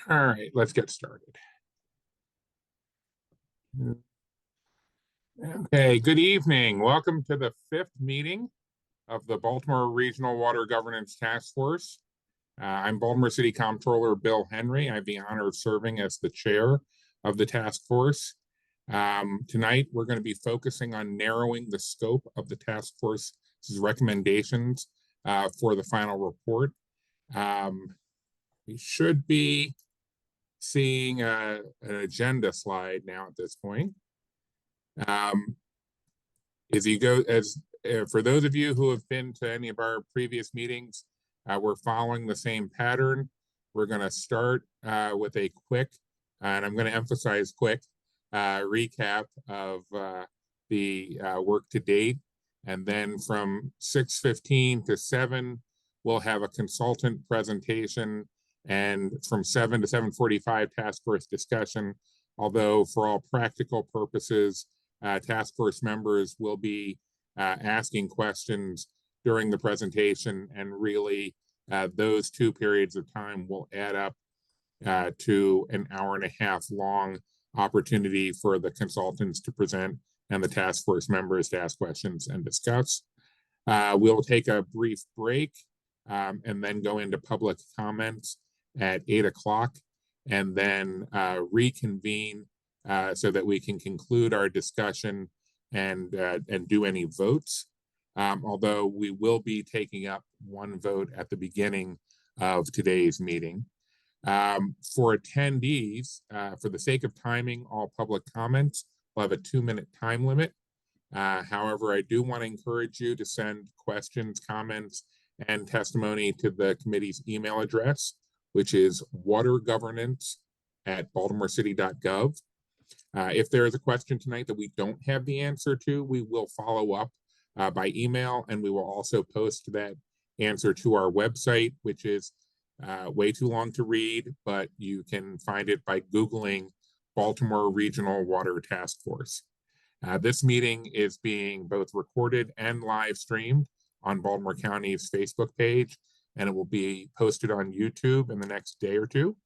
All right, let's get started. Okay, good evening. Welcome to the fifth meeting of the Baltimore Regional Water Governance Task Force. I'm Baltimore City Comptroller Bill Henry. I have the honor of serving as the chair of the task force. Tonight, we're going to be focusing on narrowing the scope of the task force's recommendations for the final report. We should be seeing an agenda slide now at this point. As you go, for those of you who have been to any of our previous meetings, we're following the same pattern. We're going to start with a quick, and I'm going to emphasize quick, recap of the work to date. And then from 6:15 to 7, we'll have a consultant presentation. And from 7 to 7:45, task force discussion. Although for all practical purposes, task force members will be asking questions during the presentation, and really those two periods of time will add up to an hour and a half long opportunity for the consultants to present and the task force members to ask questions and discuss. We'll take a brief break and then go into public comments at 8 o'clock, and then reconvene so that we can conclude our discussion and do any votes. Although we will be taking up one vote at the beginning of today's meeting. For attendees, for the sake of timing, all public comments will have a 2-minute time limit. However, I do want to encourage you to send questions, comments, and testimony to the committee's email address, which is watergovernance@baltimorecity.gov. If there is a question tonight that we don't have the answer to, we will follow up by email, and we will also post that answer to our website, which is way too long to read, but you can find it by Googling Baltimore Regional Water Task Force. This meeting is being both recorded and live streamed on Baltimore County's Facebook page, and it will be posted on YouTube in the next day or two.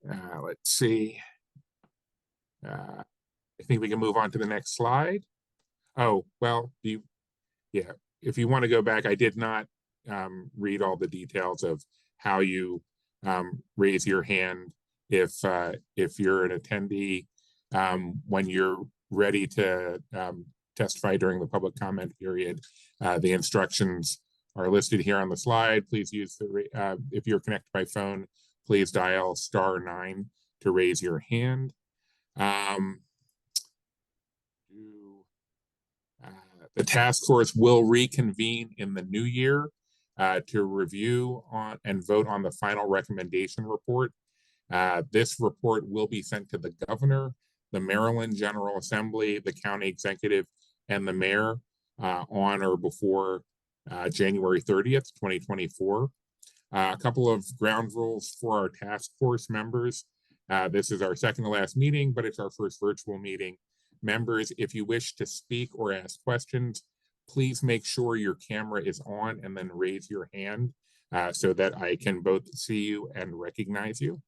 Let's see. I think we can move on to the next slide. Oh, well, yeah, if you want to go back, I did not read all the details of how you raise your hand if you're an attendee when you're ready to testify during the public comment period. The instructions are listed here on the slide. Please use the, if you're connected by phone, please dial *9 to raise your hand. The task force will reconvene in the new year to review on and vote on the final recommendation report. This report will be sent to the governor, the Maryland General Assembly, the county executive, and the mayor on or before January 30th, 2024. A couple of ground rules for our task force members. This is our second to last meeting, but it's our first virtual meeting. Members, if you wish to speak or ask questions, please make sure your camera is on and then raise your hand so that I can both see you and recognize you.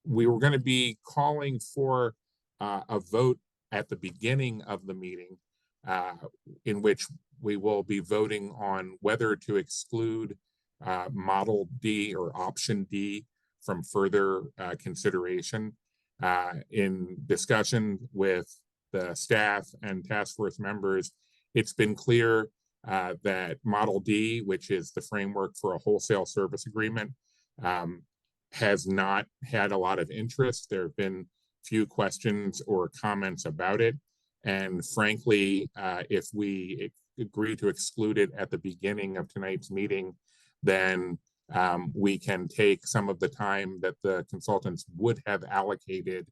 We were going to be calling for a vote at the beginning of the meeting in which we will be voting on whether to exclude Model D or Option D from further consideration. In discussion with the staff and task force members, it's been clear that Model D, which is the framework for a wholesale service agreement, has not had a lot of interest. There have been few questions or comments about it. And frankly, if we agree to exclude it at the beginning of tonight's meeting, then we can take some of the time that the consultants would have allocated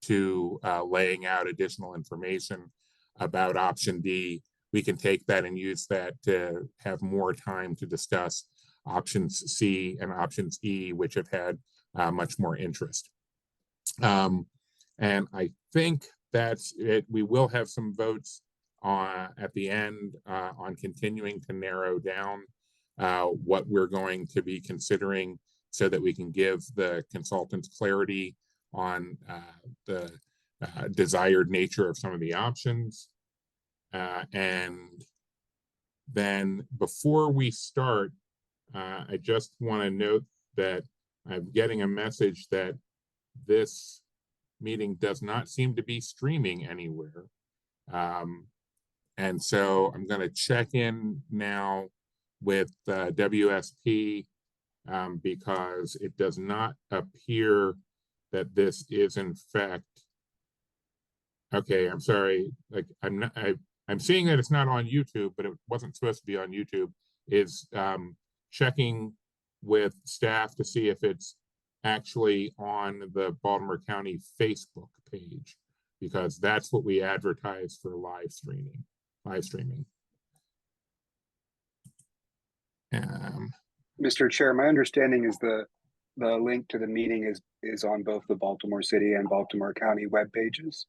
to laying out additional information about Option D. We can take that and use that to have more time to discuss Options C and Options E, which have had much more interest. And I think that's it. We will have some votes at the end on continuing to narrow down what we're going to be considering so that we can give the consultants clarity on the desired nature of some of the options. And then before we start, I just want to note that I'm getting a message that this meeting does not seem to be streaming anywhere. And so I'm going to check in now with WSP because it does not appear that this is in fact. Okay, I'm sorry. Like I'm seeing that it's not on YouTube, but it wasn't supposed to be on YouTube. Is checking with staff to see if it's actually on the Baltimore County Facebook page, because that's what we advertise for live streaming. Mr. Chair, my understanding is the link to the meeting is on both the Baltimore City and Baltimore County web pages,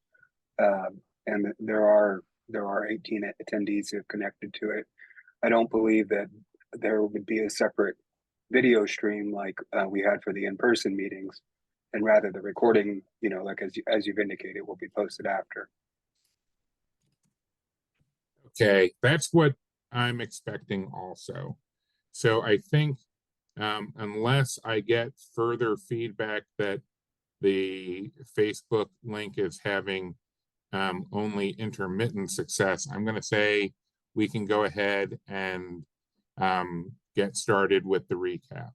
and there are 18 attendees who have connected to it. I don't believe that there would be a separate video stream like we had for the in-person meetings, and rather the recording, you know, like as you've indicated, will be posted after. Okay, that's what I'm expecting also. So I think unless I get further feedback that the Facebook link is having only intermittent success, I'm going to say we can go ahead and get started with the recap.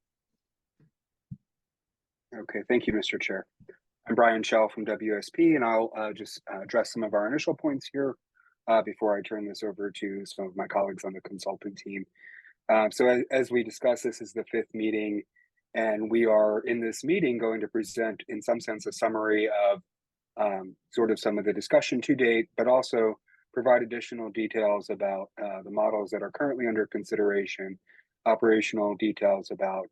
Okay, thank you, Mr. Chair. I'm Brian Schell from WSP, and I'll just address some of our initial points here before I turn this over to some of my colleagues on the consultant team. So as we discuss, this is the 5th meeting, and we are in this meeting going to present, in some sense, a summary of sort of some of the discussion to date, but also provide additional details about the models that are currently under consideration, operational details about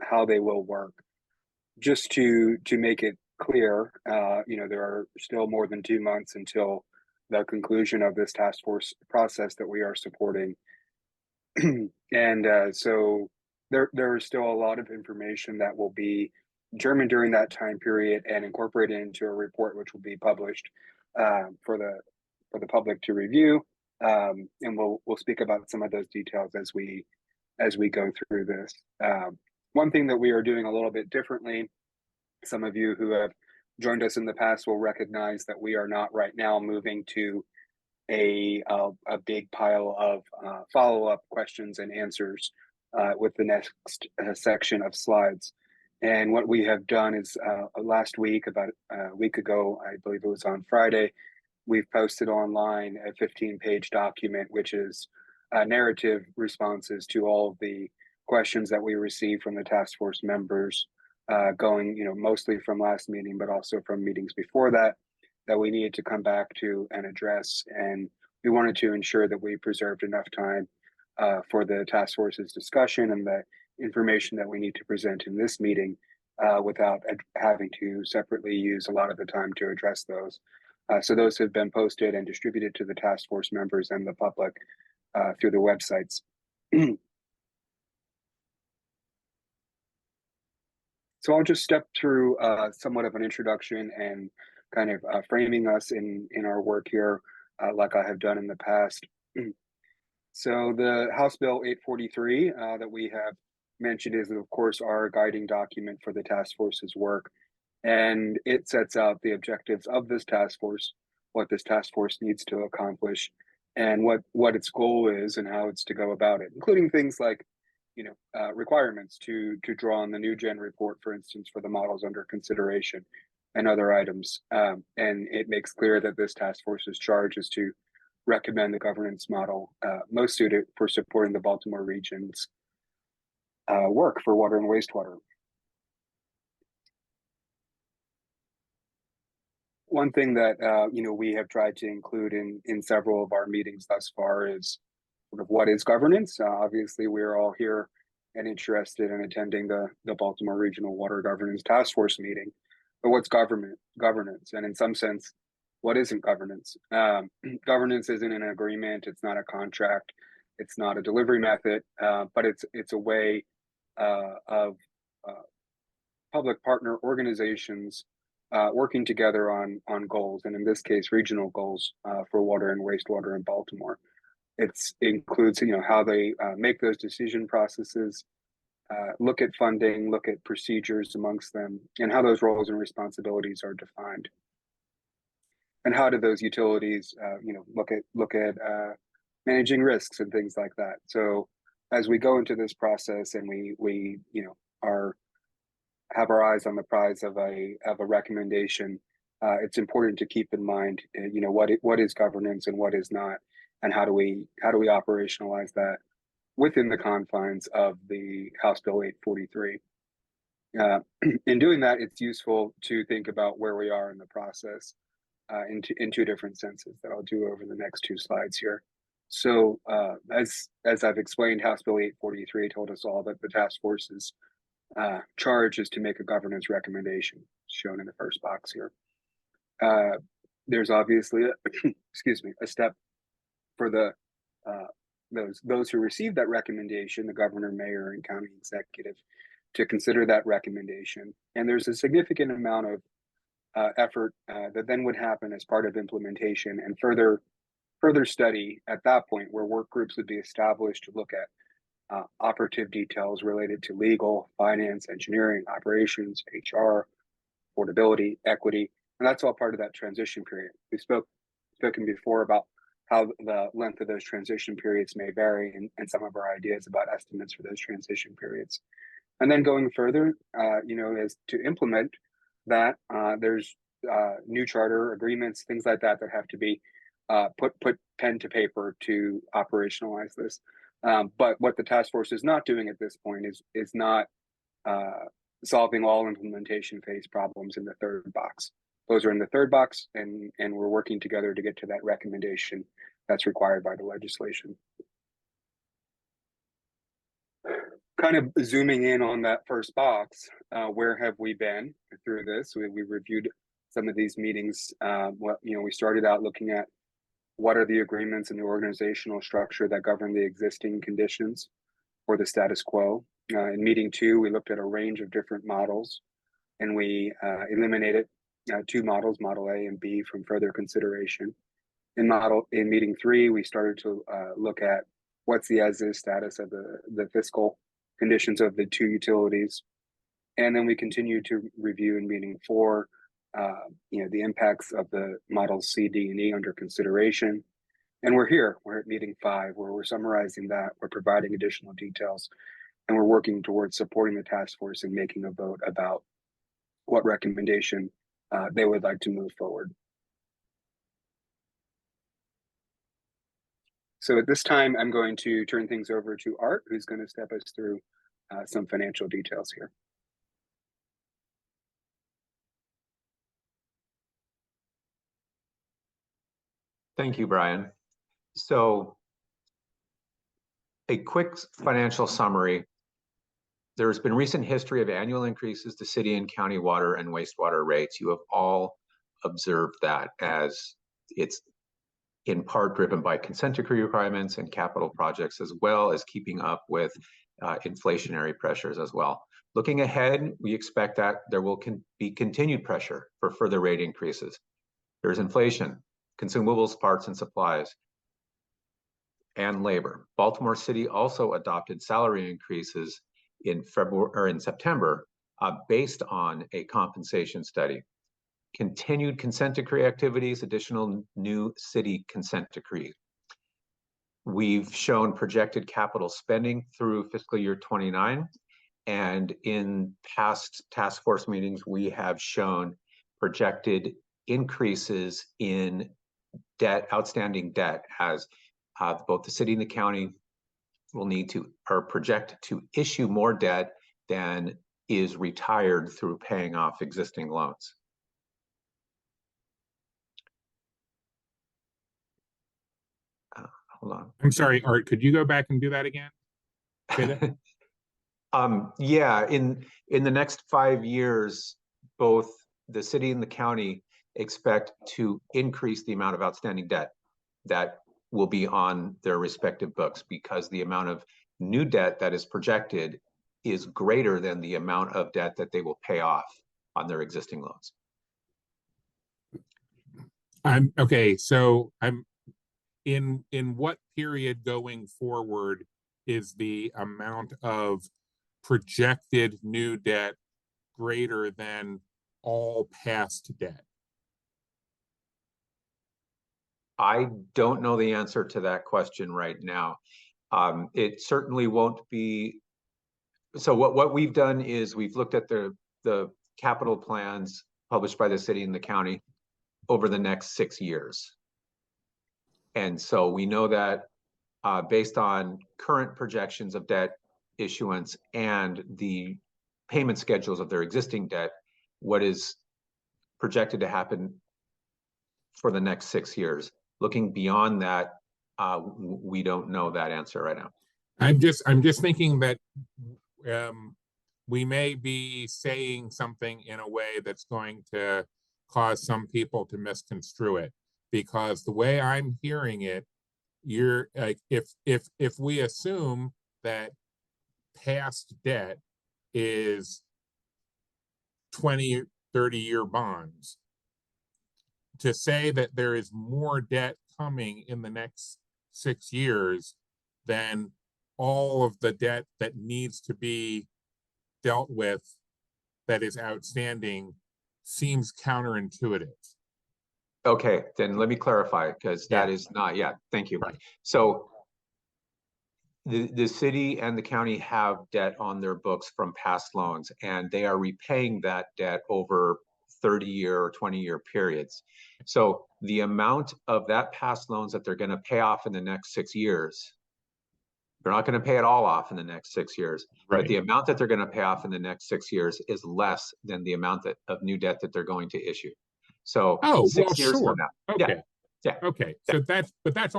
how they will work. Just to make it clear, you know, there are still more than 2 months until the conclusion of this task force process that we are supporting. And so there is still a lot of information that will be determined during that time period and incorporated into a report, which will be published for the public to review. And we'll speak about some of those details as we go through this. One thing that we are doing a little bit differently, some of you who have joined us in the past will recognize that we are not right now moving to a big pile of follow-up questions and answers with the next section of slides. And what we have done is last week, about a week ago, I believe it was on Friday, we've posted online a 15-page document, which is narrative responses to all of the questions that we received from the task force members, going, you know, mostly from last meeting, but also from meetings before that we needed to come back to and address. And we wanted to ensure that we preserved enough time for the task force's discussion and the information that we need to present in this meeting without having to separately use a lot of the time to address those. So those have been posted and distributed to the task force members and the public through the websites. So I'll just step through somewhat of an introduction and kind of framing us in our work here, like I have done in the past. So the House Bill 843 that we have mentioned is, of course, our guiding document for the task force's work. And it sets out the objectives of this task force, what this task force needs to accomplish, and what its goal is and how it's to go about it, including things like, you know, requirements to draw on the New Gen report, for instance, for the models under consideration and other items. And it makes clear that this task force's charge is to recommend the governance model most suited for supporting the Baltimore region's work for water and wastewater. One thing that you know, we have tried to include in several of our meetings thus far is sort of what is governance. Obviously, we're all here and interested in attending the Baltimore Regional Water Governance Task Force meeting. But what's governance? And in some sense, what isn't governance? Governance isn't an agreement. It's not a contract. It's not a delivery method. But it's a way of public partner organizations working together on goals, and in this case, regional goals for water and wastewater in Baltimore. It includes, how they make those decision processes, look at funding, look at procedures amongst them, and how those roles and responsibilities are defined. And how do those utilities, look at managing risks and things like that. So as we go into this process and we have our eyes on the prize of a recommendation, it's important to keep in mind, what is governance and what is not, and how do we operationalize that within the confines of the House Bill 843. In doing that, it's useful to think about where we are in the process in two different senses that I'll do over the next two slides here. So as I've explained, House Bill 843 told us all that the task force's charge is to make a governance recommendation, shown in the first box here. There's obviously a step for the those who receive that recommendation, the governor, mayor, and county executive, to consider that recommendation. And there's a significant amount of effort that then would happen as part of implementation and further study at that point, where work groups would be established to look at operative details related to legal, finance, engineering, operations, HR, affordability, equity, and that's all part of that transition period. We've spoken before about how the length of those transition periods may vary, and some of our ideas about estimates for those transition periods. And then going further, is to implement that, there's new charter agreements, things like that have to be put pen to paper to operationalize this. But what the task force is not doing at this point is not solving all implementation phase problems in the third box. Those are in the third box, and we're working together to get to that recommendation that's required by the legislation. Kind of zooming in on that first box, where have we been through this? We reviewed some of these meetings. We started out looking at what are the agreements and the organizational structure that govern the existing conditions for the status quo. In meeting 2, we looked at a range of different models, and we eliminated 2 models, Model A and B, from further consideration. In meeting 3, we started to look at what's the as-is status of the fiscal conditions of the 2 utilities. And then we continued to review in meeting 4, the impacts of the models C, D, and E under consideration. And we're at meeting 5, where we're summarizing that, we're providing additional details, and we're working towards supporting the task force and making a vote about what recommendation they would like to move forward. So at this time, I'm going to turn things over to Art, who's going to step us through some financial details here. Thank you, Brian. So a quick financial summary. There's been recent history of annual increases to city and county water and wastewater rates. You have all observed that, as it's in part driven by consent decree requirements and capital projects, as well as keeping up with inflationary pressures as well. Looking ahead, we expect that there will be continued pressure for further rate increases. There's inflation, consumables, parts and supplies, and labor. Baltimore City also adopted salary increases in September based on a compensation study. Continued consent decree activities, additional new city consent decrees. We've shown projected capital spending through fiscal year 29, and in past task force meetings, we have shown projected increases in debt, outstanding debt, as both the city and the county will need to, or project to issue more debt than is retired through paying off existing loans. Hold on. I'm sorry, Art, could you go back and do that again? Yeah, in the next 5 years, both the city and the county expect to increase the amount of outstanding debt that will be on their respective books, because the amount of new debt that is projected is greater than the amount of debt that they will pay off on their existing loans. Okay, so in what period going forward is the amount of projected new debt greater than all past debt? I don't know the answer to that question right now. It certainly won't be. So what we've done is we've looked at the capital plans published by the city and the county over the next 6 years. And so we know that based on current projections of debt issuance and the payment schedules of their existing debt, what is projected to happen for the next 6 years. Looking beyond that, we don't know that answer right now. I'm just thinking that we may be saying something in a way that's going to cause some people to misconstrue it, because the way I'm hearing it, you're like, if we assume that past debt is 20, 30-year bonds, to say that there is more debt coming in the next 6 years than all of the debt that needs to be dealt with that is outstanding seems counterintuitive. Okay, then let me clarify, because that is not, thank you. Right. So the city and the county have debt on their books from past loans, and they are repaying that debt over 30-year or 20-year periods. So the amount of that past loans that they're going to pay off in the next 6 years, they're not going to pay it all off in the next 6 years, right, but the amount that they're going to pay off in the next 6 years is less than the amount of new debt that they're going to issue. So 6 years from now. Okay. Okay. So that's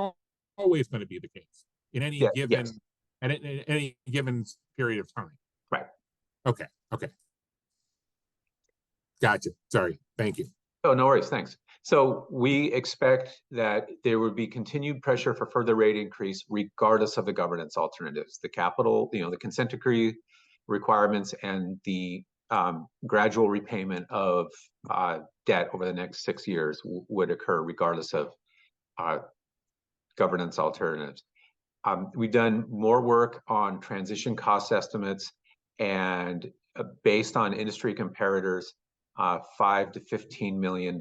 always going to be the case in any given and in any given period of time. Right. Okay. Okay. Gotcha. Sorry. Thank you. Oh, no worries. Thanks. So we expect that there would be continued pressure for further rate increase regardless of the governance alternatives, the capital, the consent decree requirements, and the gradual repayment of debt over the next 6 years would occur regardless of governance alternatives. We've done more work on transition cost estimates, and based on industry comparators, $5 to $15 million,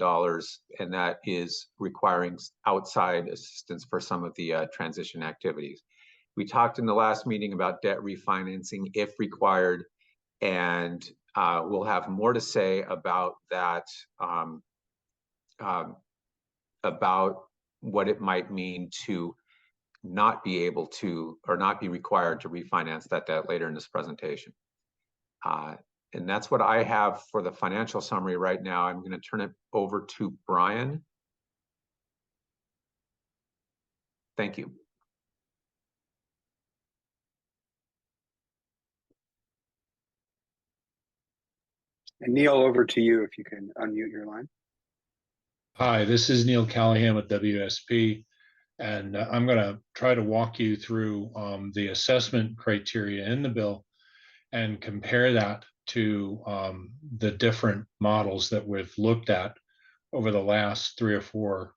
and that is requiring outside assistance for some of the transition activities. We talked in the last meeting about debt refinancing if required, and we'll have more to say about that, about what it might mean to not be able to, or not be required to refinance that debt later in this presentation. And that's what I have for the financial summary right now. I'm going to turn it over to Brian. Thank you. And Neil, over to you if you can unmute your line. Hi, this is Neil Callahan with WSP, and I'm going to try to walk you through the assessment criteria in the bill and compare that to the different models that we've looked at over the last 3 or 4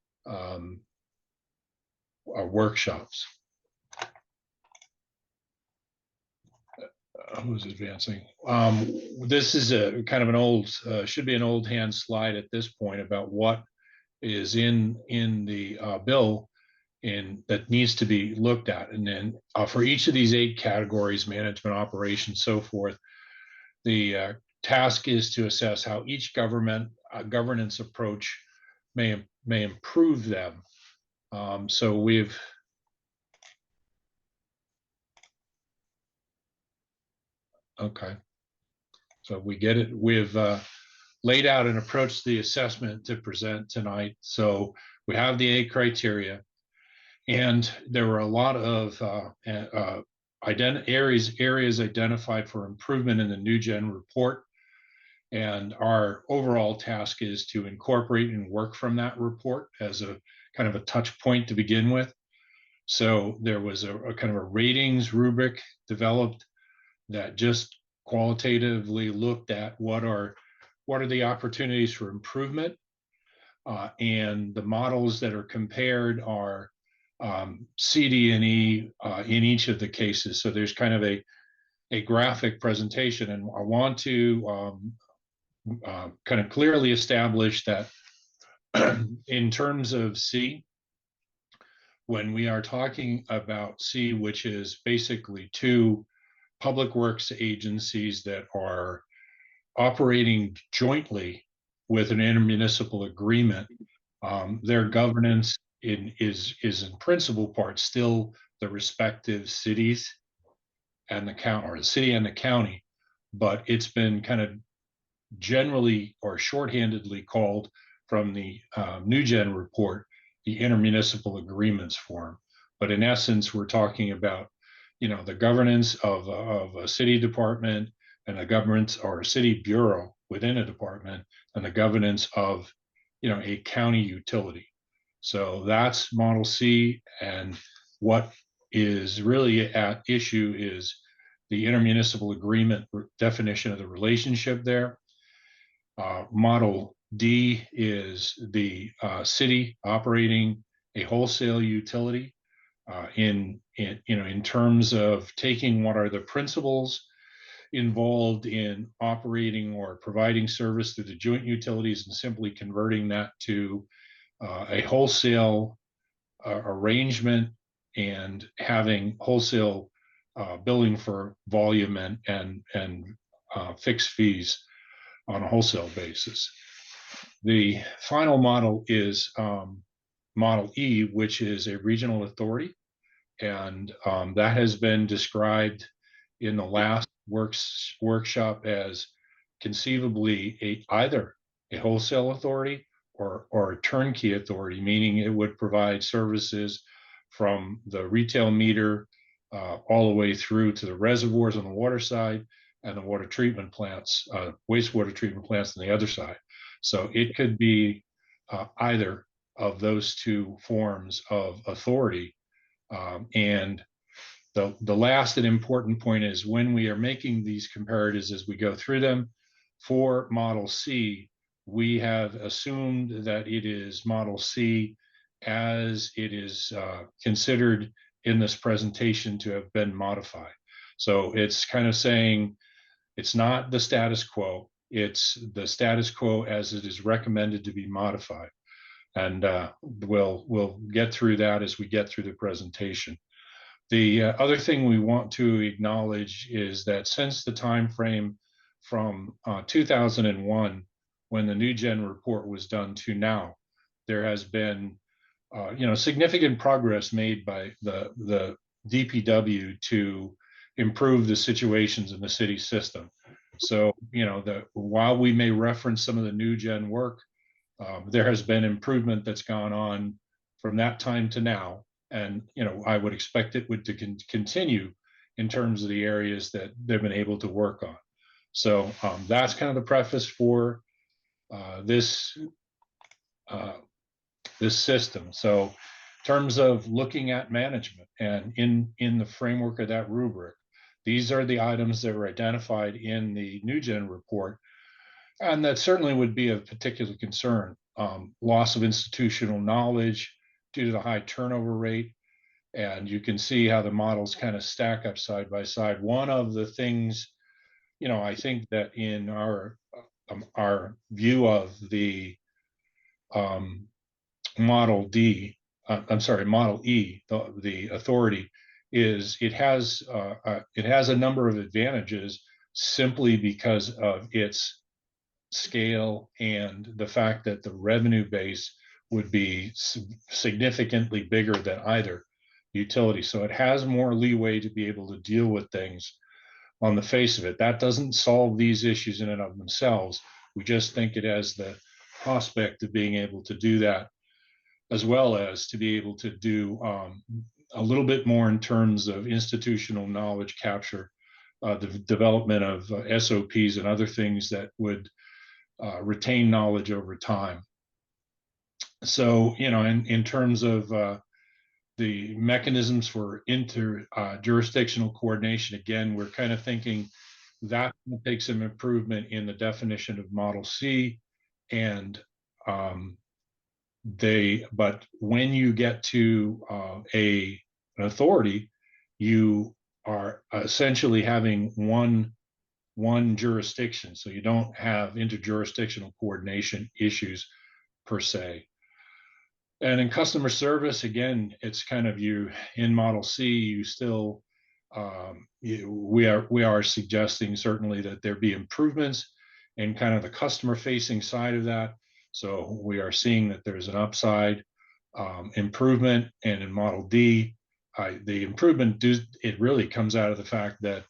workshops. Who's advancing? This is a kind of an old, should be an old hand slide at this point about what is in the bill that needs to be looked at. And then for each of these 8 categories, management, operations, so forth, the task is to assess how each governance approach may improve them. So we've okay. So we get it. We've laid out an approach to the assessment to present tonight. So we have the 8 criteria, and there were a lot of areas identified for improvement in the New Gen report. And our overall task is to incorporate and work from that report as a kind of a touch point to begin with. So there was a kind of a ratings rubric developed that just qualitatively looked at what are the opportunities for improvement, and the models that are compared are CD and E in each of the cases. So there's kind of a graphic presentation, and I want to kind of clearly establish that in terms of C, when we are talking about C, which is basically two public works agencies that are operating jointly with an intermunicipal agreement, their governance is in principal part still the respective cities and the county, or the city and the county, but it's been kind of generally or shorthandedly called from the New Gen report the intermunicipal agreements form. But in essence, we're talking about, the governance of a city department and a governance or a city bureau within a department, and the governance of, a county utility. So that's Model C, and what is really at issue is the intermunicipal agreement definition of the relationship there. Model D is the city operating a wholesale utility in terms of taking what are the principles involved in operating or providing service through the joint utilities and simply converting that to a wholesale arrangement and having wholesale billing for volume and fixed fees on a wholesale basis. The final model is Model E, which is a regional authority, and that has been described in the last workshop as conceivably either a wholesale authority or a turnkey authority, meaning it would provide services from the retail meter all the way through to the reservoirs on the water side and the water treatment plants, wastewater treatment plants on the other side. So it could be either of those two forms of authority. And the last and important point is when we are making these comparatives as we go through them, for Model C, we have assumed that it is Model C as it is considered in this presentation to have been modified. So it's kind of saying it's not the status quo, it's the status quo as it is recommended to be modified. And we'll get through that as we get through the presentation. The other thing we want to acknowledge is that since the time frame from 2001, when the New Gen report was done, to now, there has been significant progress made by the DPW to improve the situations in the city system. So, while we may reference some of the New Gen work, there has been improvement that's gone on from that time to now. And, I would expect it would to continue in terms of the areas that they've been able to work on. So that's kind of the preface for this system. So in terms of looking at management and in the framework of that rubric, these are the items that were identified in the New Gen report, and that certainly would be of particular concern. Loss of institutional knowledge due to the high turnover rate. And you can see how the models kind of stack up side by side. One of the things, I think that in our view of the Model D, Model E, the authority, is it has a number of advantages simply because of its scale and the fact that the revenue base would be significantly bigger than either utility. So it has more leeway to be able to deal with things on the face of it. That doesn't solve these issues in and of themselves. We just think it has the prospect of being able to do that, as well as to be able to do a little bit more in terms of institutional knowledge capture, the development of SOPs and other things that would retain knowledge over time. So, in terms of the mechanisms for inter-jurisdictional coordination, again, we're kind of thinking that will take some improvement in the definition of Model C. And but when you get to an authority, you are essentially having one jurisdiction. So you don't have interjurisdictional coordination issues per se. And in customer service, again, it's kind of you in Model C, you still, we are suggesting certainly that there be improvements in kind of the customer facing side of that. So we are seeing that there's an upside improvement, and in Model D, the improvement it really comes out of the fact that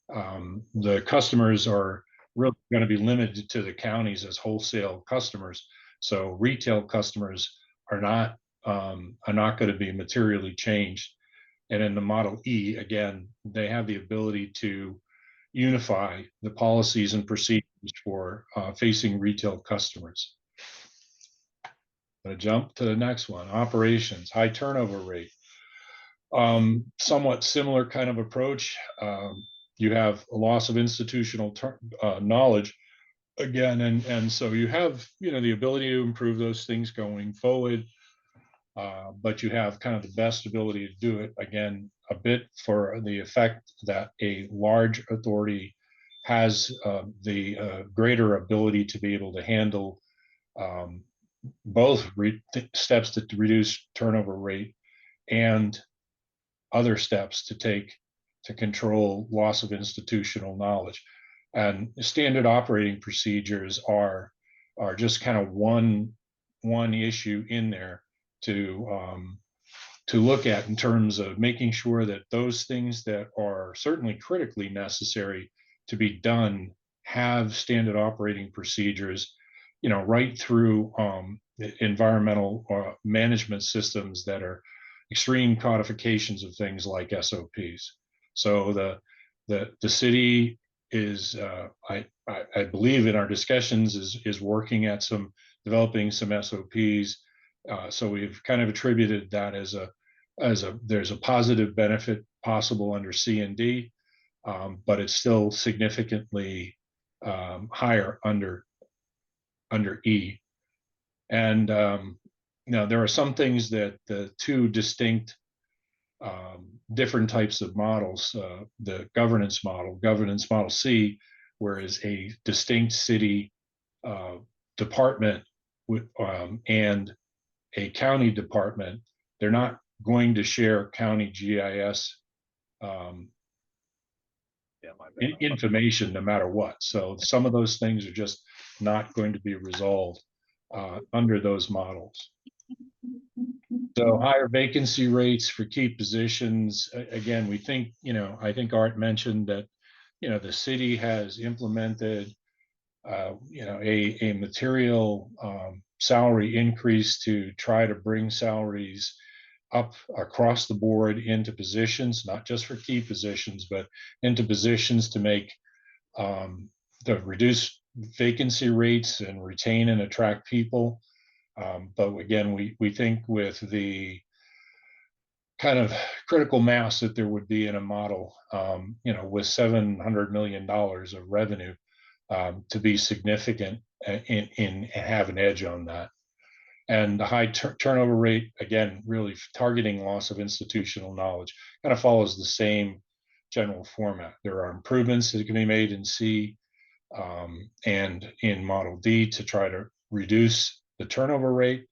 the customers are really going to be limited to the counties as wholesale customers. So retail customers are not going to be materially changed. And in the Model E, again, they have the ability to unify the policies and procedures for facing retail customers. I'm going to jump to the next one, operations, high turnover rate. Somewhat similar kind of approach. You have a loss of institutional knowledge again, and so you have the ability to improve those things going forward, but you have kind of the best ability to do it again a bit for the effect that a large authority has the greater ability to be able to handle both steps to reduce turnover rate and other steps to take to control loss of institutional knowledge. And standard operating procedures are just kind of one issue in there to look at in terms of making sure that those things that are certainly critically necessary to be done have standard operating procedures, right through environmental management systems that are extreme codifications of things like SOPs. So the city is, I believe in our discussions, is working at developing some SOPs. So we've kind of attributed that as there's a positive benefit possible under C and D, but it's still significantly higher under E. And there are some things that the two distinct different types of models, the governance model C, whereas a distinct city department and a county department, they're not going to share county GIS information no matter what. So some of those things are just not going to be resolved under those models. So higher vacancy rates for key positions. Again, we think, I think Art mentioned that, the city has implemented, a material salary increase to try to bring salaries up across the board into positions, not just for key positions, but into positions to make the reduce vacancy rates and retain and attract people. But again, we think with the kind of critical mass that there would be in a model, with $700 million of revenue, to be significant and have an edge on that. And the high turnover rate, again, really targeting loss of institutional knowledge, kind of follows the same general format. There are improvements that can be made in C and in Model D to try to reduce the turnover rate,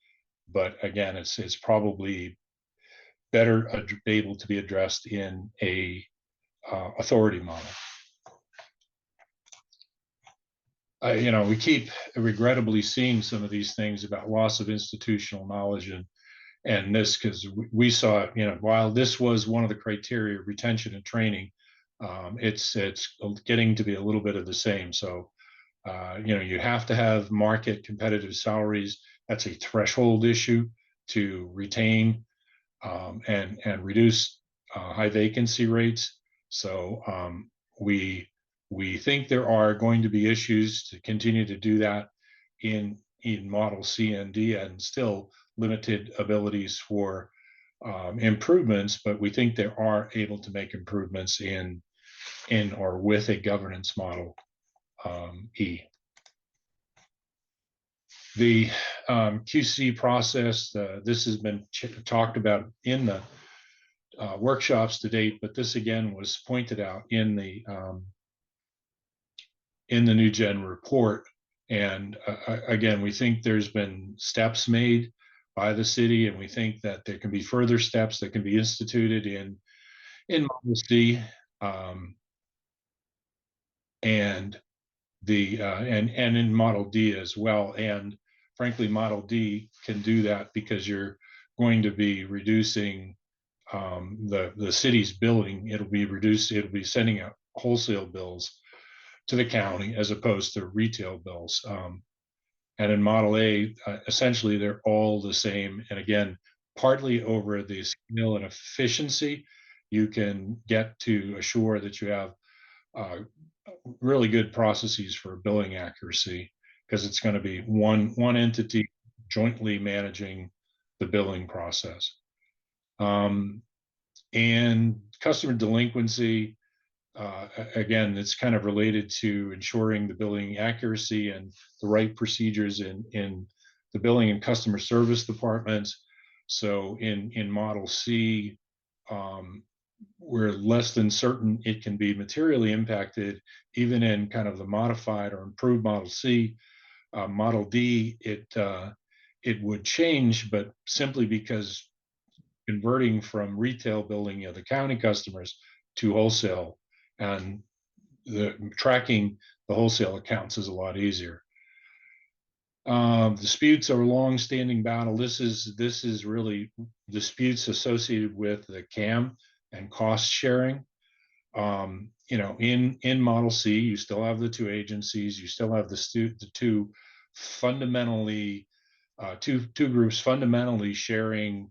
but again, it's probably better able to be addressed in a authority model. We keep regrettably seeing some of these things about loss of institutional knowledge and this, because we saw, while this was one of the criteria, retention and training, it's getting to be a little bit of the same. So, you have to have market competitive salaries. That's a threshold issue to retain and reduce high vacancy rates. So we think there are going to be issues to continue to do that in Model C and D, and still limited abilities for improvements, but we think they are able to make improvements in in or with a governance model E. The QC process, this has been talked about in the workshops to date, but this again was pointed out in the New Gen report. And again, we think there's been steps made by the city, and we think that there can be further steps that can be instituted in Model C, and in Model D as well. And frankly, Model D can do that because you're going to be reducing the city's billing. It'll be sending out wholesale bills to the county as opposed to retail bills. And in Model A, essentially they're all the same. And again, partly over the scale and efficiency, you can get to assure that you have really good processes for billing accuracy, because it's going to be one entity jointly managing the billing process. And customer delinquency, again, it's kind of related to ensuring the billing accuracy and the right procedures in the billing and customer service departments. So in Model C, we're less than certain it can be materially impacted, even in kind of the modified or improved Model C. Model D, it would change, but simply because converting from retail billing of the county customers to wholesale, and tracking the wholesale accounts is a lot easier. Disputes are a long-standing battle. This is really disputes associated with the CAM and cost sharing. In Model C, you still have the two agencies. You still have the two groups fundamentally sharing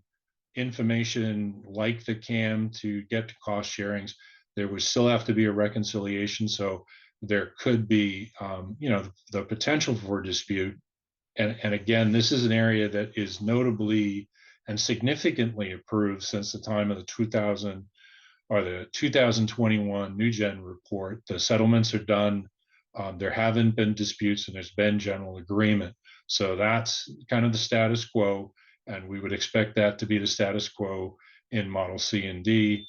information like the CAM to get to cost sharings. There would still have to be a reconciliation, so there could be, the potential for dispute. And again, this is an area that is notably and significantly improved since the time of the 2021 New Gen report. The settlements are done. There haven't been disputes, and there's been general agreement. So that's kind of the status quo, and we would expect that to be the status quo in Model C and D.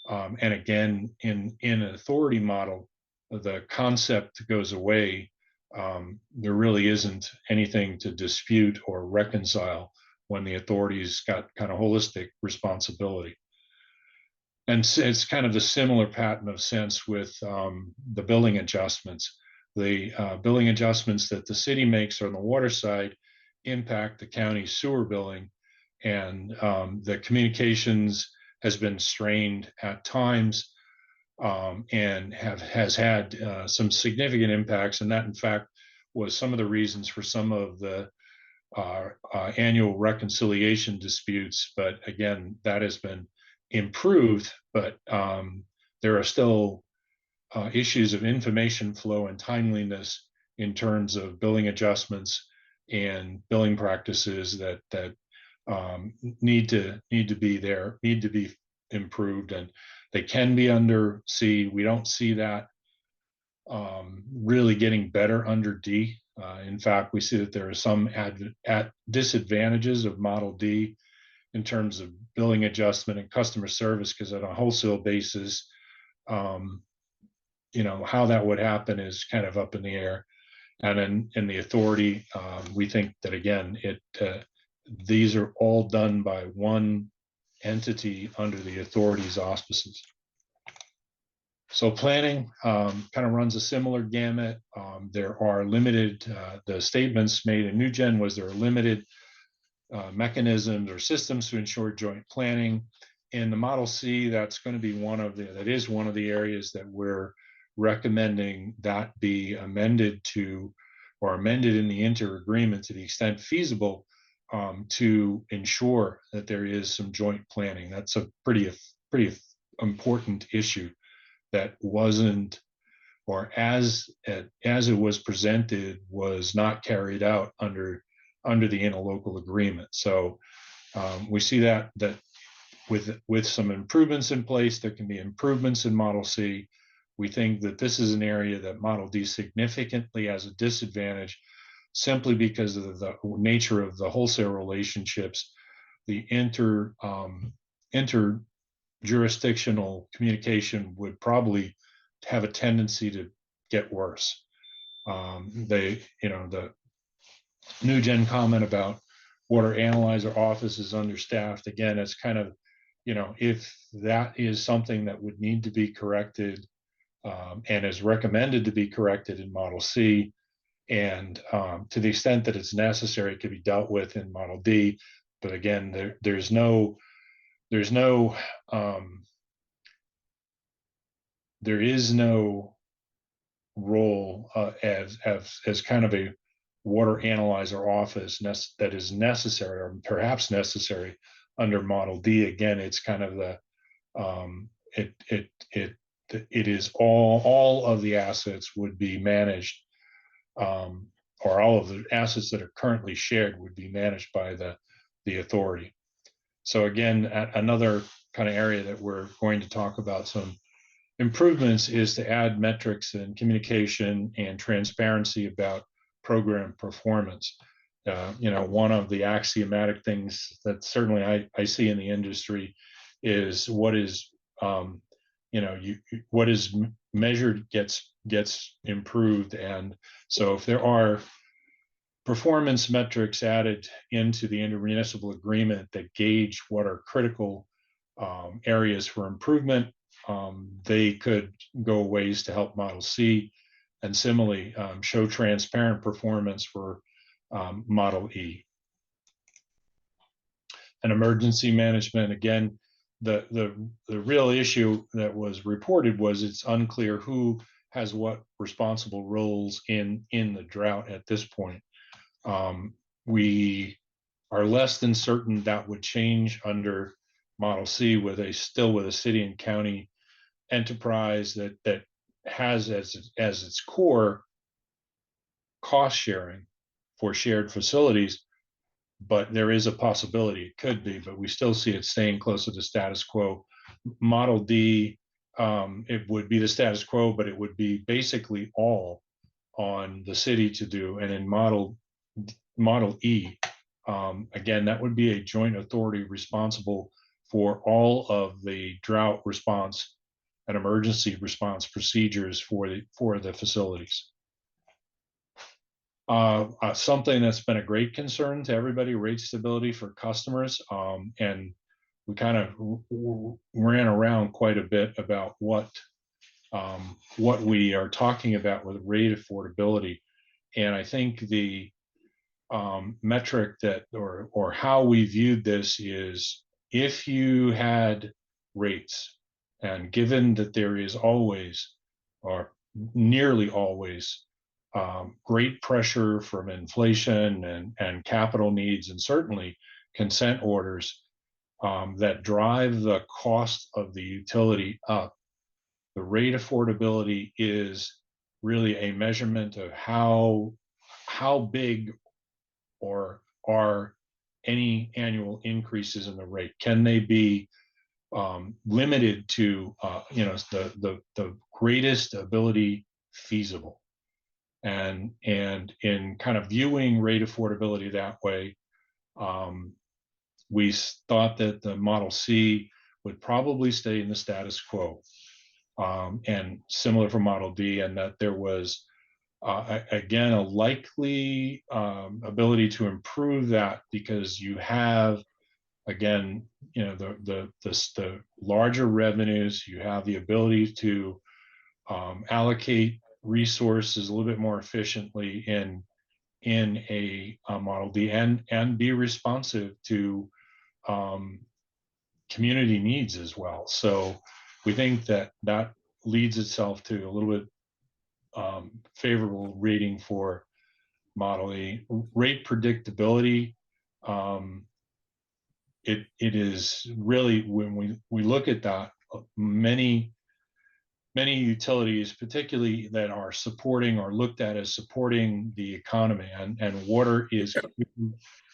And again, in an authority model, the concept goes away. There really isn't anything to dispute or reconcile when the authorities got kind of holistic responsibility. And it's kind of the similar pattern of sense with the billing adjustments. The billing adjustments that the city makes on the water side impact the county sewer billing, and the communications has been strained at times, and has had some significant impacts. And that, in fact, was some of the reasons for some of the annual reconciliation disputes. But again, that has been improved, but there are still issues of information flow and timeliness in terms of billing adjustments and billing practices that need to be improved, and they can be under C. We don't see that really getting better under D. In fact, we see that there are some disadvantages of Model D in terms of billing adjustment and customer service, because on a wholesale basis, how that would happen is kind of up in the air. And in the authority, we think that again, these are all done by one entity under the authority's auspices. So planning kind of runs a similar gamut. There are limited, the statements made in New Gen was there are limited mechanisms or systems to ensure joint planning. In the Model C, that's going to be one of the areas that we're recommending that be amended in the inter-agreement to the extent feasible, to ensure that there is some joint planning. That's a pretty important issue that wasn't, or as it was presented, was not carried out under the interlocal agreement. So we see that with some improvements in place, there can be improvements in Model C, we think that this is an area that Model D significantly has a disadvantage simply because of the nature of the wholesale relationships, the interjurisdictional communication would probably have a tendency to get worse. The new gen comment about water analyzer office is understaffed. Again, it's kind of, if that is something that would need to be corrected and is recommended to be corrected in Model C, and to the extent that it's necessary, it could be dealt with in Model D. But again, there's no there is no role as kind of a water analyzer office that is necessary or perhaps necessary under Model D. Again, it's kind of the it is all of the assets would be managed, or all of the assets that are currently shared would be managed by the authority. So again, another kind of area that we're going to talk about some improvements is to add metrics and communication and transparency about program performance. One of the axiomatic things that certainly I see in the industry is what is what is measured gets improved. And so if there are performance metrics added into the intermunicipal agreement that gauge what are critical areas for improvement, they could go ways to help Model C, and similarly show transparent performance for Model E. And emergency management, again, the real issue that was reported was it's unclear who has what responsible roles in the drought at this point. We are less than certain that would change under Model C with a city and county enterprise that has as its core cost sharing for shared facilities. But there is a possibility it could be, but we still see it staying close to the status quo. Model D, it would be the status quo, but it would be basically all on the city to do. And in Model E, again, that would be a joint authority responsible for all of the drought response and emergency response procedures for the facilities. Something that's been a great concern to everybody, rate stability for customers. And we kind of ran around quite a bit about what we are talking about with rate affordability. And I think the metric that, or how we viewed this is, if you had rates, and given that there is always, or nearly always, great pressure from inflation and capital needs, and certainly consent orders that drive the cost of the utility up, the rate affordability is really a measurement of how big or are any annual increases in the rate. Can they be limited to the greatest ability feasible? And in kind of viewing rate affordability that way, we thought that the Model C would probably stay in the status quo, and similar for Model D, and that there was again a likely ability to improve that, because you have, again, the larger revenues, you have the ability to allocate resources a little bit more efficiently in a Model D, and be responsive to community needs as well. So we think that leads itself to a little bit favorable rating for Model E. Rate predictability, it is really, when we look at that, many utilities, particularly that are supporting or looked at as supporting the economy, and water is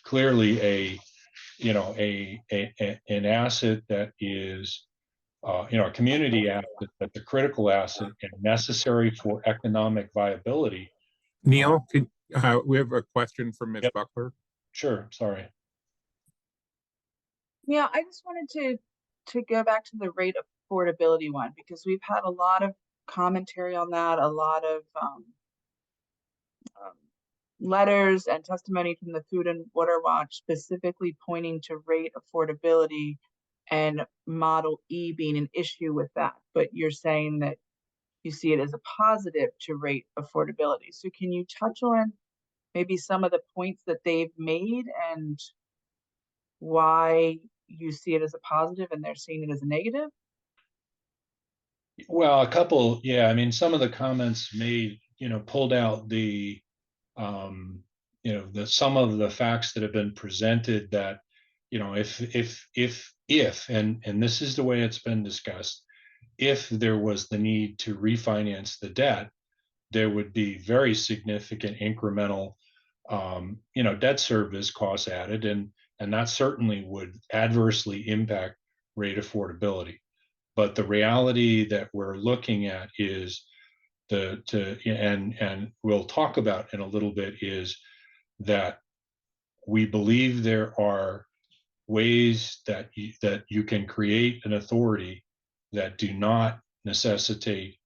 clearly an asset that is a community asset that's a critical asset and necessary for economic viability. Neil, we have a question from Ms. Yep. Buckler. Sure, sorry. Yeah, I just wanted to go back to the rate affordability one, because we've had a lot of commentary on that, a lot of letters and testimony from the Food and Water Watch specifically pointing to rate affordability and Model E being an issue with that. But you're saying that you see it as a positive to rate affordability. So can you touch on maybe some of the points that they've made and why you see it as a positive and they're seeing it as a negative? Well, a couple, yeah. I mean, some of the comments made, pulled out the, some of the facts that have been presented that, if, and this is the way it's been discussed, if there was the need to refinance the debt, there would be very significant incremental, debt service costs added, and that certainly would adversely impact rate affordability. But the reality that we're looking at is and we'll talk about in a little bit, is that we believe there are ways that you can create an authority that do not necessitate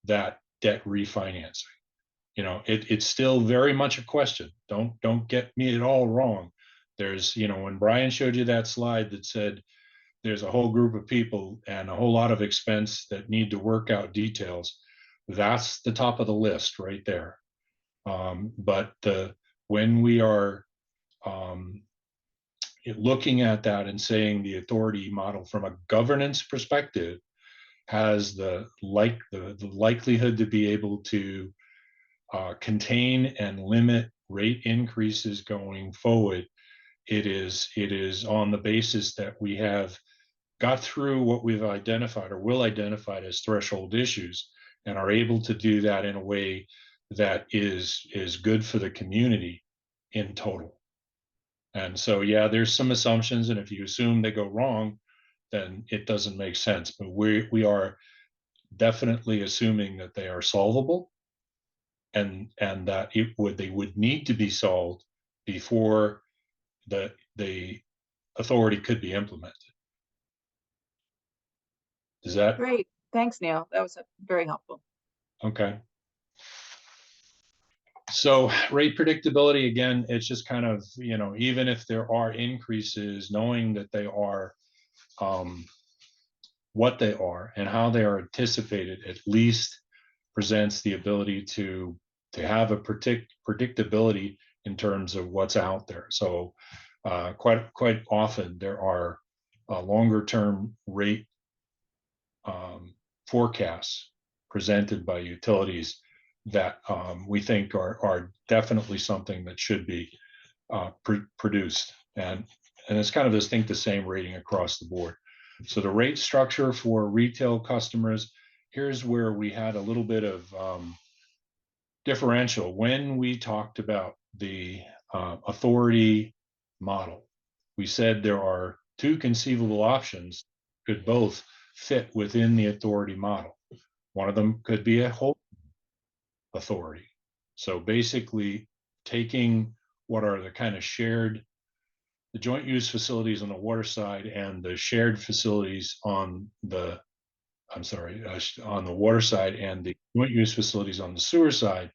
that debt refinancing. It's still very much a question. Don't get me at all wrong. There's, when Brian showed you that slide that said there's a whole group of people and a whole lot of expense that need to work out details, that's the top of the list right there. But when we are looking at that and saying the authority model from a governance perspective has the likelihood to be able to contain and limit rate increases going forward, it is on the basis that we have got through what we've identified or will identify as threshold issues and are able to do that in a way that is good for the community in total. And so, yeah, there's some assumptions, and if you assume they go wrong, then it doesn't make sense. But we are definitely assuming that they are solvable, and that they would need to be solved before the authority could be implemented. Is that Great? Thanks, Neil. That was very helpful. okay? So rate predictability, again, it's just kind of, even if there are increases, knowing that they are what they are and how they are anticipated, at least presents the ability to have a predictability in terms of what's out there. So quite often there are longer term rate forecasts presented by utilities that we think are definitely something that should be produced. And it's kind of this think the same rating across the board. So the rate structure for retail customers, here's where we had a little bit of differential. When we talked about the authority model, we said there are two conceivable options, could both fit within the authority model. One of them could be a whole authority. So basically taking what are the kind of shared, the joint use facilities on the water side and the shared facilities on the, on the water side and the joint use facilities on the sewer side,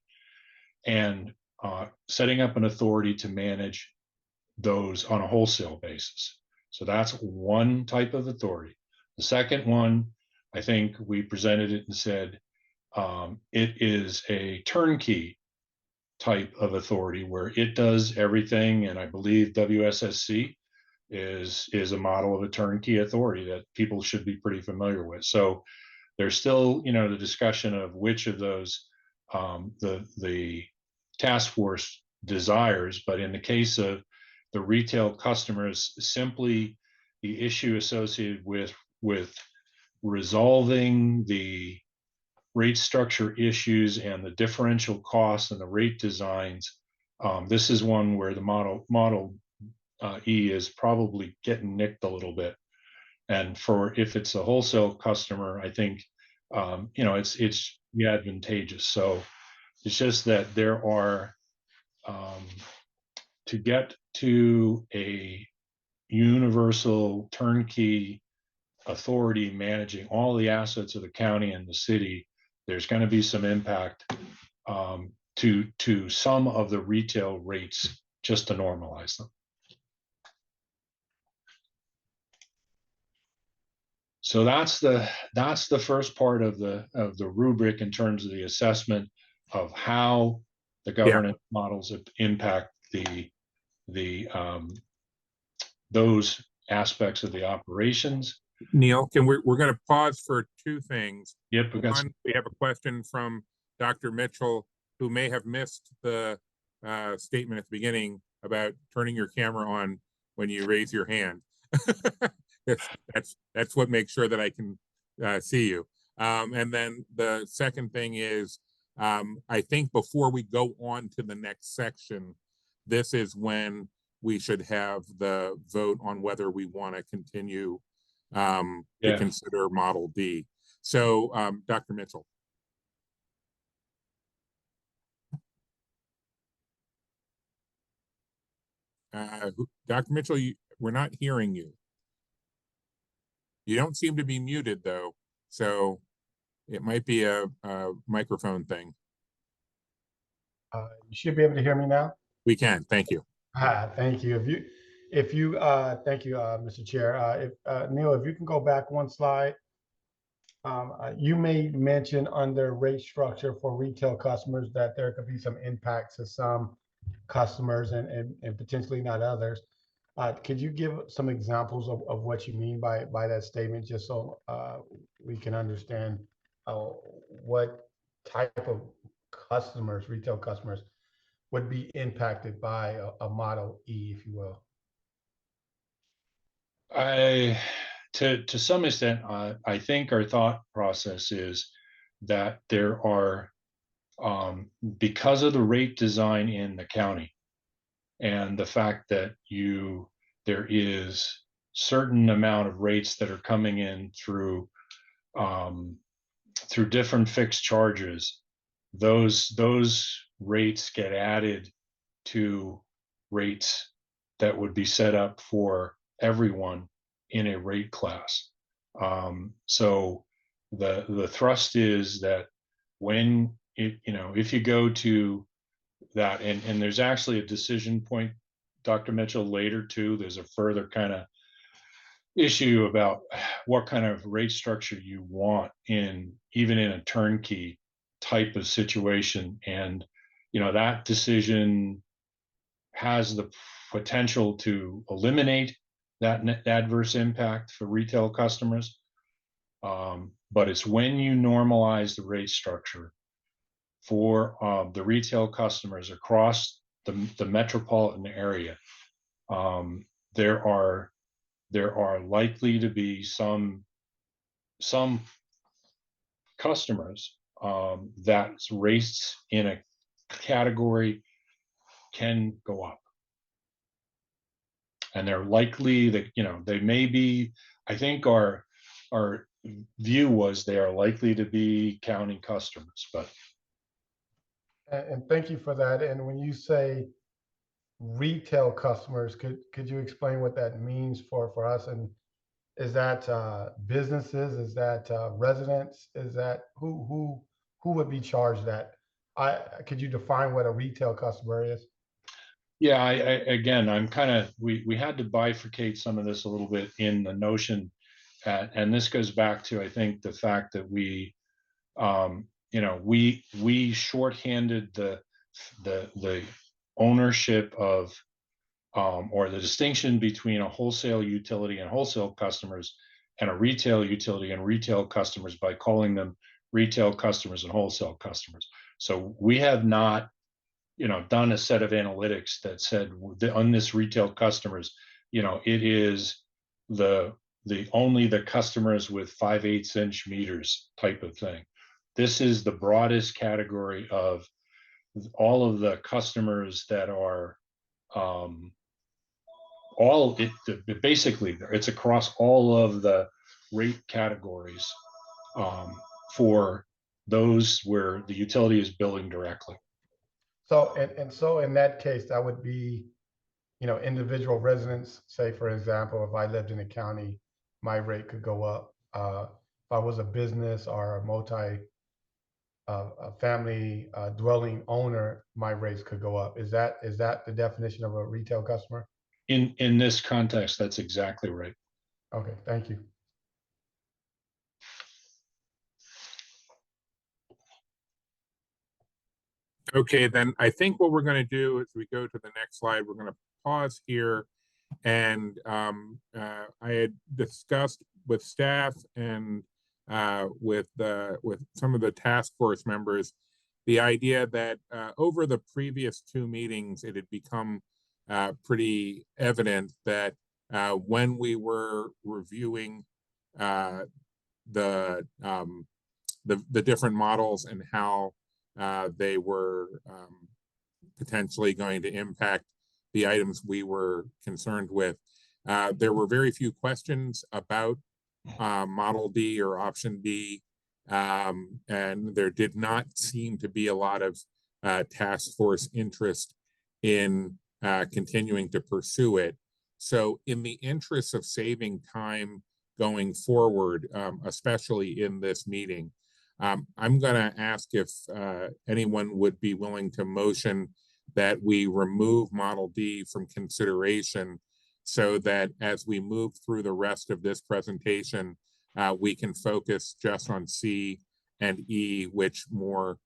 and setting up an authority to manage those on a wholesale basis. So that's one type of authority. The second one, I think we presented it and said, it is a turnkey type of authority where it does everything. And I believe WSSC is a model of a turnkey authority that people should be pretty familiar with. So there's still, the discussion of which of those the task force desires. But in the case of the retail customers, simply the issue associated with resolving the rate structure issues and the differential costs and the rate designs. This is one where the model E is probably getting nicked a little bit. And for if it's a wholesale customer, I think it's advantageous. So it's just that there are to get to a universal turnkey authority managing all the assets of the county and the city, there's going to be some impact to some of the retail rates just to normalize them. So that's the first part of the rubric in terms of the assessment of how the governance models impact those aspects of the operations. Neil, we're going to pause for two things. Yep. One, we have a question from Dr. Mitchell, who may have missed the statement at the beginning about turning your camera on when you raise your hand. That's what makes sure that I can see you. And then the second thing is, I think before we go on to the next section, this is when we should have the vote on whether we want to continue to consider Model D. So, Dr. Mitchell. Dr. Mitchell, we're not hearing you. You don't seem to be muted though, so it might be a microphone thing. You should be able to hear me now. We can, thank you. Thank you. Thank you, Mr. Chair. Neil, if you can go back one slide. You may mention under rate structure for retail customers that there could be some impact to some customers and potentially not others. Could you give some examples of what you mean by that statement, just so we can understand what type of customers, retail customers, would be impacted by a Model E, if you will? To some extent, I think our thought process is that there are, because of the rate design in the county and the fact that there is certain amount of rates that are coming in through different fixed charges, those rates get added to rates that would be set up for everyone in a rate class. So the thrust is that when if you go to that, and there's actually a decision point, Dr. Mitchell, later too, there's a further kind of issue about what kind of rate structure you want even in a turnkey type of situation. And that decision has the potential to eliminate that adverse impact for retail customers. But it's when you normalize the rate structure for the retail customers across the metropolitan area, there are likely to be some customers that rates in a category can go up, and they're likely that they may be. I think our view was they are likely to be county customers, but. And thank you for that. And when you say retail customers, could you explain what that means for us? And is that businesses? Is that residents? Is that who would be charged that? Could you define what a retail customer is? Yeah, again, we had to bifurcate some of this a little bit in the notion, and this goes back to, I think, the fact that we shorthanded the ownership of or the distinction between a wholesale utility and wholesale customers and a retail utility and retail customers by calling them retail customers and wholesale customers. So we have not done a set of analytics that said on this retail customers, it is only the customers with 5/8 inch meters type of thing. This is the broadest category of all of the customers that are basically, it's across all of the rate categories for those where the utility is billing directly. So, and so in that case, that would be, individual residents, say, for example, if I lived in a county, my rate could go up. If I was a business or a family dwelling owner, my rates could go up. Is that the definition of a retail customer? In this context, that's exactly right. Okay, thank you. Okay, then I think what we're going to do is we go to the next slide. We're going to pause here. And I had discussed with staff and with some of the task force members the idea that over the previous two meetings, it had become pretty evident that when we were reviewing the different models and how they were potentially going to impact the items we were concerned with. There were very few questions about Model D or Option D, and there did not seem to be a lot of task force interest in continuing to pursue it. So in the interest of saving time going forward, especially in this meeting, I'm going to ask if anyone would be willing to motion that we remove Model D from consideration so that as we move through the rest of this presentation, we can focus just on C and E, which more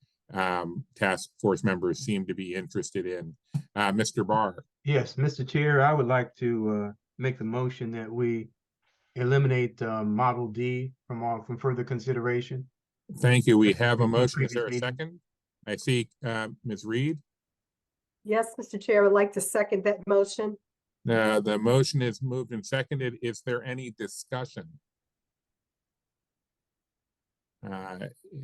task force members seem to be interested in. Mr. Barr. Yes, Mr. Chair, I would like to make the motion that we eliminate Model D from further consideration. Thank you. We have a In motion. Is previous there a meeting. second? I see Ms. Reed. Yes, Mr. Chair, I would like to second that motion. The motion is moved and seconded. Is there any discussion?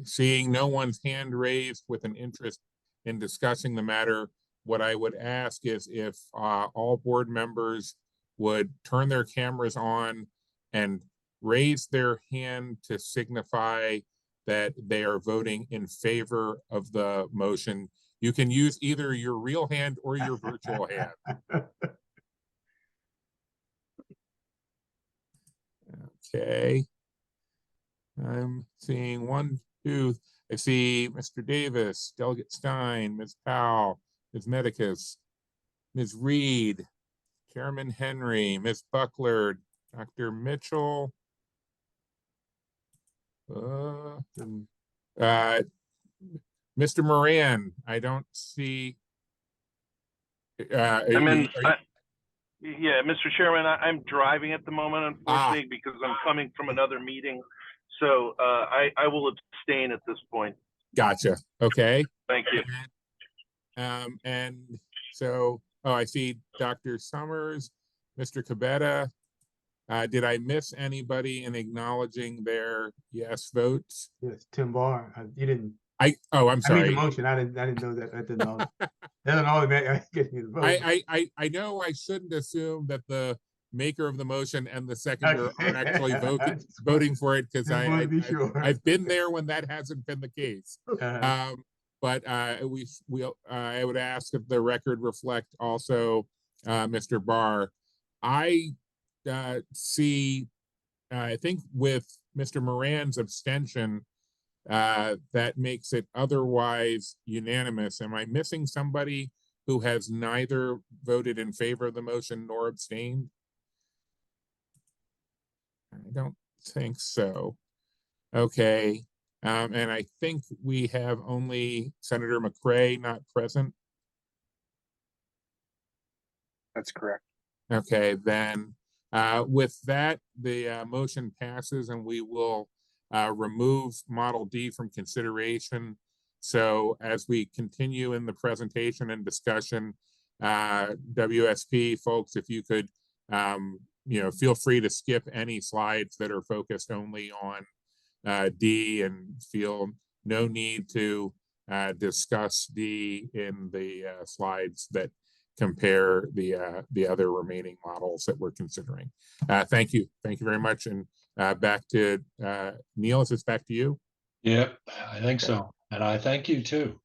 Seeing no one's hand raised with an interest in discussing the matter, what I would ask is if all board members would turn their cameras on and raise their hand to signify that they are voting in favor of the motion. You can use either your real hand or your virtual hand. Okay. I'm seeing 1, 2. I see Mr. Davis, Delegate Stein, Ms. Powell, Ms. Medicus, Ms. Reed, Chairman Henry, Ms. Buckler, Dr. Mitchell. Mr. Moran, I don't see. Yeah, Mr. Chairman, I'm driving at the moment, unfortunately, because I'm coming from another meeting. So I will abstain at this point. Gotcha. Okay. Thank you. And so, I see Dr. Summers, Mr. Cabetta. Did I miss anybody in acknowledging their yes votes? Yes, Tim Barr. You didn't. I'm I made sorry. the motion. I didn't know that. I didn't know. That automatically get me the vote. I know I shouldn't assume that the maker of the motion and the seconder are actually voting for it, because I've been there when that hasn't been the case. But I would ask if the record reflect also Mr. Barr. I see, I think with Mr. Moran's abstention, that makes it otherwise unanimous. Am I missing somebody who has neither voted in favor of the motion nor abstained? I don't think so. Okay. And I think we have only Senator McCray not present. That's correct. Okay, then with that, the motion passes and we will remove Model D from consideration. So as we continue in the presentation and discussion, WSP folks, if you could, feel free to skip any slides that are focused only on D, and feel no need to discuss D in the slides that compare the other remaining models that we're considering. Thank you very much. And back to Neil, is this back to you? Yep, I think Okay. so. And I thank you too.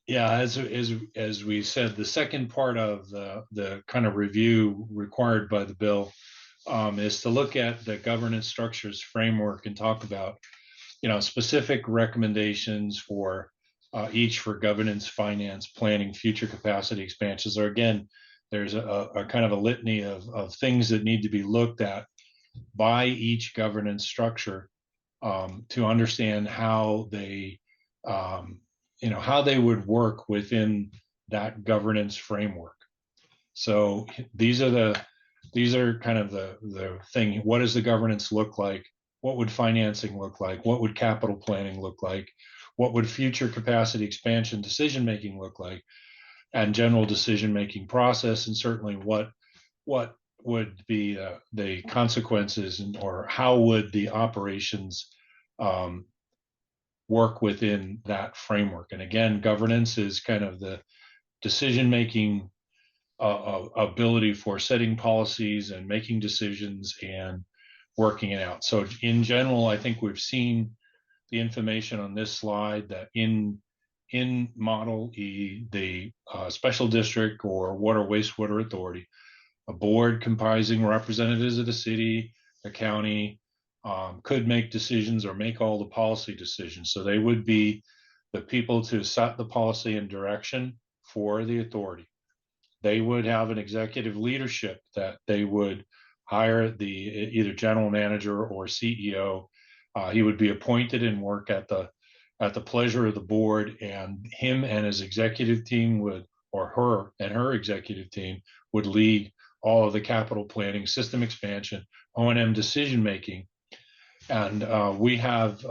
Yeah, as we said, the second part of the kind of review required by the bill is to look at the governance structures framework and talk about, specific recommendations for each for governance, finance, planning, future capacity expansions. Or again, there's a kind of a litany of things that need to be looked at by each governance structure to understand how they how they would work within that governance framework. So these are kind of the thing. What does the governance look like? What would financing look like? What would capital planning look like? What would future capacity expansion decision making look like? And general decision making process, and certainly what would be the consequences, or how would the operations work within that framework. And again, governance is kind of the decision-making ability for setting policies and making decisions and working it out. So in general, I think we've seen the information on this slide that in Model E, the special district or water wastewater authority, a board comprising representatives of the city, the county, could make decisions or make all the policy decisions. So they would be the people to set the policy and direction for the authority. They would have an executive leadership that they would hire the either general manager or CEO. He would be appointed and work at the pleasure of the board, and him and his executive team would, or her and her executive team would lead all of the capital planning, system expansion, O&M decision making. And we have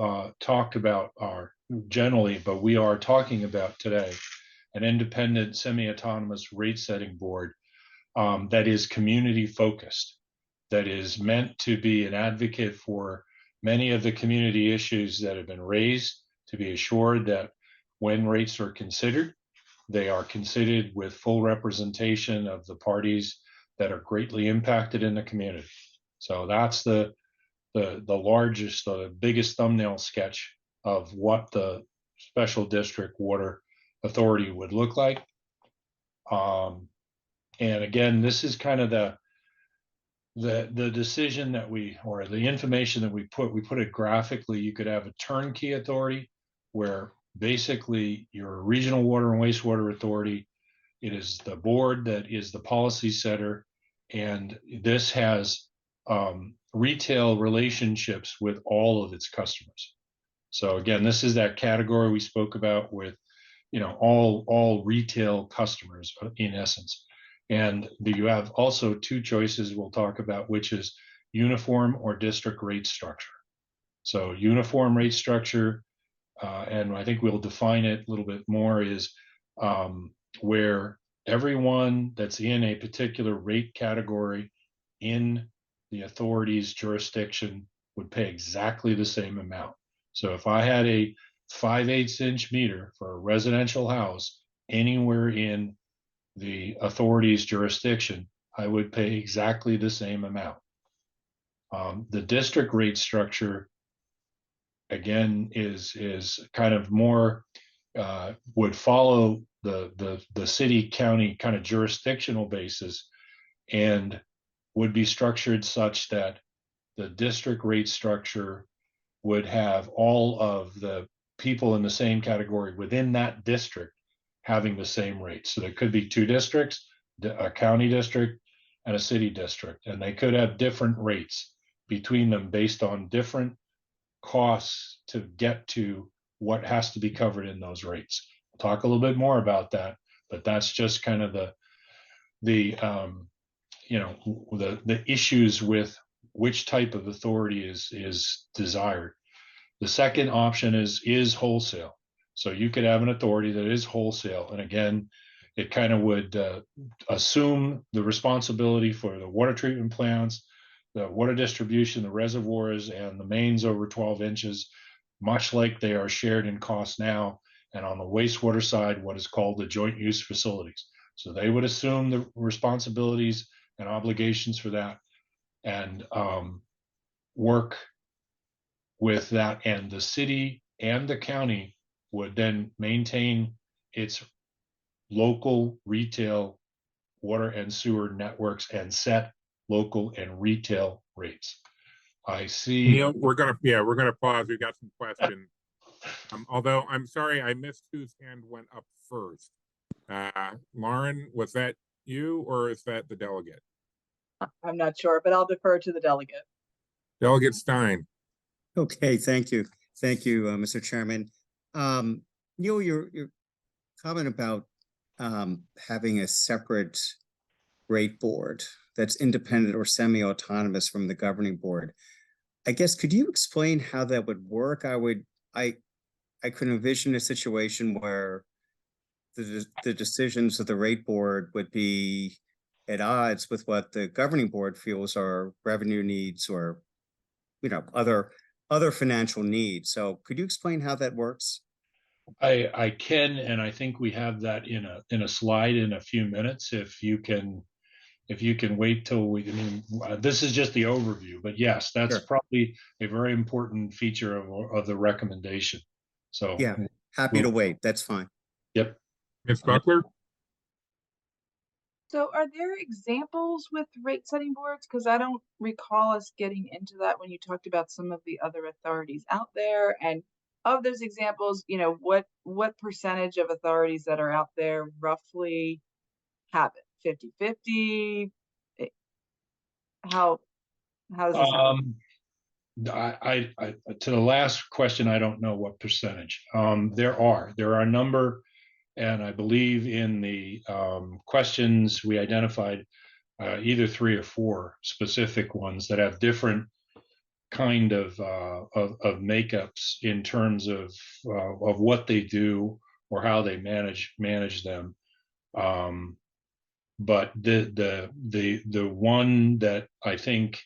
talked about but we are talking about today an independent semi-autonomous rate setting board that is community focused, that is meant to be an advocate for many of the community issues that have been raised, to be assured that when rates are considered, they are considered with full representation of the parties that are greatly impacted in the community. So that's the largest, the biggest thumbnail sketch of what the special district water authority would look like. And again, this is kind of the decision that or the information that we put it graphically. You could have a turnkey authority where basically your regional water and wastewater authority, it is the board that is the policy setter, and this has retail relationships with all of its customers. So again, this is that category we spoke about with, all retail customers in essence. And you have also two choices we'll talk about, which is uniform or district rate structure. So uniform rate structure, and I think we'll define it a little bit more, is where everyone that's in a particular rate category in the authority's jurisdiction would pay exactly the same amount. So if I had a 5/8 inch meter for a residential house anywhere in the authority's jurisdiction, I would pay exactly the same amount. The district rate structure, again, is kind of more would follow the city county kind of jurisdictional basis, and would be structured such that the district rate structure would have all of the people in the same category within that district having the same rate. So there could be two districts, a county district and a city district, and they could have different rates between them based on different costs to get to what has to be covered in those rates. We'll talk a little bit more about that, but that's just kind of the issues with which type of authority is desired. The second option is wholesale. So you could have an authority that is wholesale, and again, it kind of would assume the responsibility for the water treatment plants, the water distribution, the reservoirs, and the mains over 12 inches, much like they are shared in cost now, and on the wastewater side, what is called the joint use facilities. So they would assume the responsibilities and obligations for that, and work with that. And the city and the county would then maintain its local retail water and sewer networks and set local and retail rates. I see. Neil, we're gonna pause. We've got some questions. Although I'm sorry, I missed whose hand went up first. Lauren, was that you or is that the delegate? I'm not sure, but I'll defer to the delegate. Delegate Stein. Okay, thank you. Thank you, Mr. Chairman. Neil, your comment about having a separate rate board that's independent or semi-autonomous from the governing board. I guess, could you explain how that would work? I could envision a situation where the decisions of the rate board would be at odds with what the governing board feels are revenue needs or, you know, other financial needs. So could you explain how that works? I can, and I think we have that in a slide in a few minutes. If you can wait till we, I mean, this is just the overview, but yes, that's Sure. probably a very important feature of the recommendation. So Yeah, happy to wait. That's fine. Yep. Ms. Buckler? So are there examples with rate setting boards? Because I don't recall us getting into that when you talked about some of the other authorities out there. And of those examples, you know, what percentage of authorities that are out there roughly have it? 50-50? How does this happen? I to the last question, I don't know what percentage. There are a number, and I believe in the questions we identified either 3 or 4 specific ones that have different kind of makeups in terms of what they do or how they manage them. But the one that I think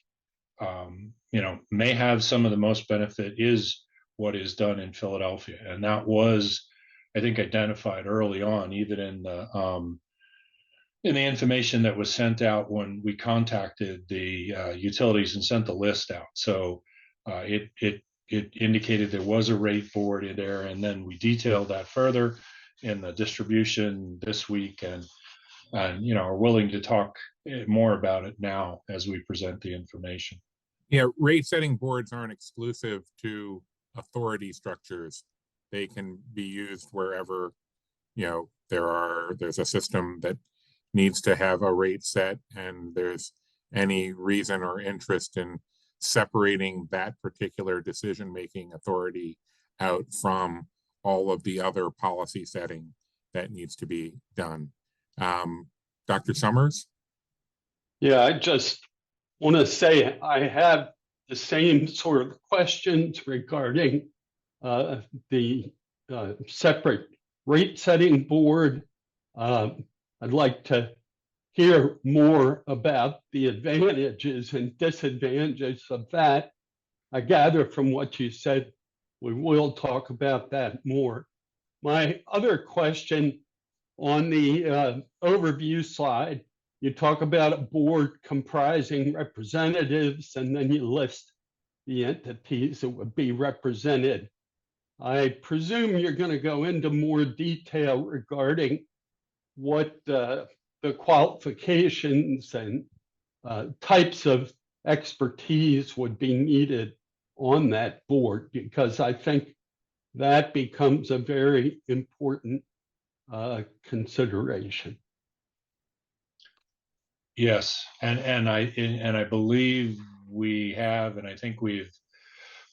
you know, may have some of the most benefit is what is done in Philadelphia, and that was, I think, identified early on, even in the information that was sent out when we contacted the utilities and sent the list out. So it indicated there was a rate board in there, and then we detailed that further in the distribution this week, and you know, are willing to talk more about it now as we present the information. Yeah, rate setting boards aren't exclusive to authority structures. They can be used wherever, you know, there's a system that needs to have a rate set, and there's any reason or interest in separating that particular decision-making authority out from all of the other policy setting that needs to be done. Dr. Summers? Yeah, I just want to say I have the same sort of questions regarding the separate rate setting board. I'd like to hear more about the advantages and disadvantages of that. I gather from what you said, we will talk about that more. My other question on the overview slide, you talk about a board comprising representatives, and then you list the entities that would be represented. I presume you're going to go into more detail regarding what the qualifications and types of expertise would be needed on that board, because I think that becomes a very important consideration. Yes, and I believe we have, and I think we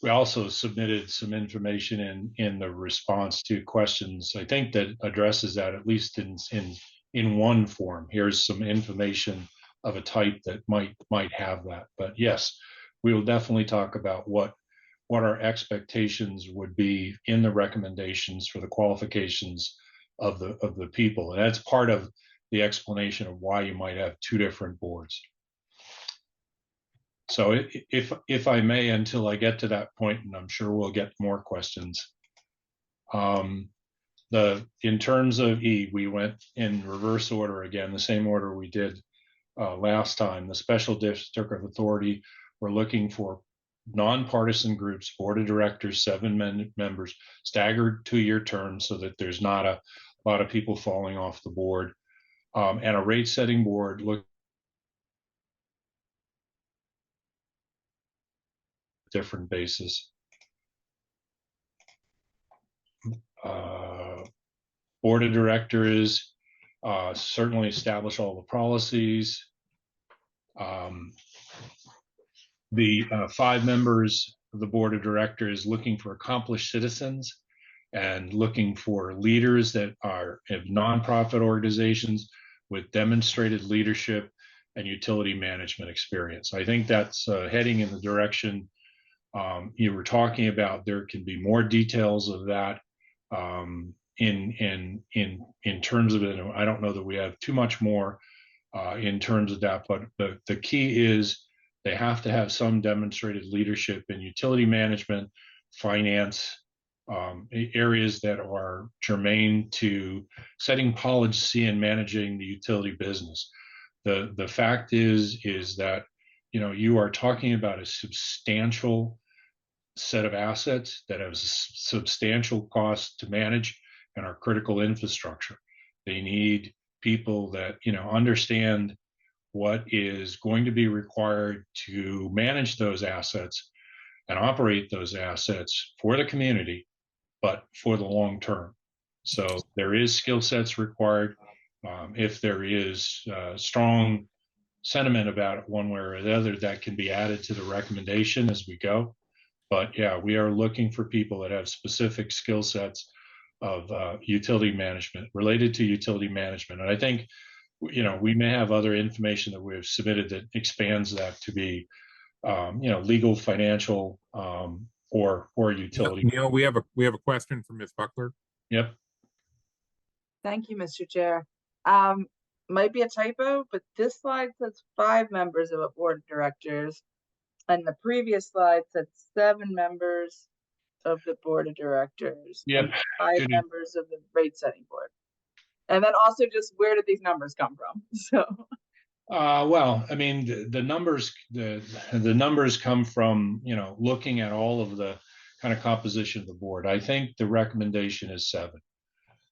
also submitted some information in the response to questions, I think, that addresses that, at least in one form. Here's some information of a type that might have that. But yes, we will definitely talk about what our expectations would be in the recommendations for the qualifications of the people. And that's part of the explanation of why you might have 2 different boards. So if I may, until I get to that point, and I'm sure we'll get more questions, In terms of E, we went in reverse order again, the same order we did last time. The Special District of Authority, we're looking for nonpartisan groups, board of directors, 7 members, staggered 2-year terms so that there's not a lot of people falling off the board, and a rate setting board different basis. Board of directors certainly establish all the policies. The 5 members of the board of directors looking for accomplished citizens and looking for leaders that have nonprofit organizations with demonstrated leadership and utility management experience. I think that's heading in the direction you were talking about. There can be more details of that in terms of it. I don't know that we have too much more in terms of that, but the key is they have to have some demonstrated leadership in utility management, finance, areas that are germane to setting policy and managing the utility business. The fact is that, you know, you are talking about a substantial set of assets that have substantial costs to manage and are critical infrastructure. They need people that, you know, understand what is going to be required to manage those assets and operate those assets for the community, but for the long term. So there is skill sets required. If there is strong sentiment about it one way or the other, that can be added to the recommendation as we go. But yeah, we are looking for people that have specific skill sets of utility management, related to utility management. And I think, you know, we may have other information that we've submitted that expands that to be, you know, legal, financial, or utility. Neil, we have a question from Ms. Buckler. Yep. Thank you, Mr. Chair. Might be a typo, but this slide says 5 members of a board of directors, and the previous slide said 7 members of the board of directors. Yep. And 5 members of the rate setting board. And then also just where did these numbers come from? So. Well, I mean, the numbers come from, you know, looking at all of the kind of composition of the board. I think the recommendation is 7.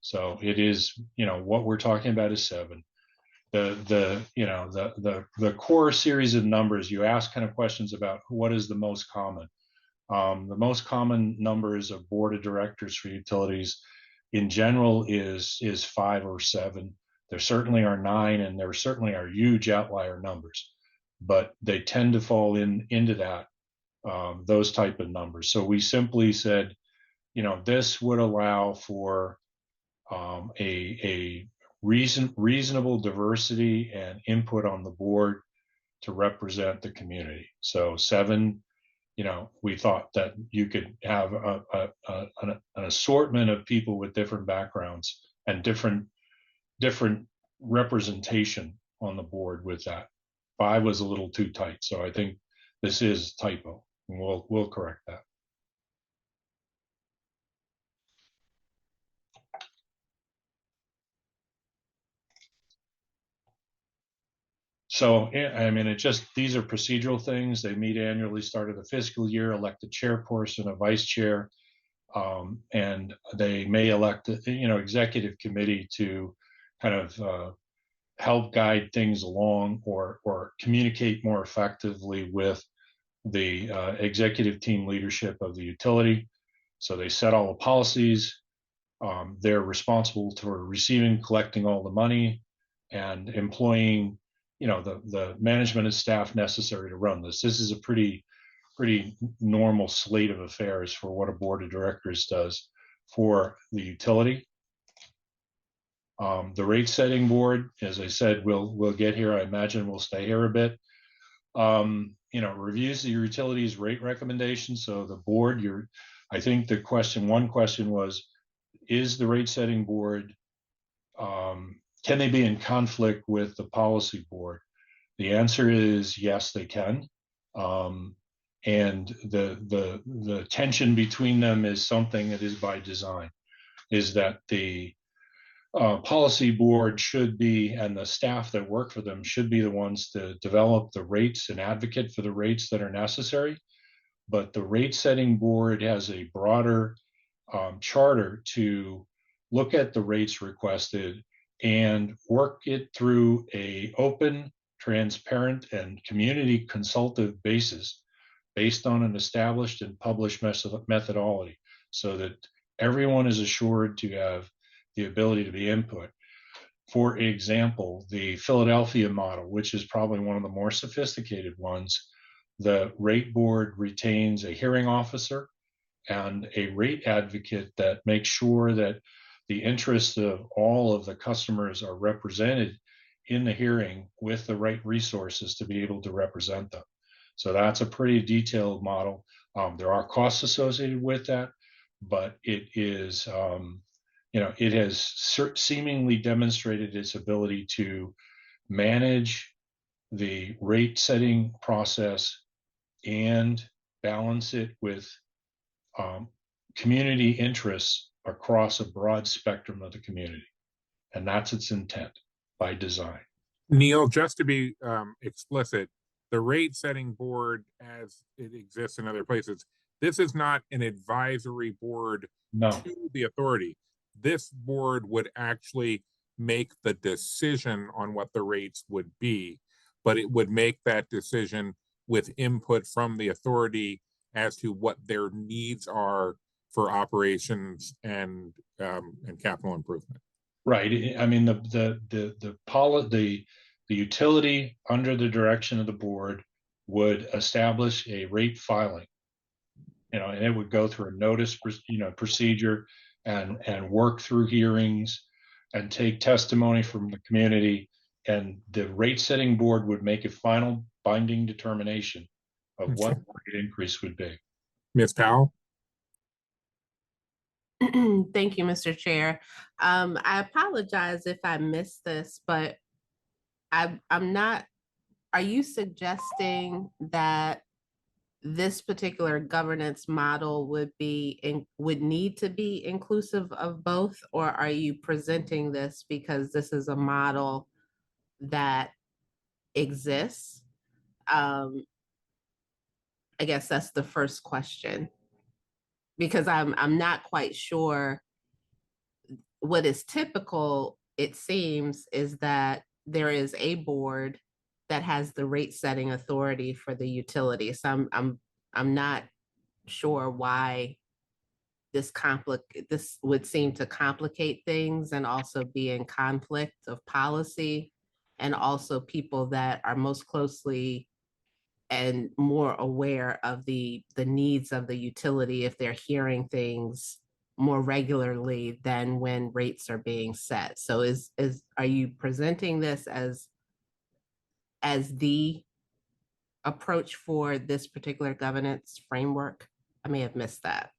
So it is, you know, what we're talking about is 7. The core series of numbers, you ask kind of questions about what is the most common. The most common numbers of board of directors for utilities in general is 5 or 7. There certainly are 9, and there certainly are huge outlier numbers, but they tend to fall into that, those type of numbers. So we simply said, you know, this would allow for a reasonable diversity and input on the board to represent the community. So 7, you know, we thought that you could have an assortment of people with different backgrounds and different representation on the board with that. 5 was a little too tight, so I think this is typo, and we'll correct that. So, I mean, these are procedural things. They meet annually, start of the fiscal year, elect a chairperson, a vice chair, and they may elect, you know, executive committee to kind of help guide things along or communicate more effectively with the executive team leadership of the utility. So they set all the policies. They're responsible for receiving, collecting all the money, and employing, you know, the management and staff necessary to run this. This is a pretty normal slate of affairs for what a board of directors does for the utility. The rate setting board, as I said, we'll get here. I imagine we'll stay here a bit. You know, reviews the utilities rate recommendations. So the board, I think one question was, is the rate setting board, can they be in conflict with the policy board? The answer is yes, they can. And the tension between them is something that is by design. is that the policy board should be, and the staff that work for them should be the ones to develop the rates and advocate for the rates that are necessary. But the rate setting board has a broader charter to look at the rates requested and work it through a open, transparent, and community consultative basis based on an established and published methodology, so that everyone is assured to have the ability to be input. For example, the Philadelphia model, which is probably one of the more sophisticated ones, the rate board retains a hearing officer and a rate advocate that makes sure that the interests of all of the customers are represented in the hearing with the right resources to be able to represent them. So that's a pretty detailed model. There are costs associated with that, but it is, it has seemingly demonstrated its ability to manage the rate setting process and balance it with community interests across a broad spectrum of the community. And that's its intent by design. Neil, just to be explicit, the rate setting board as it exists in other places, this is not an advisory board to the authority. This board would actually make the decision on what the rates would be, but it would make that decision with input from the authority as to what their needs are for operations and capital improvement. Right. I mean, the utility under the direction of the board would establish a rate filing, and it would go through a notice, procedure and work through hearings and take testimony from the community. And the rate setting board would make a final binding determination of what the rate increase would be. Ms. Powell? Thank you, Mr. Chair. I apologize if I missed this, but I'm not, are you suggesting that this particular governance model would need to be inclusive of both, or are you presenting this because this is a model that exists? I guess that's the first question, because I'm not quite sure. What is typical, it seems, is that there is a board that has the rate setting authority for the utility. So I'm not sure why this would seem to complicate things and also be in conflict of policy, and also people that are most closely and more aware of the needs of the utility if they're hearing things more regularly than when rates are being set. So are you presenting this as the approach for this particular governance framework? I may have missed that.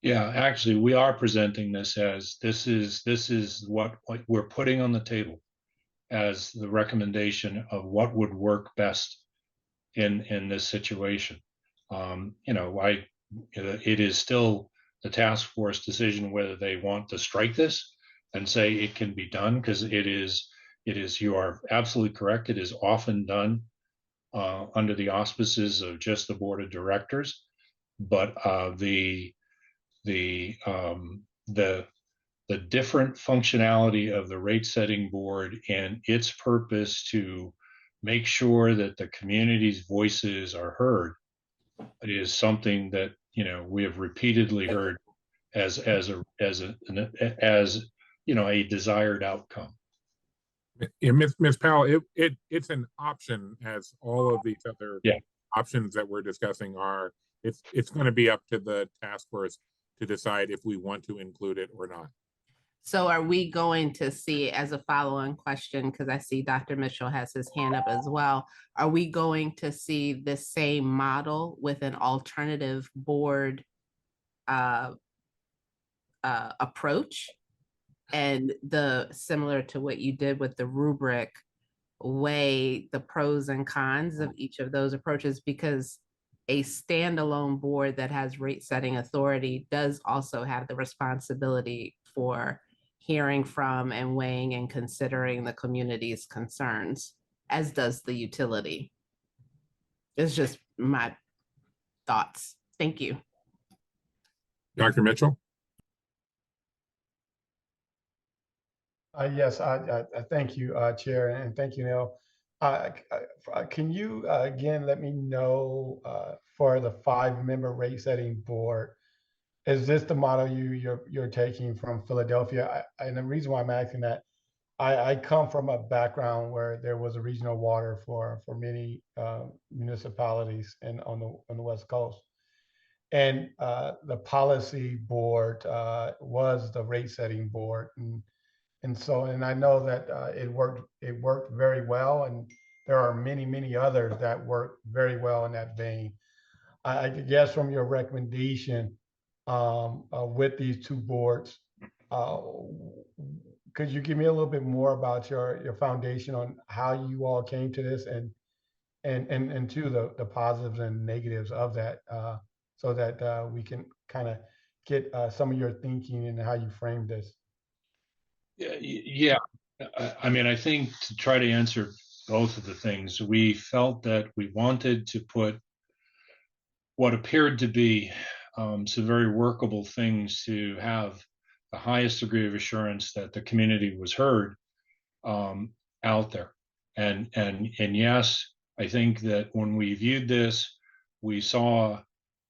Yeah, actually, we are presenting this as this is what we're putting on the table as the recommendation of what would work best in this situation. It is still the task force decision whether they want to strike this and say it can be done, because it is, you are absolutely correct. It is often done under the auspices of just the board of directors, but the different functionality of the rate setting board and its purpose to make sure that the community's voices are heard is something that we have repeatedly heard as a desired outcome. Yeah, Ms. Powell, it's an option, as all of these other options that we're discussing are. It's going to be up to the task force to decide if we want to include it or not. So are we going to see, as a follow-on question, because I see Dr. Mitchell has his hand up as well, are we going to see the same model with an alternative board approach, and similar to what you did with the rubric, weigh the pros and cons of each of those approaches? Because a standalone board that has rate setting authority does also have the responsibility for hearing from and weighing and considering the community's concerns, as does the utility. It's just my thoughts. Thank you. Dr. Mitchell? Yes, I thank you, Chair, and thank you, Neil. Can you again let me know for the 5-member rate setting board, is this the model you're taking from Philadelphia? And the reason why I'm asking that, I come from a background where there was a regional water for many municipalities and on the West Coast, and the policy board was the rate setting board, and I know that it worked very well, and there are many others that work very well in that vein. I guess from your recommendation with these two boards, could you give me a little bit more about your foundation on how you all came to this, and to the positives and negatives of that, so that we can kind of get some of your thinking and how you frame this? Yeah, I mean, I think to try to answer both of the things, we felt that we wanted to put what appeared to be some very workable things to have the highest degree of assurance that the community was heard out there. And yes, I think that when we viewed this, we saw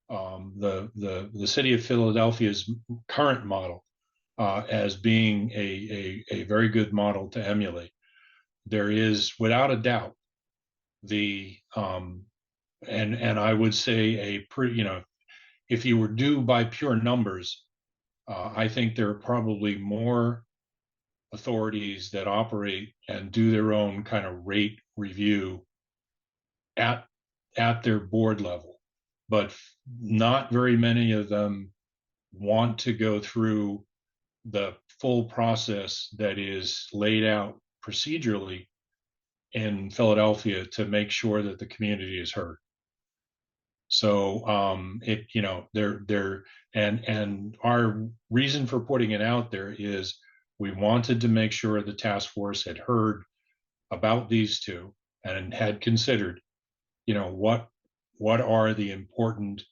the city of Philadelphia's current model as being a very good model to emulate. There is, without a doubt, and I would say if you were due by pure numbers, I think there are probably more authorities that operate and do their own kind of rate review at their board level, but not very many of them want to go through the full process that is laid out procedurally in Philadelphia to make sure that the community is heard. So and our reason for putting it out there is we wanted to make sure the task force had heard about these two and had considered, what are the important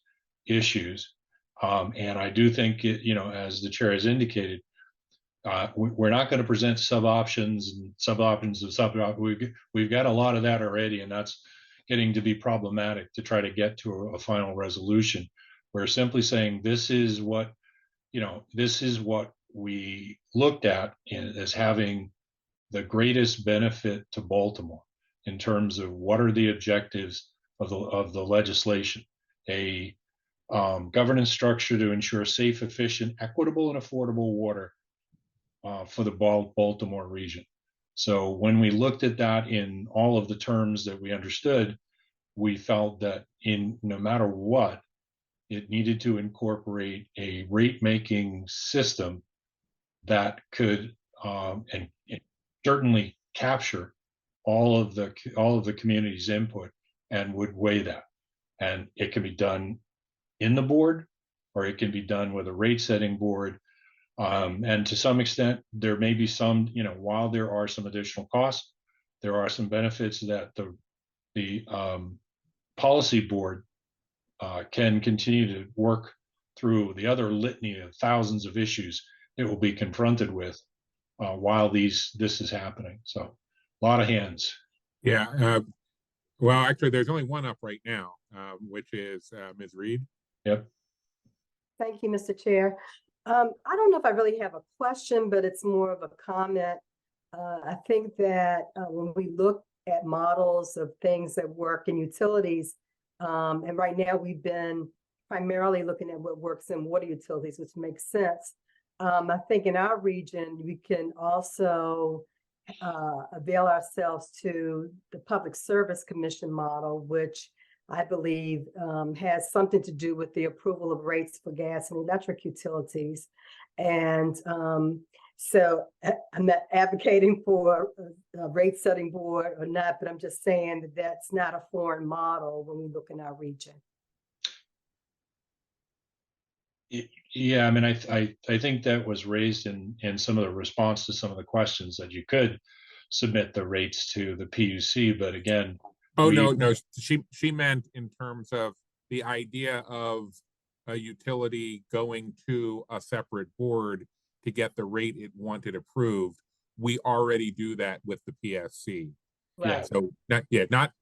issues. And I do think, as the chair has indicated, we're not going to present sub-options and sub-options of sub-options. We've got a lot of that already, and that's getting to be problematic to try to get to a final resolution. We're simply saying this is what we looked at as having the greatest benefit to Baltimore in terms of what are the objectives of the legislation. A governance structure to ensure safe, efficient, equitable, and affordable water for the Baltimore region. So when we looked at that in all of the terms that we understood, we felt that no matter what, it needed to incorporate a rate-making system that could and certainly capture all of the community's input and would weigh that. And it can be done in the board, or it can be done with a rate-setting board. And to some extent, there may be some, while there are some additional costs, there are some benefits that the policy board can continue to work through the other litany of thousands of issues it will be confronted with while this is happening. So a lot of hands. Yeah. Well, actually, there's only one up right now, which is Ms. Reed. Yep. Thank you, Mr. Chair. I don't know if I really have a question, but it's more of a comment. I think that when we look at models of things that work in utilities, and right now we've been primarily looking at what works in water utilities, which makes sense. I think in our region, we can also avail ourselves to the Public Service Commission model, which I believe has something to do with the approval of rates for gas and electric utilities. And so I'm not advocating for a rate setting board or not, but I'm just saying that that's not a foreign model when we look in our region. Yeah, I mean, I think that was raised in some of the response to some of the questions that you could submit the rates to the PUC, but again. Oh, we- no, she meant in terms of the idea of a utility going to a separate board to get the rate it wanted approved. We already do that with the PSC. Yeah. Right. So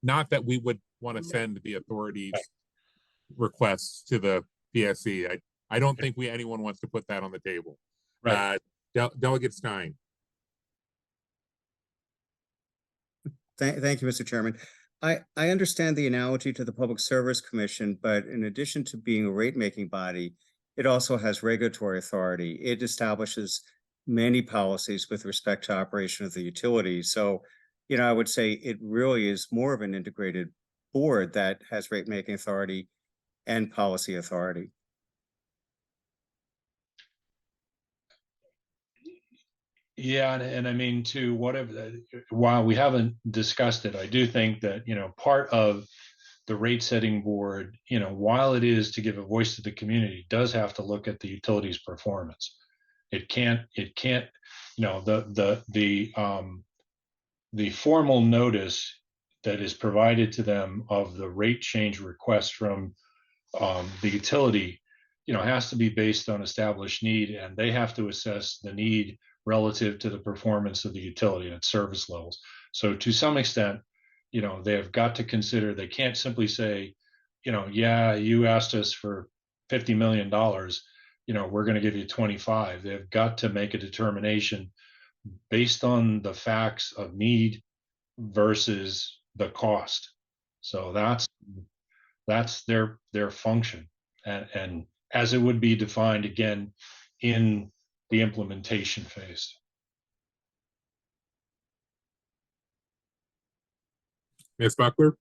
not that we would want to send the authorities requests to the PSC. I don't think anyone wants to put that on the table. Right. Delegate Stein. Thank you, Mr. Chairman. I understand the analogy to the Public Service Commission, but in addition to being a rate-making body, it also has regulatory authority. It establishes many policies with respect to operation of the utility. So, I would say it really is more of an integrated board that has rate-making authority and policy authority. Yeah, and I mean, to whatever, while we haven't discussed it, I do think that, part of the rate setting board, while it is to give a voice to the community, does have to look at the utility's performance. It can't, the formal notice that is provided to them of the rate change request from the utility, has to be based on established need, and they have to assess the need relative to the performance of the utility and its service levels. So to some extent, they have got to consider, they can't simply say, yeah, you asked us for $50 million, we're going to give you 25. They've got to make a determination based on the facts of need versus the cost. So that's their function, and as it would be defined again in the implementation phase. Ms. Buckler?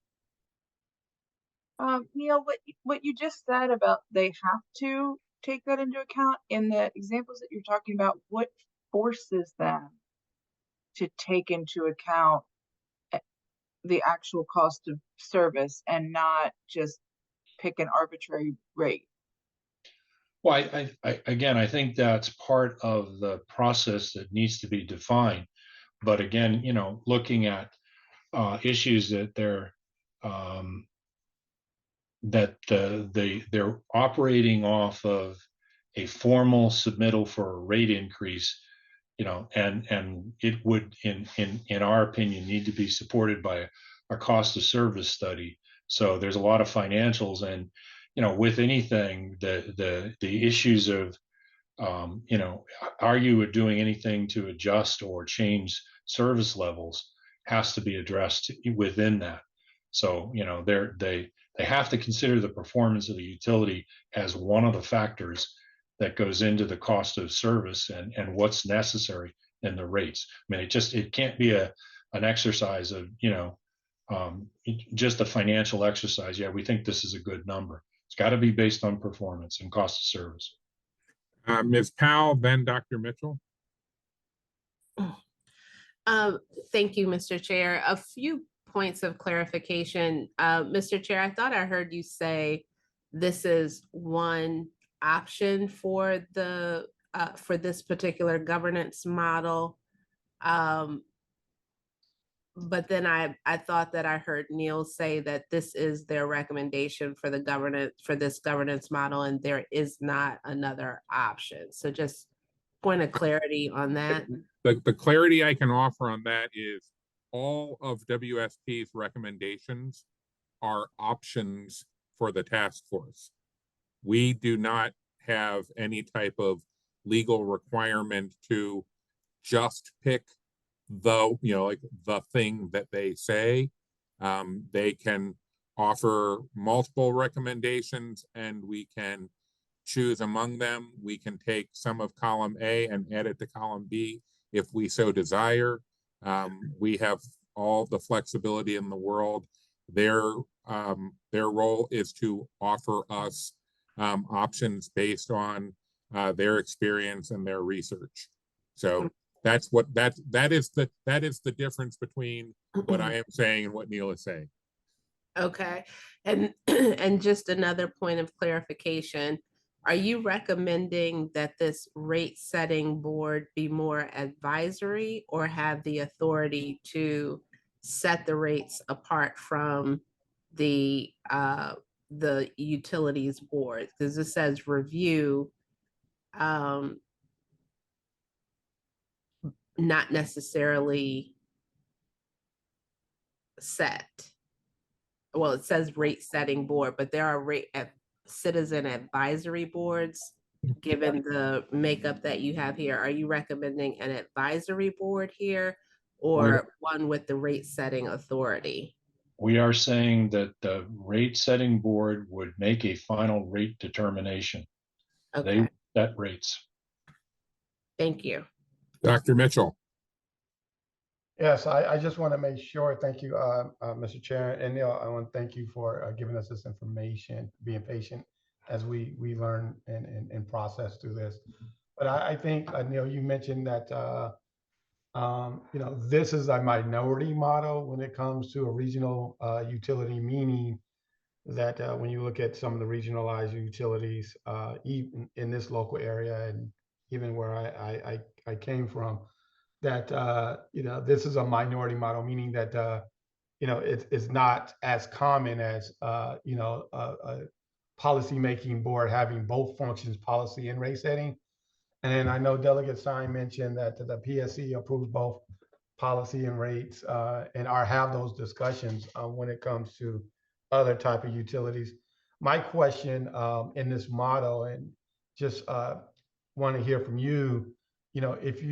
Neil, what you just said about they have to take that into account in the examples that you're talking about, what forces them to take into account the actual cost of service and not just pick an arbitrary rate? Well, I think that's part of the process that needs to be defined. But again, looking at issues that they're they're operating off of a formal submittal for a rate increase, and it would, in our opinion, need to be supported by a cost of service study. So there's a lot of financials, and with anything, the issues of are you doing anything to adjust or change service levels has to be addressed within that. So they have to consider the performance of the utility as one of the factors that goes into the cost of service and what's necessary in the rates. I mean, it can't be an exercise of just a financial exercise. Yeah, we think this is a good number. It's got to be based on performance and cost of service. Ms. Powell, then Dr. Mitchell. Thank you, Mr. Chair. A few points of clarification. Mr. Chair, I thought I heard you say this is one option for the for this particular governance model. But then I thought that I heard Neil say that this is their recommendation for this governance model, and there is not another option. So just point of clarity on that. The clarity I can offer on that is all of WSP's recommendations are options for the task force. We do not have any type of legal requirement to just pick the thing that they say. They can offer multiple recommendations and we can choose among them. We can take some of column A and add it to column B if we so desire. We have all the flexibility in the world. Their role is to offer us options based on their experience and their research. So that is the difference between what I am saying and what Neil is saying. Okay, and just another point of clarification. Are you recommending that this rate setting board be more advisory or have the authority to set the rates apart from the utilities board? Because it says review, not necessarily set. Well, it says rate setting board, but there are citizen advisory boards. Given the makeup that you have here, are you recommending an advisory board here or one with the rate setting authority? We are saying that the rate setting board would make a final rate determination. Okay, They set rates. thank you. Dr. Mitchell. Yes, I just want to make sure, thank you, Mr. Chair, and Neil, I want to thank you for giving us this information, being patient as we learn and process through this. But I think, Neil, you mentioned that, this is a minority model when it comes to a regional utility, meaning that when you look at some of the regionalized utilities, even in this local area and even where I came from, that this is a minority model, meaning that it's not as common as a policymaking board having both functions, policy and rate setting. And I know Delegate Stein mentioned that the PSC approves both policy and rates and have those discussions when it comes to other type of utilities. My question in this model, and just want to hear from you, if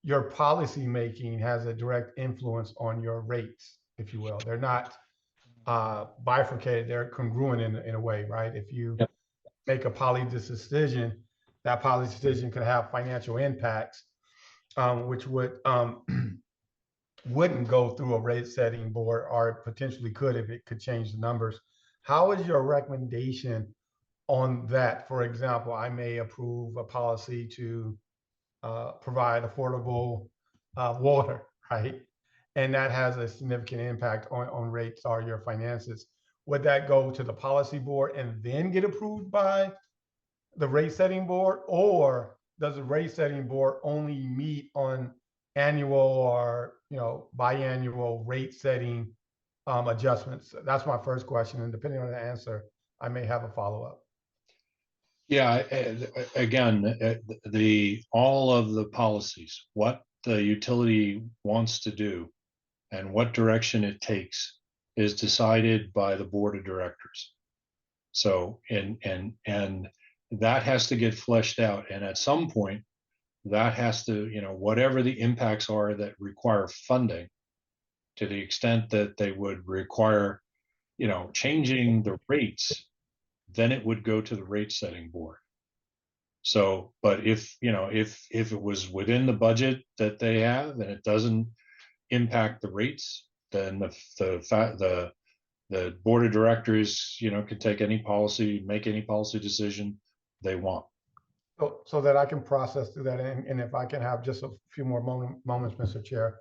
your policy making has a direct influence on your rates, if you will. They're not bifurcated, they're congruent in a way, right? If you make a policy decision, that policy decision could have financial impacts, which would wouldn't go through a rate setting board, or potentially could if it could change the numbers. How is your recommendation on that? For example, I may approve a policy to provide affordable water, right? And that has a significant impact on rates or your finances. Would that go to the policy board and then get approved by the rate setting board? Or does the rate setting board only meet on annual or biannual rate setting adjustments? That's my first question. And depending on the answer, I may have a follow-up. Yeah, again, all of the policies, what the utility wants to do and what direction it takes is decided by the board of directors. So, and that has to get fleshed out. And at some point, that has to, whatever the impacts are that require funding, to the extent that they would require, changing the rates, then it would go to the rate setting board. So, but if it was within the budget that they have and it doesn't impact the rates, then the board of directors, can take any policy, make any policy decision they want. So that I can process through that, and if I can have just a few more moments, Mr. Chair,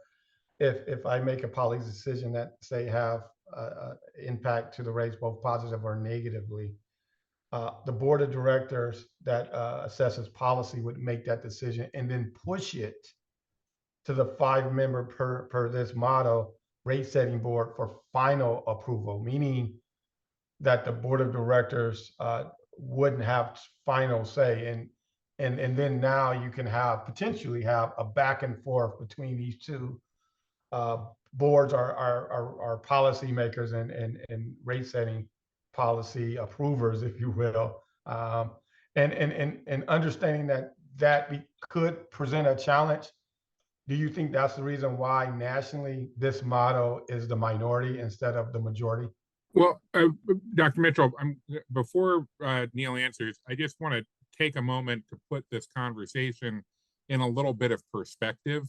if I make a policy decision that say have impact to the rates, both positive or negatively, the board of directors that assesses policy would make that decision and then push it to the 5-member per this model rate setting board for final approval, meaning that the board of directors wouldn't have final say. And then now you can potentially have a back and forth between these two boards are policy makers and rate setting policy approvers, if you will, and understanding that could present a challenge. Do you think that's the reason why nationally this model is the minority instead of the majority? Well, Dr. Mitchell, before Neil answers, I just want to take a moment to put this conversation in a little bit of perspective,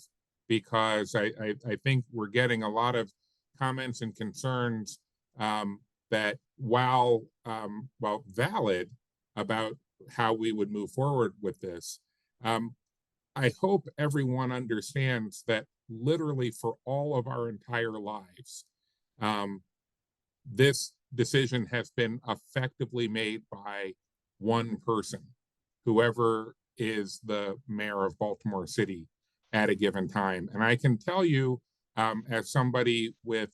because I think we're getting a lot of comments and concerns that while valid about how we would move forward with this, I hope everyone understands that literally for all of our entire lives, this decision has been effectively made by one person, whoever is the mayor of Baltimore City at a given time. And I can tell you, as somebody with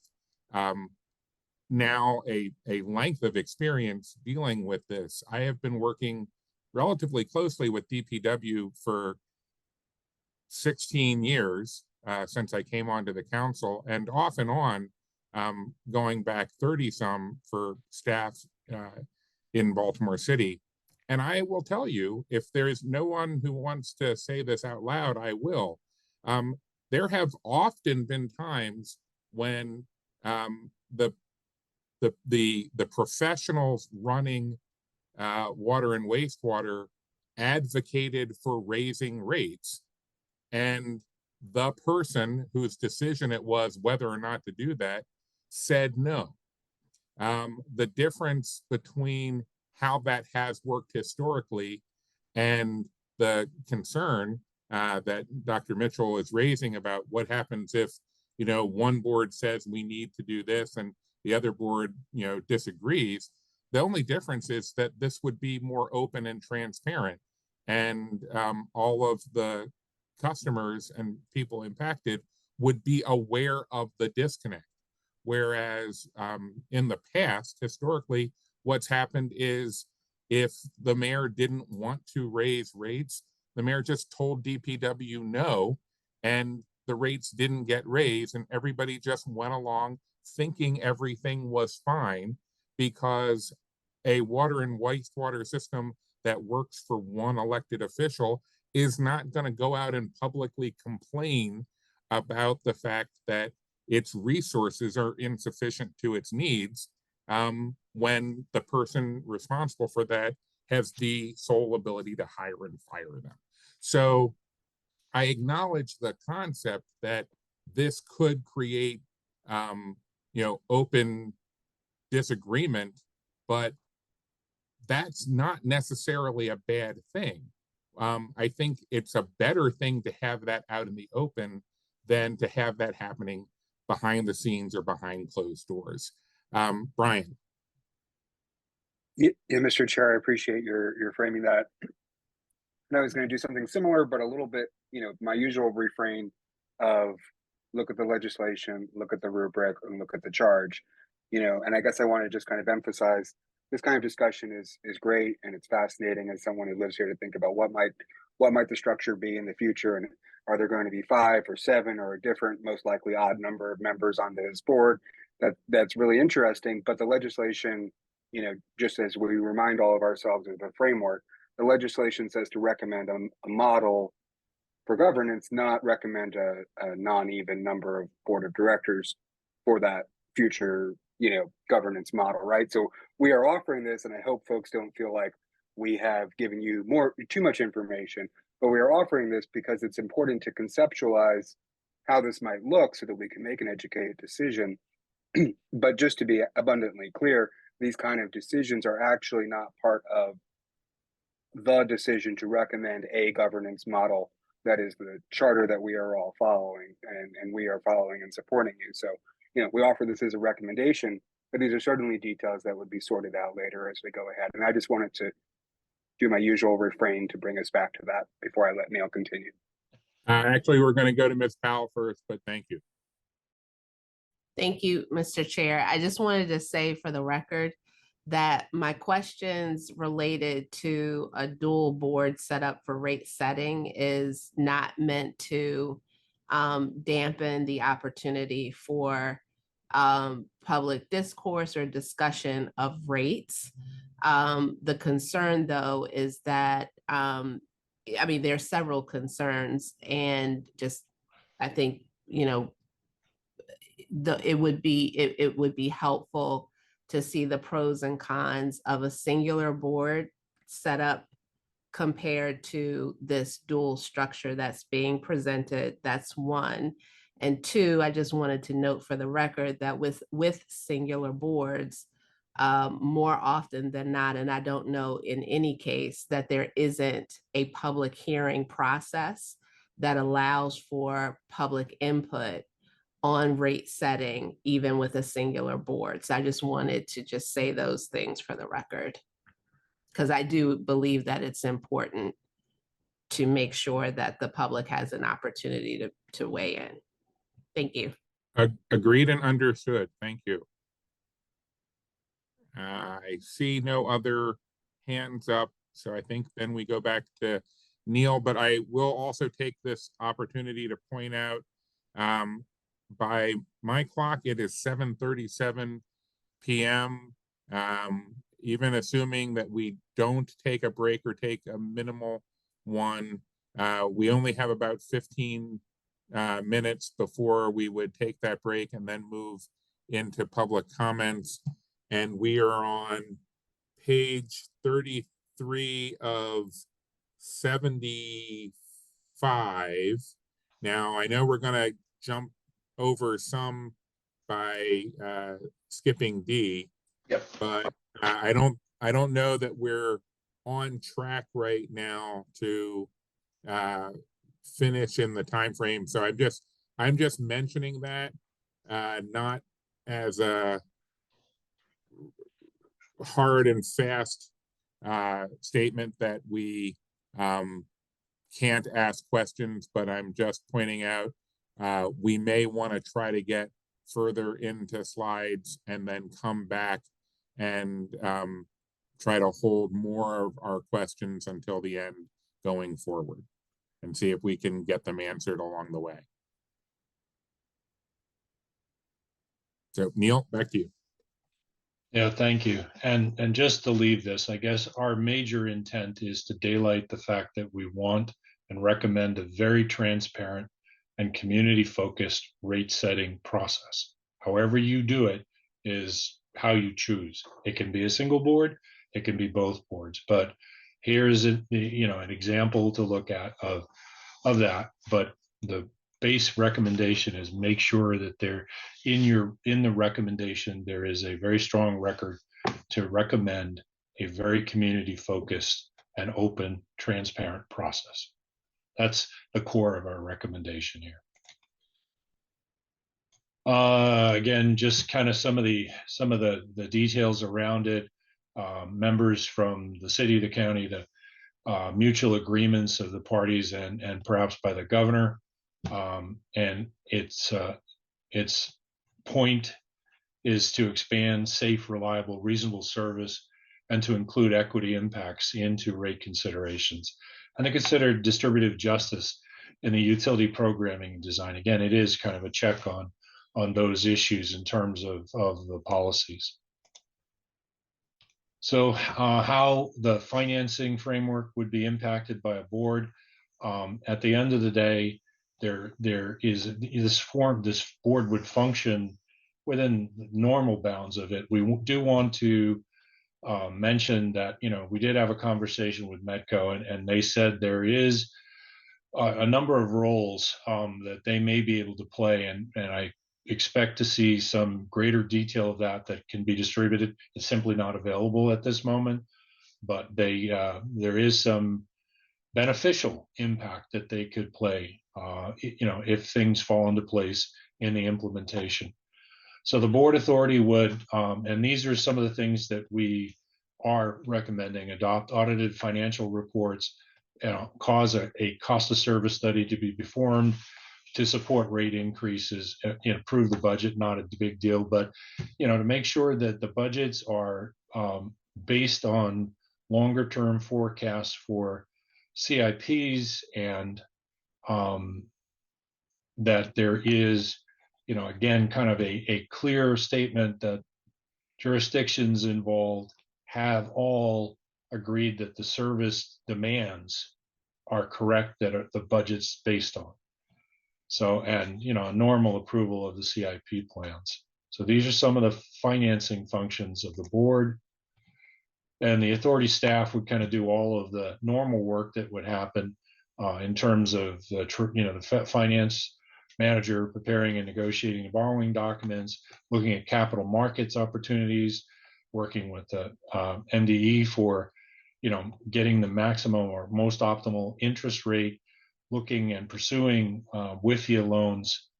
now a length of experience dealing with this, I have been working relatively closely with DPW for 16 years since I came onto the council, and off and on going back 30 some for staff in Baltimore City. And I will tell you, if there's no one who wants to say this out loud, I will. There have often been times when the professionals running water and wastewater advocated for raising rates, and the person whose decision it was whether or not to do that said no. The difference between how that has worked historically and the concern that Dr. Mitchell is raising about what happens if, you know, one board says we need to do this and the other board, you know, disagrees. The only difference is that this would be more open and transparent, and all of the customers and people impacted would be aware of the disconnect. Whereas in the past, historically, what's happened is if the mayor didn't want to raise rates, the mayor just told DPW no, and the rates didn't get raised, and everybody just went along thinking everything was fine, because a water and wastewater system that works for one elected official is not going to go out and publicly complain about the fact that its resources are insufficient to its needs when the person responsible for that has the sole ability to hire and fire them. So I acknowledge the concept that this could create you know, open disagreement, but that's not necessarily a bad thing. I think it's a better thing to have that out in the open than to have that happening behind the scenes or behind closed doors. Brian. Yeah, Mr. Chair, I appreciate your framing that. And I was going to do something similar, but a little bit, you know, my usual refrain of look at the legislation, look at the rubric, and look at the charge, you know. And I guess I want to just kind of emphasize this kind of discussion is great, and it's fascinating as someone who lives here to think about what might the structure be in the future, and are there going to be 5 or 7 or a different, most likely odd number of members on this board? That's really interesting. But the legislation, you know, just as we remind all of ourselves of the framework, the legislation says to recommend a model for governance, not recommend a non-even number of board of directors for that future, you know, governance model, right? So we are offering this, and I hope folks don't feel like we have given you too much information, but we are offering this because it's important to conceptualize how this might look so that we can make an educated decision. But just to be abundantly clear, these kind of decisions are actually not part of the decision to recommend a governance model. That is the charter that we are all following, and we are following and supporting you. So, you know, we offer this as a recommendation, but these are certainly details that would be sorted out later as we go ahead. And I just wanted to do my usual refrain to bring us back to that before I let Neil continue. Actually, we're going to go to Ms. Powell first, but thank you. Thank you, Mr. Chair. I just wanted to say for the record that my questions related to a dual board setup for rate setting is not meant to dampen the opportunity for public discourse or discussion of rates. The concern, though, is that, I mean, there are several concerns, and just, I think, you know, it would be helpful to see the pros and cons of a singular board setup compared to this dual structure that's being presented. That's one. And two, I just wanted to note for the record that with singular boards, more often than not, and I don't know in any case, that there isn't a public hearing process that allows for public input on rate setting, even with a singular board. So I just wanted to just say those things for the record. Because I do believe that it's important to make sure that the public has an opportunity to weigh in. Thank you. Agreed and understood. Thank you. I see no other hands up, so I think then we go back to Neil, but I will also take this opportunity to point out, by my clock, it is 7:37 p.m. Even assuming that we don't take a break or take a minimal one, we only have about 15 minutes before we would take that break and then move into public comments. And we are on page 33 of 75. Now, I know we're going to jump over some by skipping D. Yep. But I don't know that we're on track right now to finish in the time frame. So I'm just mentioning that, not as a hard and fast statement that we can't ask questions, but I'm just pointing out we may want to try to get further into slides and then come back and try to hold more of our questions until the end going forward and see if we can get them answered along the way. So Neil, back to you. Yeah, thank you. And just to leave this, I guess our major intent is to daylight the fact that we want and recommend a very transparent and community-focused rate setting process. However you do it is how you choose. It can be a single board, it can be both boards, but here's an example to look at of that. But the base recommendation is make sure that there in the recommendation there is a very strong record to recommend a very community focused and open, transparent process. That's the core of our recommendation here. Again, just kind of some of the details around it. Members from the city, the county, the mutual agreements of the parties, and perhaps by the governor. And its point is to expand safe, reliable, reasonable service, and to include equity impacts into rate considerations, and to consider distributive justice in the utility programming design. Again, it is kind of a check on those issues in terms of the policies. So how the financing framework would be impacted by a board. At the end of the day, there is this board would function within the normal bounds of it. We do want to mention that, we did have a conversation with Metco, and they said there is a number of roles that they may be able to play, and I expect to see some greater detail of that can be distributed. It's simply not available at this moment, but there is some beneficial impact that they could play, if things fall into place in the implementation. So the board authority would, and these are some of the things that we are recommending: adopt audited financial reports, cause a cost of service study to be performed to support rate increases, approve the budget, not a big deal, but, to make sure that the budgets are based on longer term forecasts for CIPs, and that there is, again, kind of a clear statement that jurisdictions involved have all agreed that the service demands are correct, that the budget's based on. So, and, a normal approval of the CIP plans. So these are some of the financing functions of the board. And the authority staff would kind of do all of the normal work that would happen in terms of the finance manager preparing and negotiating the borrowing documents, looking at capital markets opportunities, working with the MDE for, getting the maximum or most optimal interest rate, looking and pursuing WIFIA loans,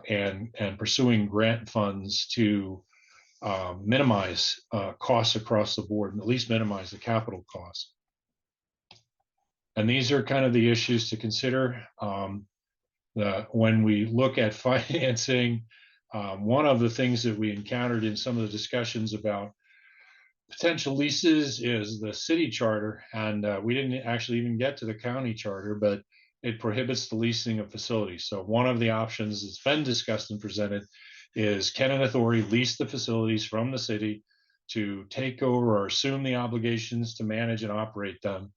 and pursuing grant funds to minimize costs across the board, and at least minimize the capital costs. And these are kind of the issues to consider when we look at financing. One of the things that we encountered in some of the discussions about potential leases is the city charter, and we didn't actually even get to the county charter, but it prohibits the leasing of facilities. So one of the options that's been discussed and presented is, can an authority lease the facilities from the city to take over or assume the obligations to manage and operate them,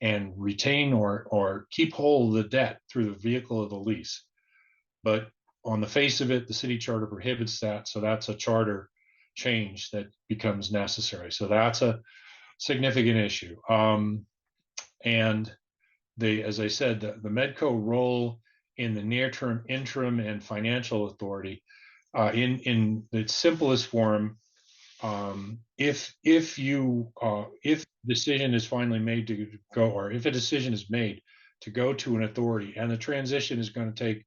and retain or keep hold of the debt through the vehicle of the lease? But on the face of it, the city charter prohibits that. So that's a charter change that becomes necessary. So that's a significant issue. And as I said, the Medco role in the near term, interim, and financial authority, in its simplest form, if decision is finally made to go, or if a decision is made to go to an authority, and the transition is going to take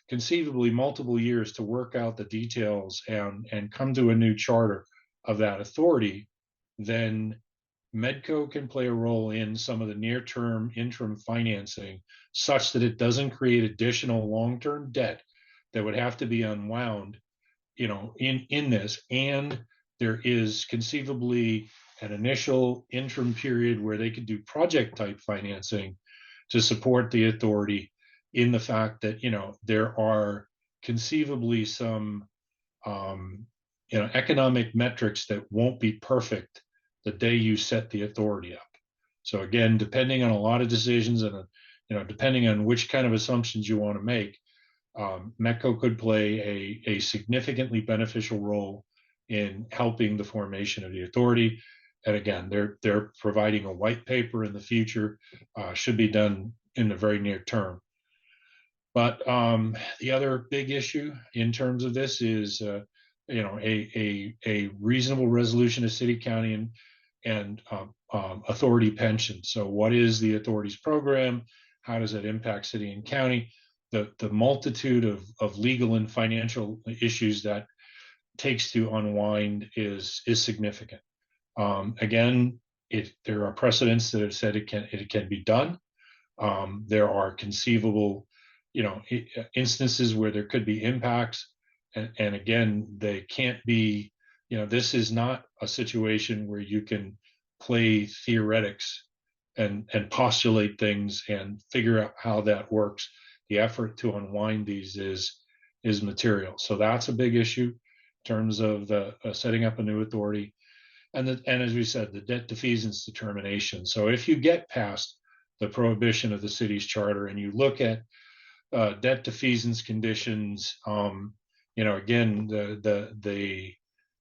conceivably multiple years to work out the details and come to a new charter of that authority, then Medco can play a role in some of the near-term interim financing, such that it doesn't create additional long-term debt that would have to be unwound, in this. And there is conceivably an initial interim period where they could do project-type financing to support the authority, in the fact that there are conceivably some economic metrics that won't be perfect the day you set the authority up. So again, depending on a lot of decisions, and depending on which kind of assumptions you want to make, Medco could play a significantly beneficial role in helping the formation of the authority. And again, they're providing a white paper in the future, should be done in the very near term. But the other big issue in terms of this is, a reasonable resolution of city, county, and authority pension. So what is the authority's program? How does it impact city and county? The multitude of legal and financial issues that takes to unwind is significant. Again, there are precedents that have said it can be done. There are conceivable instances where there could be impacts, and again, they can't be, this is not a situation where you can play theoretics and postulate things and figure out how that works. The effort to unwind these is material. So that's a big issue in terms of setting up a new authority. And as we said, the debt defeasance determination. So if you get past the prohibition of the city's charter and you look at debt defeasance conditions, again,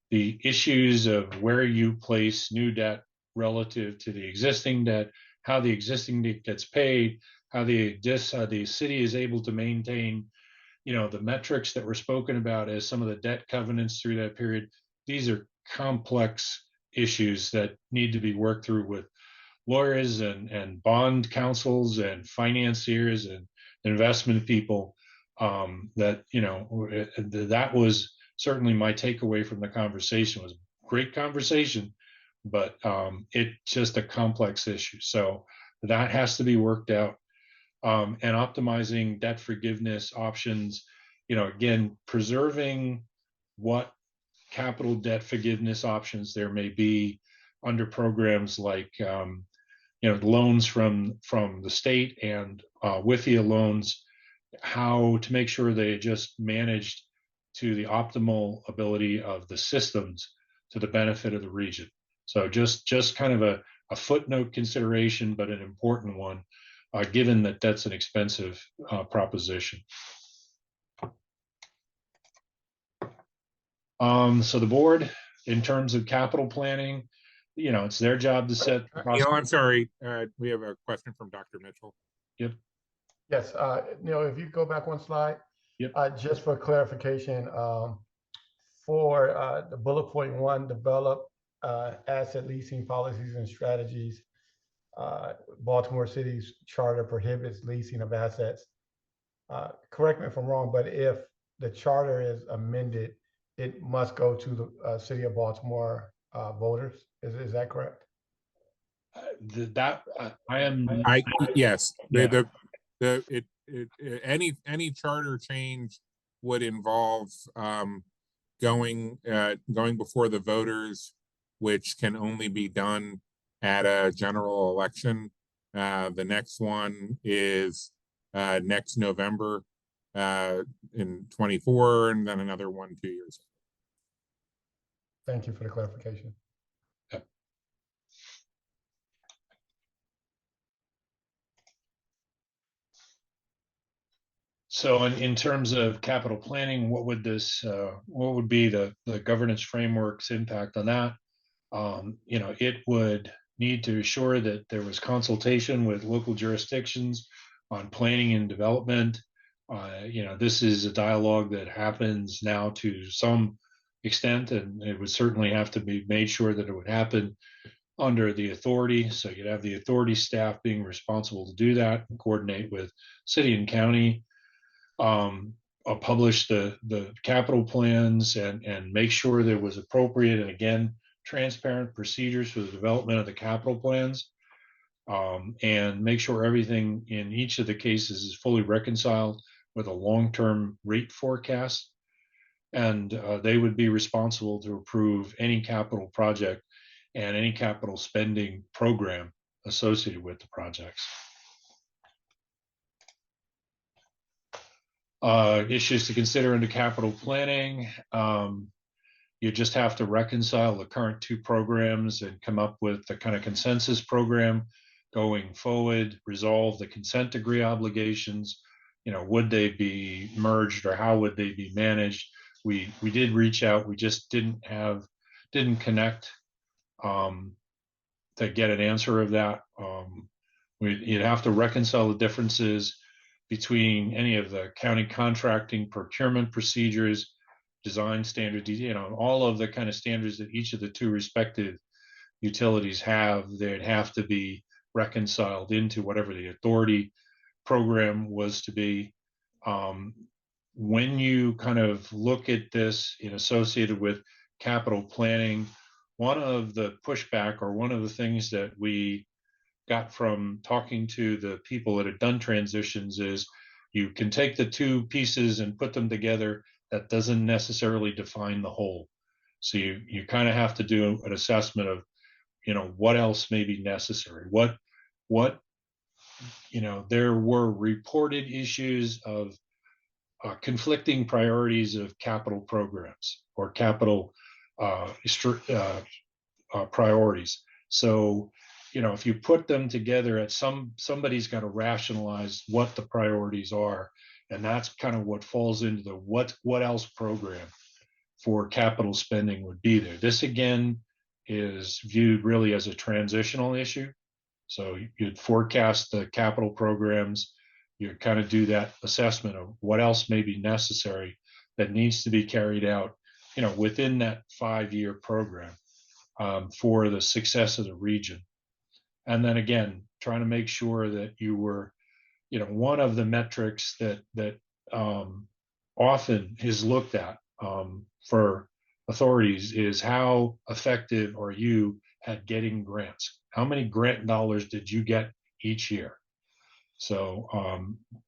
the issues of where you place new debt relative to the existing debt, how the existing debt gets paid, how the city is able to maintain, the metrics that were spoken about as some of the debt covenants through that period. These are complex issues that need to be worked through with lawyers and bond counsels and financiers and investment people. That was certainly my takeaway from the conversation. Was great conversation, but it's just a complex issue. So that has to be worked out. And optimizing debt forgiveness options, again, preserving what capital debt forgiveness options there may be under programs like loans from the state and WIFIA loans, how to make sure they just managed to the optimal ability of the systems to the benefit of the region. So just kind of a footnote consideration, but an important one, given that that's an expensive proposition. So the board, in terms of capital planning, it's their job to set. Neil, I'm sorry. We have a question from Dr. Mitchell. Yep. Yes, Neil, if you go back one slide. Yep. Just for clarification, for the bullet point 1, develop asset leasing policies and strategies. Baltimore City's charter prohibits leasing of assets. Correct me if I'm wrong, but if the charter is amended it must go to the City of Baltimore voters. Is that correct? I am. Yes, Yeah. any charter change would involve going before the voters, which can only be done at a general election. The next one is next November in 24, and then another one 2 years. Thank you for the clarification. So in terms of capital planning, what would be the governance framework's impact on that? It would need to ensure that there was consultation with local jurisdictions on planning and development. This is a dialogue that happens now to some extent, and it would certainly have to be made sure that it would happen under the authority. So you'd have the authority staff being responsible to do that and coordinate with city and county, publish the capital plans and make sure there was appropriate and, again, transparent procedures for the development of the capital plans, and make sure everything in each of the cases is fully reconciled with a long-term rate forecast. And they would be responsible to approve any capital project and any capital spending program associated with the projects. Issues to consider into capital planning. You just have to reconcile the current two programs and come up with the kind of consensus program going forward, resolve the consent decree obligations. Would they be merged or how would they be managed? We did reach out, we just didn't connect to get an answer of that. You'd have to reconcile the differences between any of the county contracting procurement procedures, design standards, all of the kind of standards that each of the two respective utilities have. They'd have to be reconciled into whatever the authority program was to be. When you kind of look at this associated with capital planning, one of the pushback or one of the things that we got from talking to the people that had done transitions is you can take the two pieces and put them together. That doesn't necessarily define the whole. So you kind of have to do an assessment of, what else may be necessary. What there were reported issues of conflicting priorities of capital programs or capital priorities. So, if you put them together, somebody's got to rationalize what the priorities are, and that's kind of what falls into the what else program for capital spending would be there. This again is viewed really as a transitional issue. So you'd forecast the capital programs, you kind of do that assessment of what else may be necessary that needs to be carried out, within that 5-year program for the success of the region. And then again, trying to make sure that you were, one of the metrics that often is looked at for authorities is how effective are you at getting grants? How many grant dollars did you get each year? So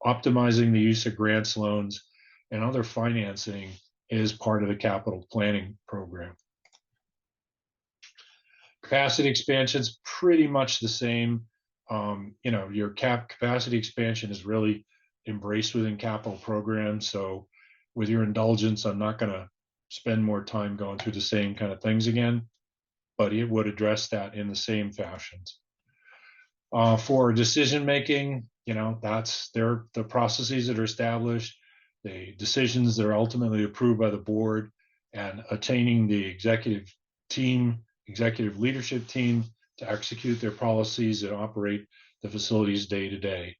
optimizing the use of grants, loans, and other financing is part of the capital planning program. Capacity expansion is pretty much the same. Your capacity expansion is really embraced within capital programs. So with your indulgence, I'm not going to spend more time going through the same kind of things again, but it would address that in the same fashions. For decision making, that's the processes that are established, the decisions that are ultimately approved by the board, and attaining the executive leadership team to execute their policies and operate the facilities day to day.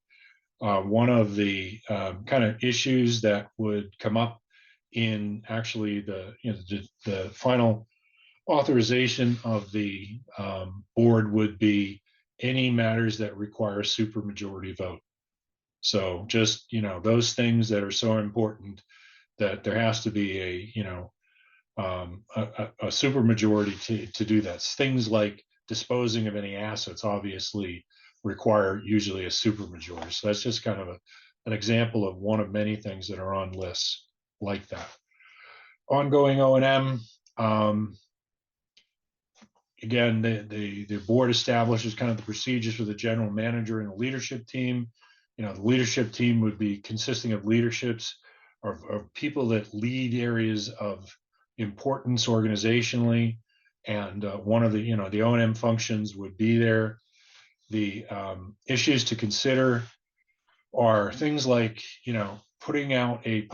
One of the kind of issues that would come up in actually the final authorization of the board would be any matters that require supermajority vote. So just those things that are so important that there has to be a supermajority to do that. Things like disposing of any assets obviously require usually a supermajority. So that's just kind of an example of one of many things that are on lists like that. Ongoing O&M, again, the board establishes kind of the procedures for the general manager and the leadership team. You know, the leadership team would be consisting of leaderships or people that lead areas of importance organizationally. And one of the, the O&M functions would be there. The issues to consider are things like, putting out a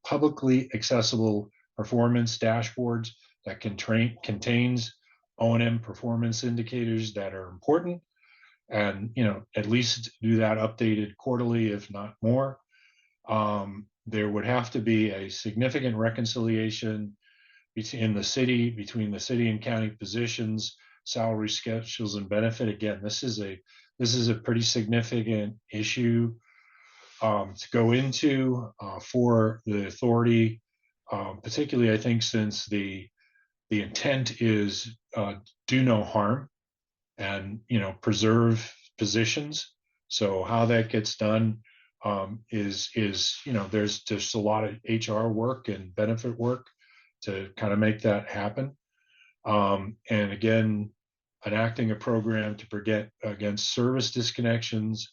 publicly accessible performance dashboards that contains O&M performance indicators that are important, and at least do that updated quarterly, if not more. There would have to be a significant reconciliation between the city and county positions, salary schedules, and benefit. Again, this is a pretty significant issue to go into for the authority, particularly I think since the intent is do no harm and preserve positions. So how that gets done is there's just a lot of HR work and benefit work to kind of make that happen. And again, enacting a program to protect against service disconnections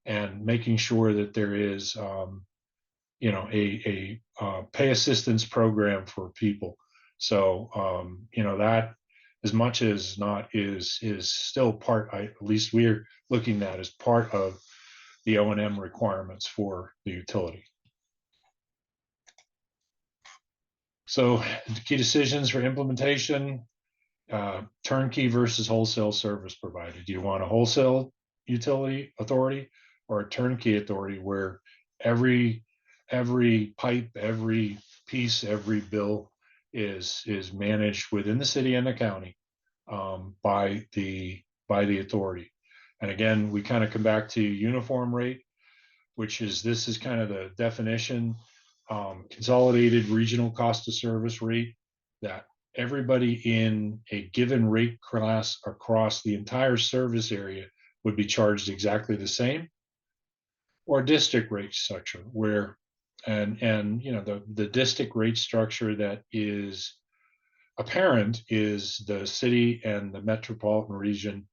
and making sure that there is a pay assistance program for people. So that, as much as not, is still part, at least we're looking at as part of the O&M requirements for the utility. So the key decisions for implementation, turnkey versus wholesale service provider. Do you want a wholesale utility authority or a turnkey authority where every pipe, every piece, every bill is managed within the city and the county by the authority? And again, we kind of come back to uniform rate, which is, this is kind of the definition, consolidated regional cost of service rate, that everybody in a given rate class across the entire service area would be charged exactly the same, or district rate structure where, and the district rate structure that is apparent is the city and the metropolitan region,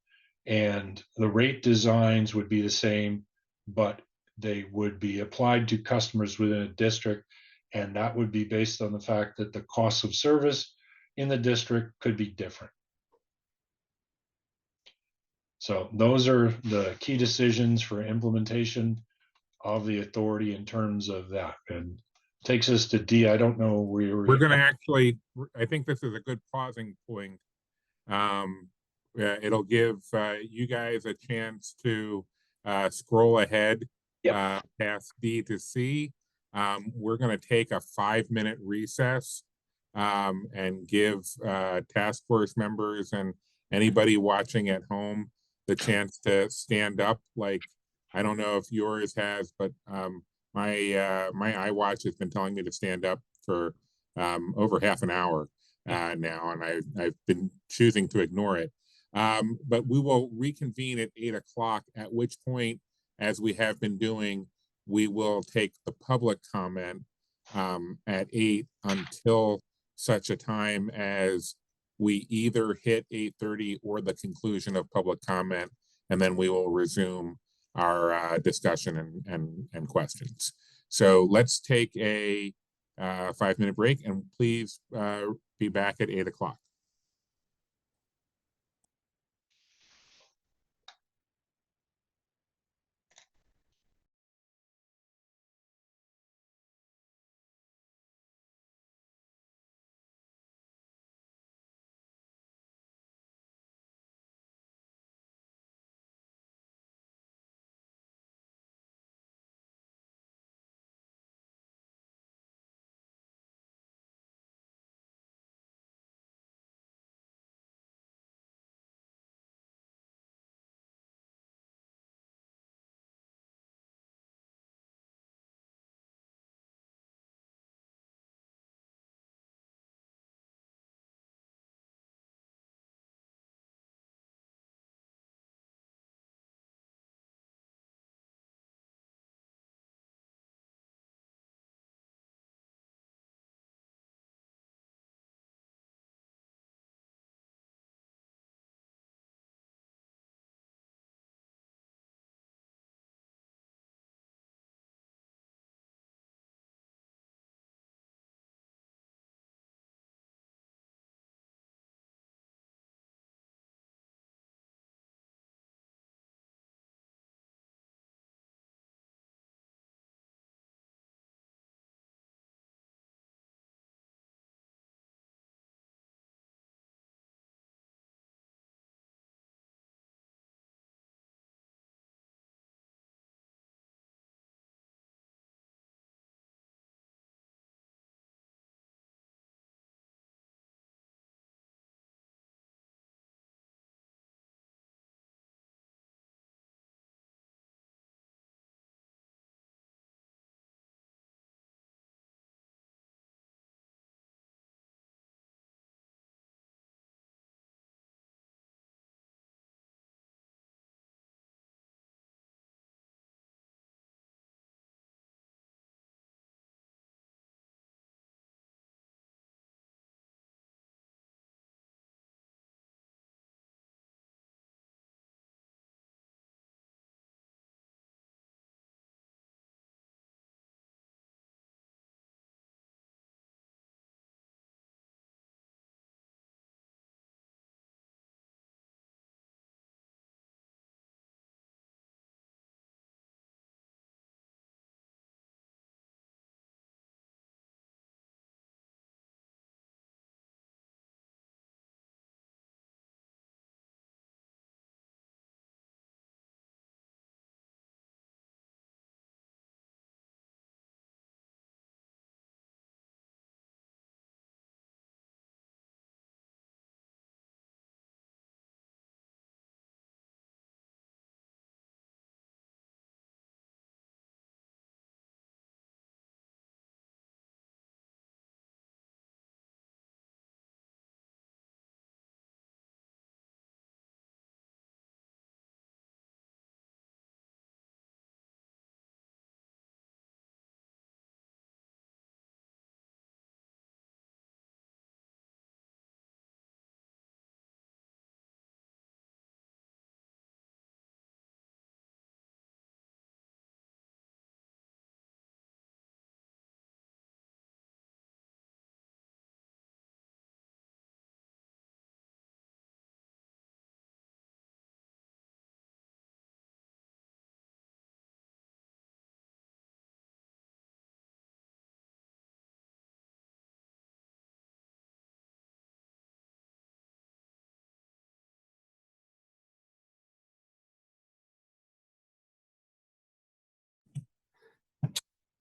and the rate designs would be the same, but they would be applied to customers within a district, and that would be based on the fact that the cost of service in the district could be different. So those are the key decisions for implementation of the authority in terms of that. And takes us to D. I don't know where we're going to actually, I think this is a good pausing point. It'll give you guys a chance to scroll ahead past D to C. We're going to take a 5-minute recess and give task force members and anybody watching at home the chance to stand up. Like, I don't know if yours has, but my iWatch has been telling me to stand up for over half an hour now, and I've been choosing to ignore it. But we will reconvene at 8 o'clock, at which point, as we have been doing, we will take the public comment at 8 until such a time as we either hit 8:30 or the conclusion of public comment, and then we will resume our discussion and questions. So let's take a 5-minute break, and please be back at 8 o'clock.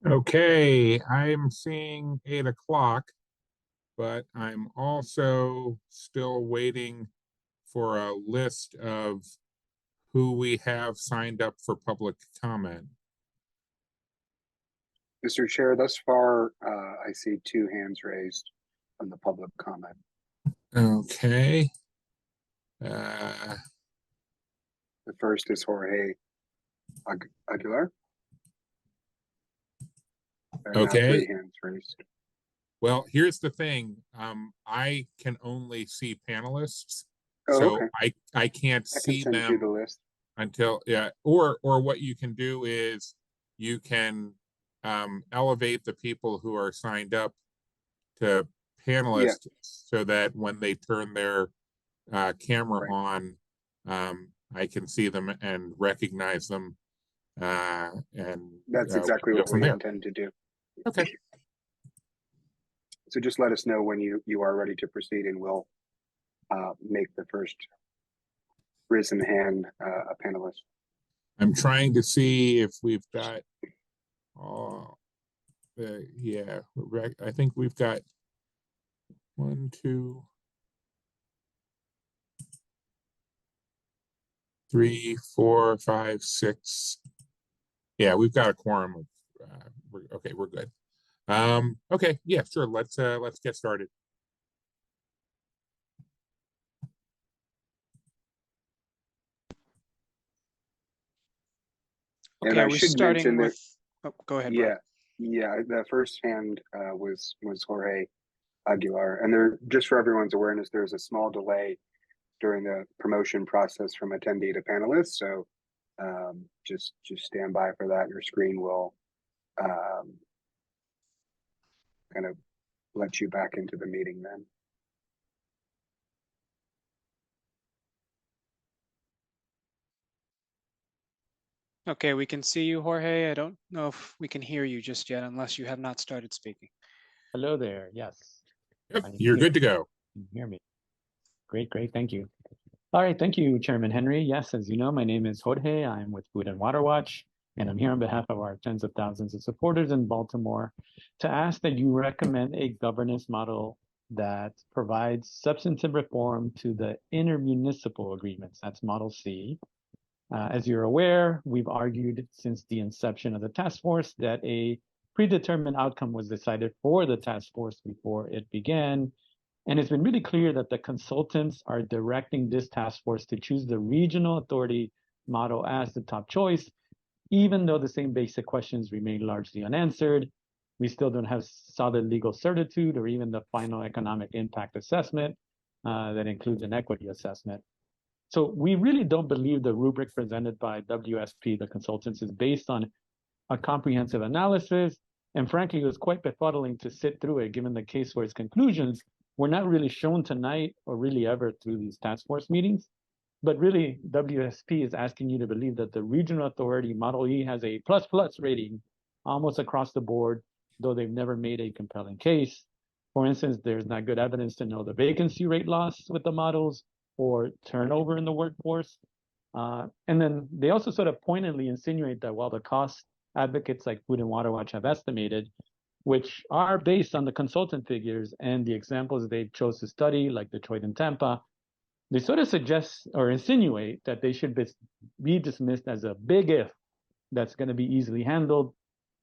Okay, I'm seeing 8 o'clock, but I'm also still waiting for a list of who we have signed up for public comment. Mr. Chair, thus far, I see 2 hands raised on the public comment. Okay. The first is Jorge Aguilar. There are now Okay. 3 hands raised. Well, here's the thing. I can only see panelists, Oh, so okay. I can't I can see send you them the list. until, yeah, or what you can do is you can elevate the people who are signed up to panelists so that when they turn their camera Right. on, I can see them and recognize them. And That's we exactly go what from we there. intend to do. Okay. So just let us know when you are ready to proceed, and we'll make the first risen hand a panelist. I'm trying to see if we've got, yeah, I think we've got 1, 2, 3, 4, 5, 6. Yeah, we've got a quorum of, okay, we're good. Okay, yeah, sure. Let's get started. And Okay, I are we should starting mention that, with, oh, go ahead, Brian. yeah, the first hand was Jorge Aguilar. And there, just for everyone's awareness, there's a small delay during the promotion process from attendee to panelist. So just stand by for that. Your screen will kind of let you back into the meeting then. Okay, we can see you, Jorge. I don't know if we can hear you just yet, unless you have not started speaking. Hello there. Yes. Yep, you're good to go. You can hear me. Great, great. Thank you. All right. Thank you, Chairman Henry. Yes, as you know, my name is Jorge. I'm with Food and Water Watch, and I'm here on behalf of our tens of thousands of supporters in Baltimore to ask that you recommend a governance model that provides substantive reform to the intermunicipal agreements. That's Model C. As you're aware, we've argued since the inception of the task force that a predetermined outcome was decided for the task force before it began. And it's been really clear that the consultants are directing this task force to choose the regional authority model as the top choice, even though the same basic questions remain largely unanswered. We still don't have solid legal certitude or even the final economic impact assessment that includes an equity assessment. So we really don't believe the rubric presented by WSP, the consultants, is based on a comprehensive analysis. And frankly, it was quite befuddling to sit through it, given the case where its conclusions were not really shown tonight or really ever through these task force meetings. But really, WSP is asking you to believe that the regional authority Model E has a plus rating almost across the board, though they've never made a compelling case. For instance, there's not good evidence to know the vacancy rate loss with the models or turnover in the workforce. And then they also sort of pointedly insinuate that while the cost advocates like Food and Water Watch have estimated, which are based on the consultant figures and the examples they chose to study, like Detroit and Tampa, they sort of suggest or insinuate that they should be dismissed as a big if that's going to be easily handled,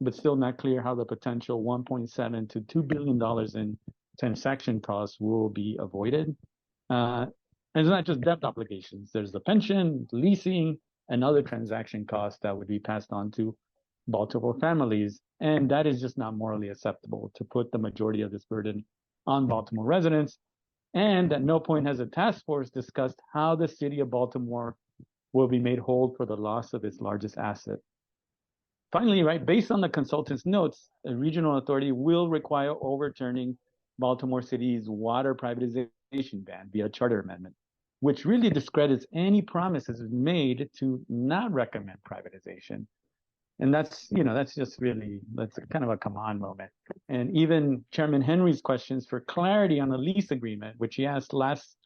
but still not clear how the potential $1.7 to $2 billion in transaction costs will be avoided. And it's not just debt obligations. There's the pension, leasing, and other transaction costs that would be passed on to Baltimore families. And that is just not morally acceptable to put the majority of this burden on Baltimore residents. And at no point has a task force discussed how the city of Baltimore will be made whole for the loss of its largest asset. Finally, right, based on the consultant's notes, a regional authority will require overturning Baltimore City's water privatization ban via charter amendment, which really discredits any promises made to not recommend privatization. And that's just really, that's kind of a come on moment. And even Chairman Henry's questions for clarity on the lease agreement, which he asked last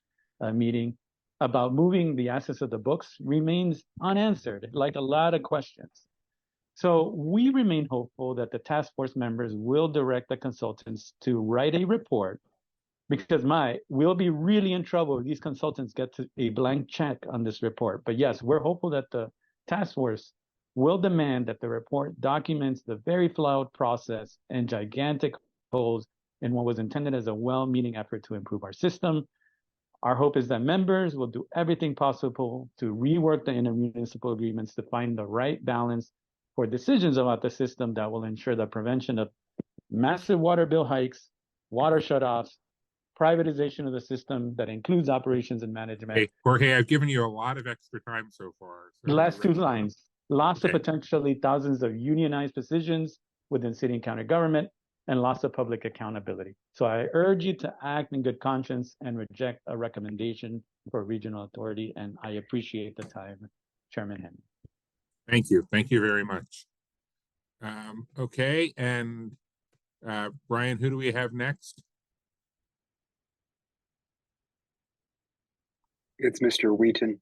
meeting about moving the assets of the books, remains unanswered, like a lot of questions. So we remain hopeful that the task force members will direct the consultants to write a report, because we'll be really in trouble if these consultants get to a blank check on this report. But yes, we're hopeful that the task force will demand that the report documents the very flawed process and gigantic holes in what was intended as a well-meaning effort to improve our system. Our hope is that members will do everything possible to rework the intermunicipal agreements to find the right balance for decisions about the system that will ensure the prevention of massive water bill hikes, water shutoffs, privatization of the system that includes operations and management. Hey, Jorge, I've given you a lot of extra time so far. The So last two lines, loss of Okay. potentially thousands of unionized positions within city and county government, and loss of public accountability. So I urge you to act in good conscience and reject a recommendation for regional authority. And I appreciate the time, Chairman Henry. Thank you. Thank you very much. Okay, and Brian, who do we have next? It's Mr. Wheaton.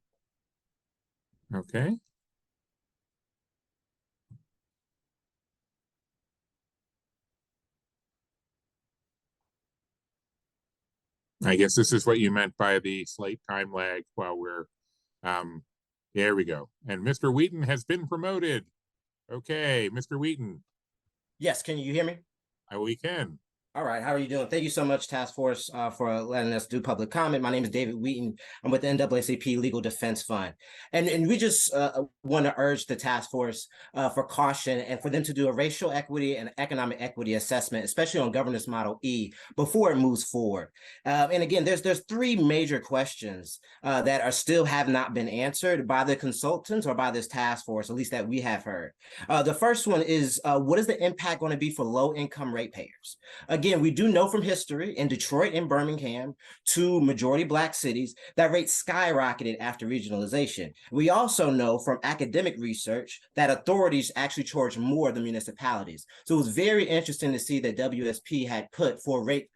Okay. I guess this is what you meant by the slight time lag while we're, there we go. And Mr. Wheaton has been promoted. Okay, Mr. Wheaton, Yes, can you hear me? we can. All right, how are you doing? Thank you so much, Task Force, for letting us do public comment. My name is David Wheaton. I'm with the NAACP Legal Defense Fund. And we just want to urge the Task Force for caution and for them to do a racial equity and economic equity assessment, especially on Governance Model E, before it moves forward. And again, there's three major questions that are still have not been answered by the consultants or by this Task Force, at least that we have heard. The first one is, what is the impact going to be for low-income ratepayers? Again, we do know from history in Detroit and Birmingham, two majority Black cities, that rates skyrocketed after regionalization. We also know from academic research that authorities actually charge more than municipalities. So it was very interesting to see that WSP had put for rate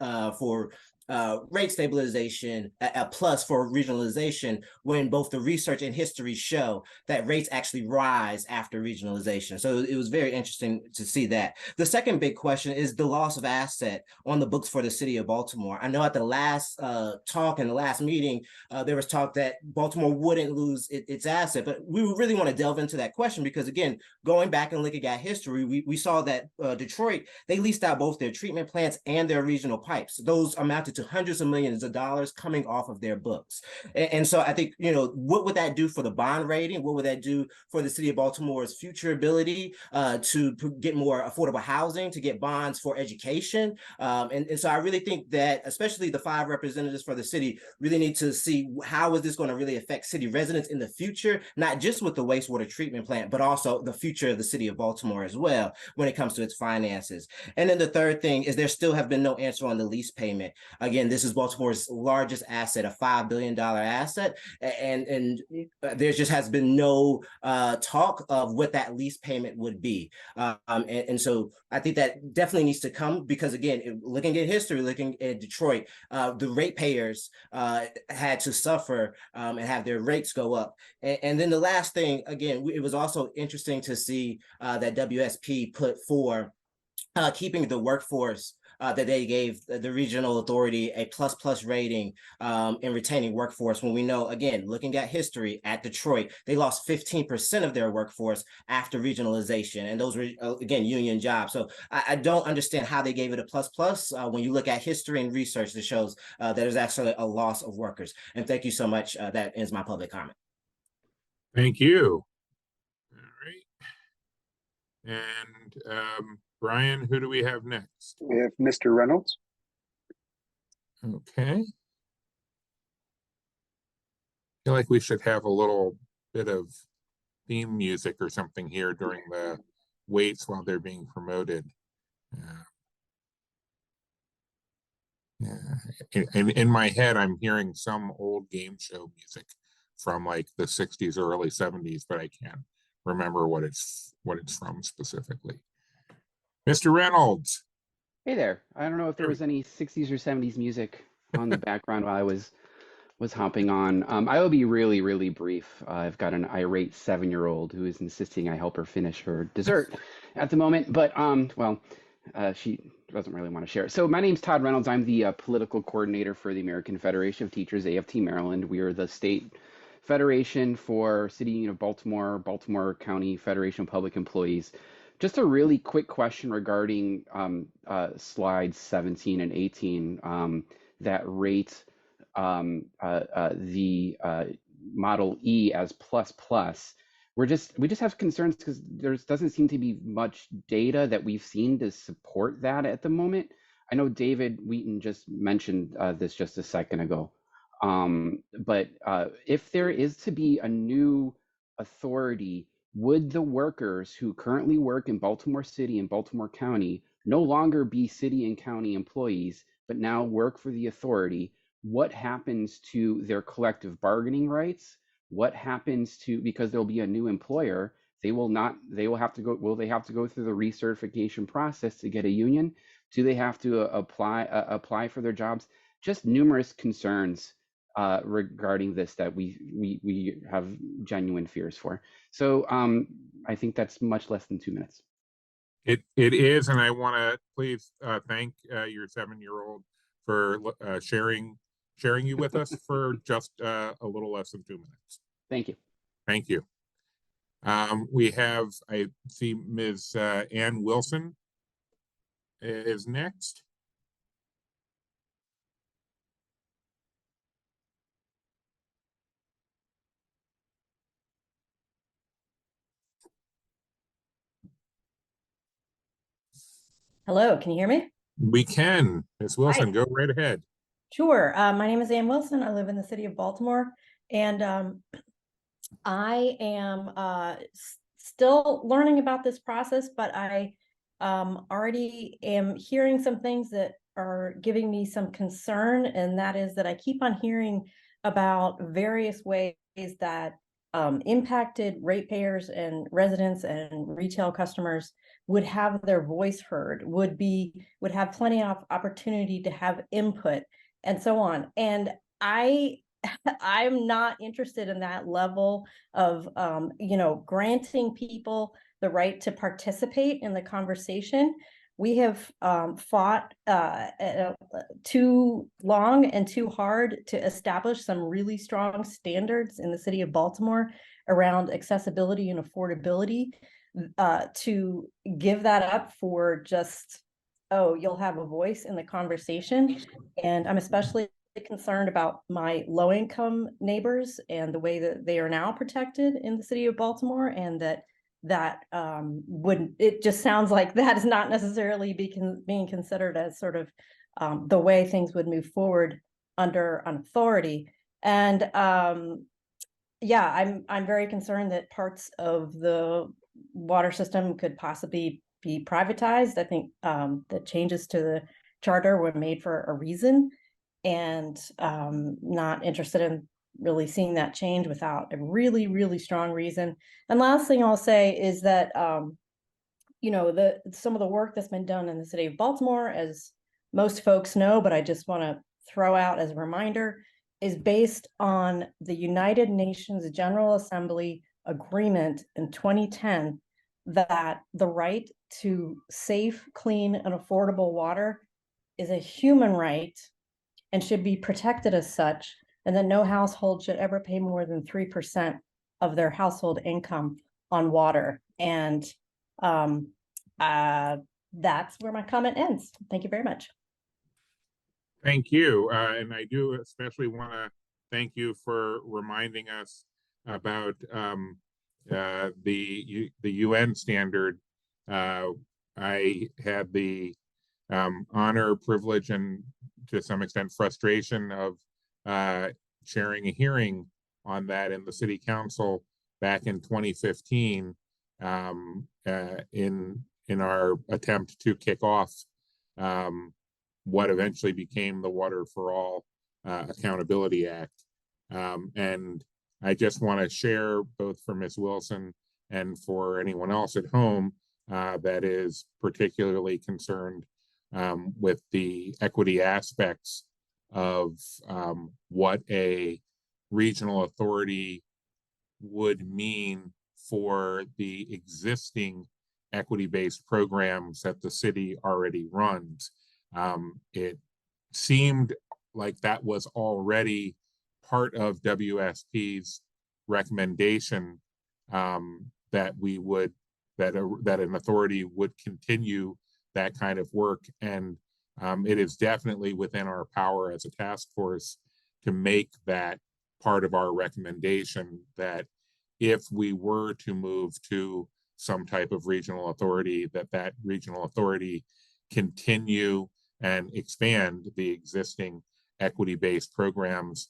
stabilization a plus for regionalization, when both the research and history show that rates actually rise after regionalization. So it was very interesting to see that. The second big question is the loss of asset on the books for the city of Baltimore. I know at the last talk in the last meeting, there was talk that Baltimore wouldn't lose its asset, but we really want to delve into that question because, again, going back and looking at history, we saw that Detroit, they leased out both their treatment plants and their regional pipes. Those amounted to hundreds of millions of dollars coming off of their books. And so I think, what would that do for the bond rating? What would that do for the city of Baltimore's future ability to get more affordable housing, to get bonds for education? And so I really think that, especially the 5 representatives for the city, really need to see how is this going to really affect city residents in the future, not just with the wastewater treatment plant, but also the future of the city of Baltimore as well when it comes to its finances. And then the third thing is there still have been no answer on the lease payment. Again, this is Baltimore's largest asset, a $5 billion asset. And there just has been no talk of what that lease payment would be. And so I think that definitely needs to come because, again, looking at history, looking at Detroit, the ratepayers had to suffer and have their rates go up. And then the last thing, again, it was also interesting to see that WSP put for keeping the workforce that they gave the regional authority a plus rating in retaining workforce, when we know, again, looking at history at Detroit, they lost 15% of their workforce after regionalization. And those were, again, union jobs. So I don't understand how they gave it a plus when you look at history and research that shows that there's actually a loss of workers. And thank you so much. That ends my public comment. Thank you. All right. And Brian, who do we have next? We have Mr. Reynolds. Okay. I feel like we should have a little bit of theme music or something here during the waits while they're being promoted. In my head, I'm hearing some old game show music from like the 60s or early 70s, but I can't remember what it's from specifically. Mr. Reynolds. Hey there. I don't know if there was any 60s or 70s music on the background while I was was hopping on. I will be really, really brief. I've got an irate 7-year-old who is insisting I help her finish her dessert at the moment, but she doesn't really want to share it. So my name's Todd Reynolds. I'm the political coordinator for the American Federation of Teachers, AFT Maryland. We are the state federation for City Union of Baltimore, Baltimore County Federation of Public Employees. Just a really quick question regarding slides 17 and 18 that rate the Model E as plus. We just have concerns because there doesn't seem to be much data that we've seen to support that at the moment. I know David Wheaton just mentioned this just a second ago. But if there is to be a new authority, would the workers who currently work in Baltimore City and Baltimore County no longer be city and county employees, but now work for the authority? What happens to their collective bargaining rights? What happens to, because there'll be a new employer, will they have to go through the recertification process to get a union? Do they have to apply for their jobs? Just numerous concerns regarding this that we have genuine fears for. So I think that's much less than 2 minutes. It is, and I want to please thank your 7-year-old for sharing you with us for just a little less than 2 minutes. Thank you. Thank you. We have, I see Ms. Ann Wilson is next. Hello, can you hear me? We can. Ms. Wilson, go right ahead. Sure. My name is Ann Wilson. I live in the city of Baltimore, and I am still learning about this process, but I already am hearing some things that are giving me some concern, and that is that I keep on hearing about various ways that impacted ratepayers and residents and retail customers would have their voice heard, would have plenty of opportunity to have input and so on. And I'm not interested in that level of, granting people the right to participate in the conversation. We have fought too long and too hard to establish some really strong standards in the city of Baltimore around accessibility and affordability. To give that up for just, oh, you'll have a voice in the conversation. And I'm especially concerned about my low-income neighbors and the way that they are now protected in the city of Baltimore, and it just sounds like that is not necessarily being considered as sort of the way things would move forward under an authority. And yeah, I'm very concerned that parts of the water system could possibly be privatized. I think the changes to the charter were made for a reason, and not interested in really seeing that change without a really, really strong reason. And last thing I'll say is that, some of the work that's been done in the city of Baltimore, as most folks know, but I just want to throw out as a reminder, is based on the United Nations General Assembly agreement in 2010 that the right to safe, clean, and affordable water is a human right and should be protected as such, and that no household should ever pay more than 3% of their household income on water. And that's where my comment ends. Thank you very much. Thank you. And I do especially want to thank you for reminding us about the UN standard. I had the honor, privilege, and to some extent frustration of chairing a hearing on that in the city council back in 2015 in our attempt to kick off what eventually became the Water for All Accountability Act. And I just want to share, both for Ms. Wilson and for anyone else at home that is particularly concerned with the equity aspects of what a regional authority would mean for the existing equity-based programs that the city already runs. It seemed like that was already part of WSP's recommendation, that we would, that an authority would continue that kind of work. And it is definitely within our power as a task force to make that part of our recommendation, that if we were to move to some type of regional authority, that regional authority continue and expand the existing equity-based programs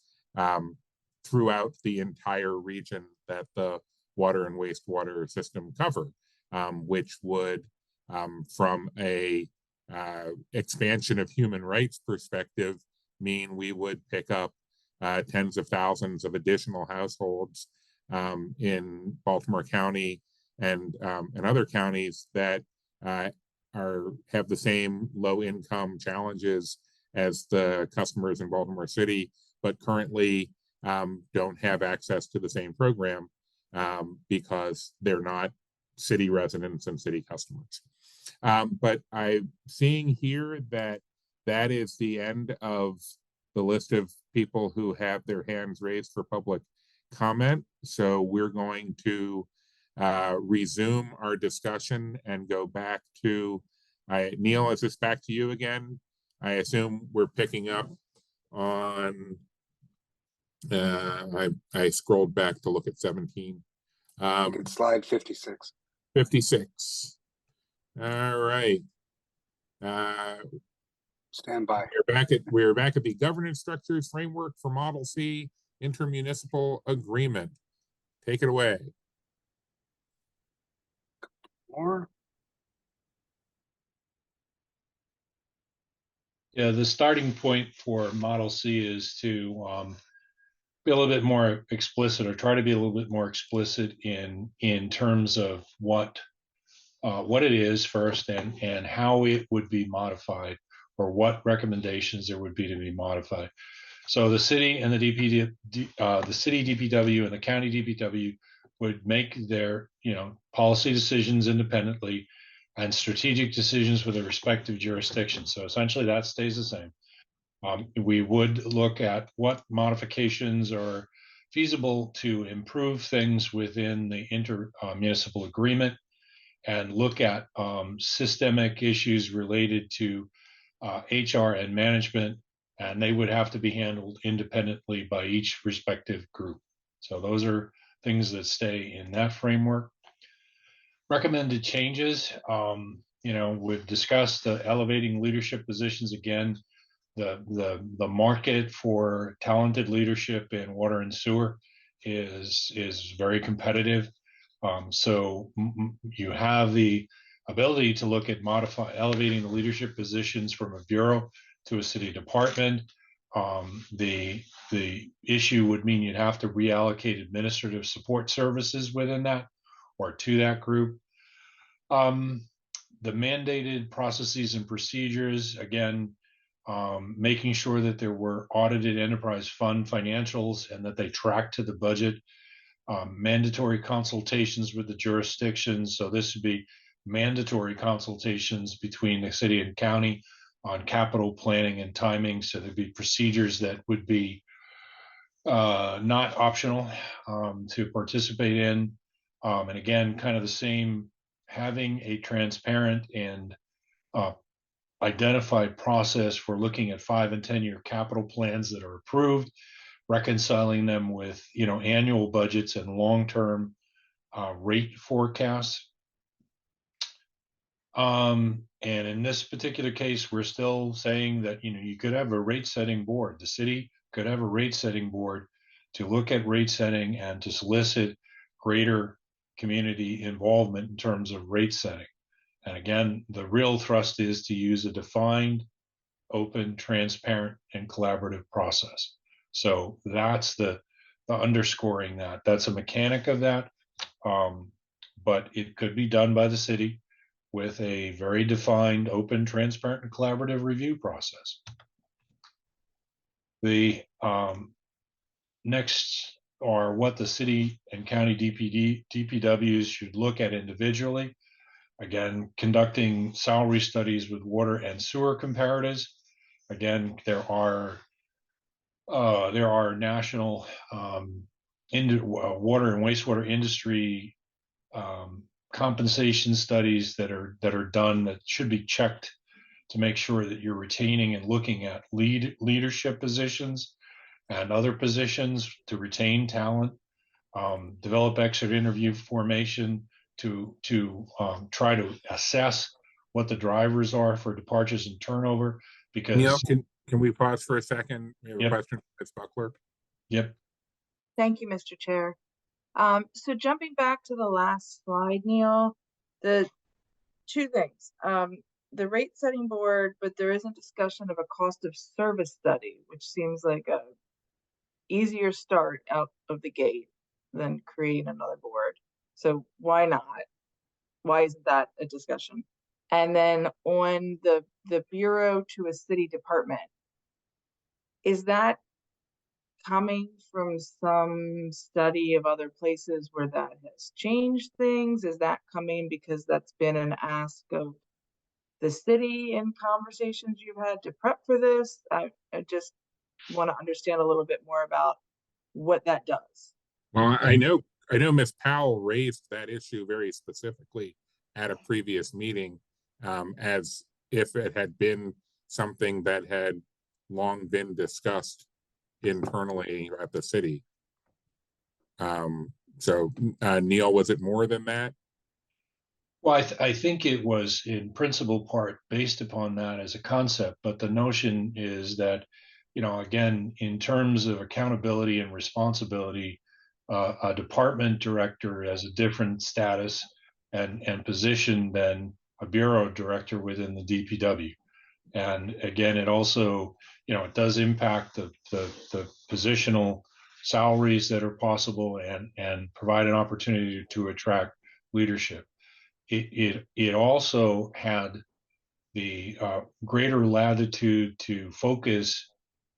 throughout the entire region that the water and wastewater system cover, which would, from a expansion of human rights perspective, mean we would pick up tens of thousands of additional households in Baltimore County and other counties that have the same low income challenges as the customers in Baltimore City, but currently don't have access to the same program because they're not city residents and city customers. But I'm seeing here that that is the end of the list of people who have their hands raised for public comment. So we're going to resume our discussion and go back to, Neil, is this back to you again? I assume we're picking up on, I scrolled back to look at 17. Slide 56. 56. All right. Stand by. We're back at the governance structures framework for Model C intermunicipal agreement. Take it away. More. Yeah, the starting point for Model C is to be a little bit more explicit, or try to be a little bit more explicit in terms of what it is first, and how it would be modified, or what recommendations there would be to be modified. So the city and the city DPW and the county DPW would make their policy decisions independently, and strategic decisions with their respective jurisdictions. So essentially that stays the same. We would look at what modifications are feasible to improve things within the intermunicipal agreement, and look at systemic issues related to HR and management, and they would have to be handled independently by each respective group. So those are things that stay in that framework. Recommended changes, we've discussed the elevating leadership positions again. The market for talented leadership in water and sewer is very competitive. So you have the ability to look at elevating the leadership positions from a bureau to a city department. The issue would mean you'd have to reallocate administrative support services within that, or to that group. The mandated processes and procedures, again, making sure that there were audited enterprise fund financials and that they track to the budget. Mandatory consultations with the jurisdictions. So this would be mandatory consultations between the city and county on capital planning and timing. So there'd be procedures that would be not optional to participate in. And again, kind of the same, having a transparent and identified process for looking at 5 and 10-year capital plans that are approved, reconciling them with annual budgets and long-term rate forecasts. And in this particular case, we're still saying that you could have a rate setting board. The city could have a rate setting board to look at rate setting and to solicit greater community involvement in terms of rate setting. And again, the real thrust is to use a defined, open, transparent, and collaborative process. So that's the underscoring that. That's a mechanic of that, but it could be done by the city with a very defined, open, transparent, and collaborative review process. The next are what the city and county DPWs should look at individually. Again, conducting salary studies with water and sewer comparatives. Again, there are national water and wastewater industry compensation studies that are done that should be checked to make sure that you're retaining and looking at leadership positions and other positions to retain talent, develop exit interview formation to try to assess what the drivers are for departures and turnover. Because Neil, can we pause for a second? We have a Yep. question, Ms. Buckler. Yep. Thank you, Mr. Chair. So jumping back to the last slide, Neil, the two things, the rate setting board, but there isn't discussion of a cost of service study, which seems like a easier start out of the gate than creating another board. So why not? Why isn't that a discussion? And then on the bureau to a city department, is that coming from some study of other places where that has changed things? Is that coming because that's been an ask of the city in conversations you've had to prep for this? I just want to understand a little bit more about what that does. Well, I know Ms. Powell raised that issue very specifically at a previous meeting, as if it had been something that had long been discussed internally at the city. So Neil, was it more than that? Well, I think it was in principal part based upon that as a concept, but the notion is that, again, in terms of accountability and responsibility, a department director has a different status and position than a bureau director within the DPW. And again, it also, it does impact the positional salaries that are possible and provide an opportunity to attract leadership. It also had the greater latitude to focus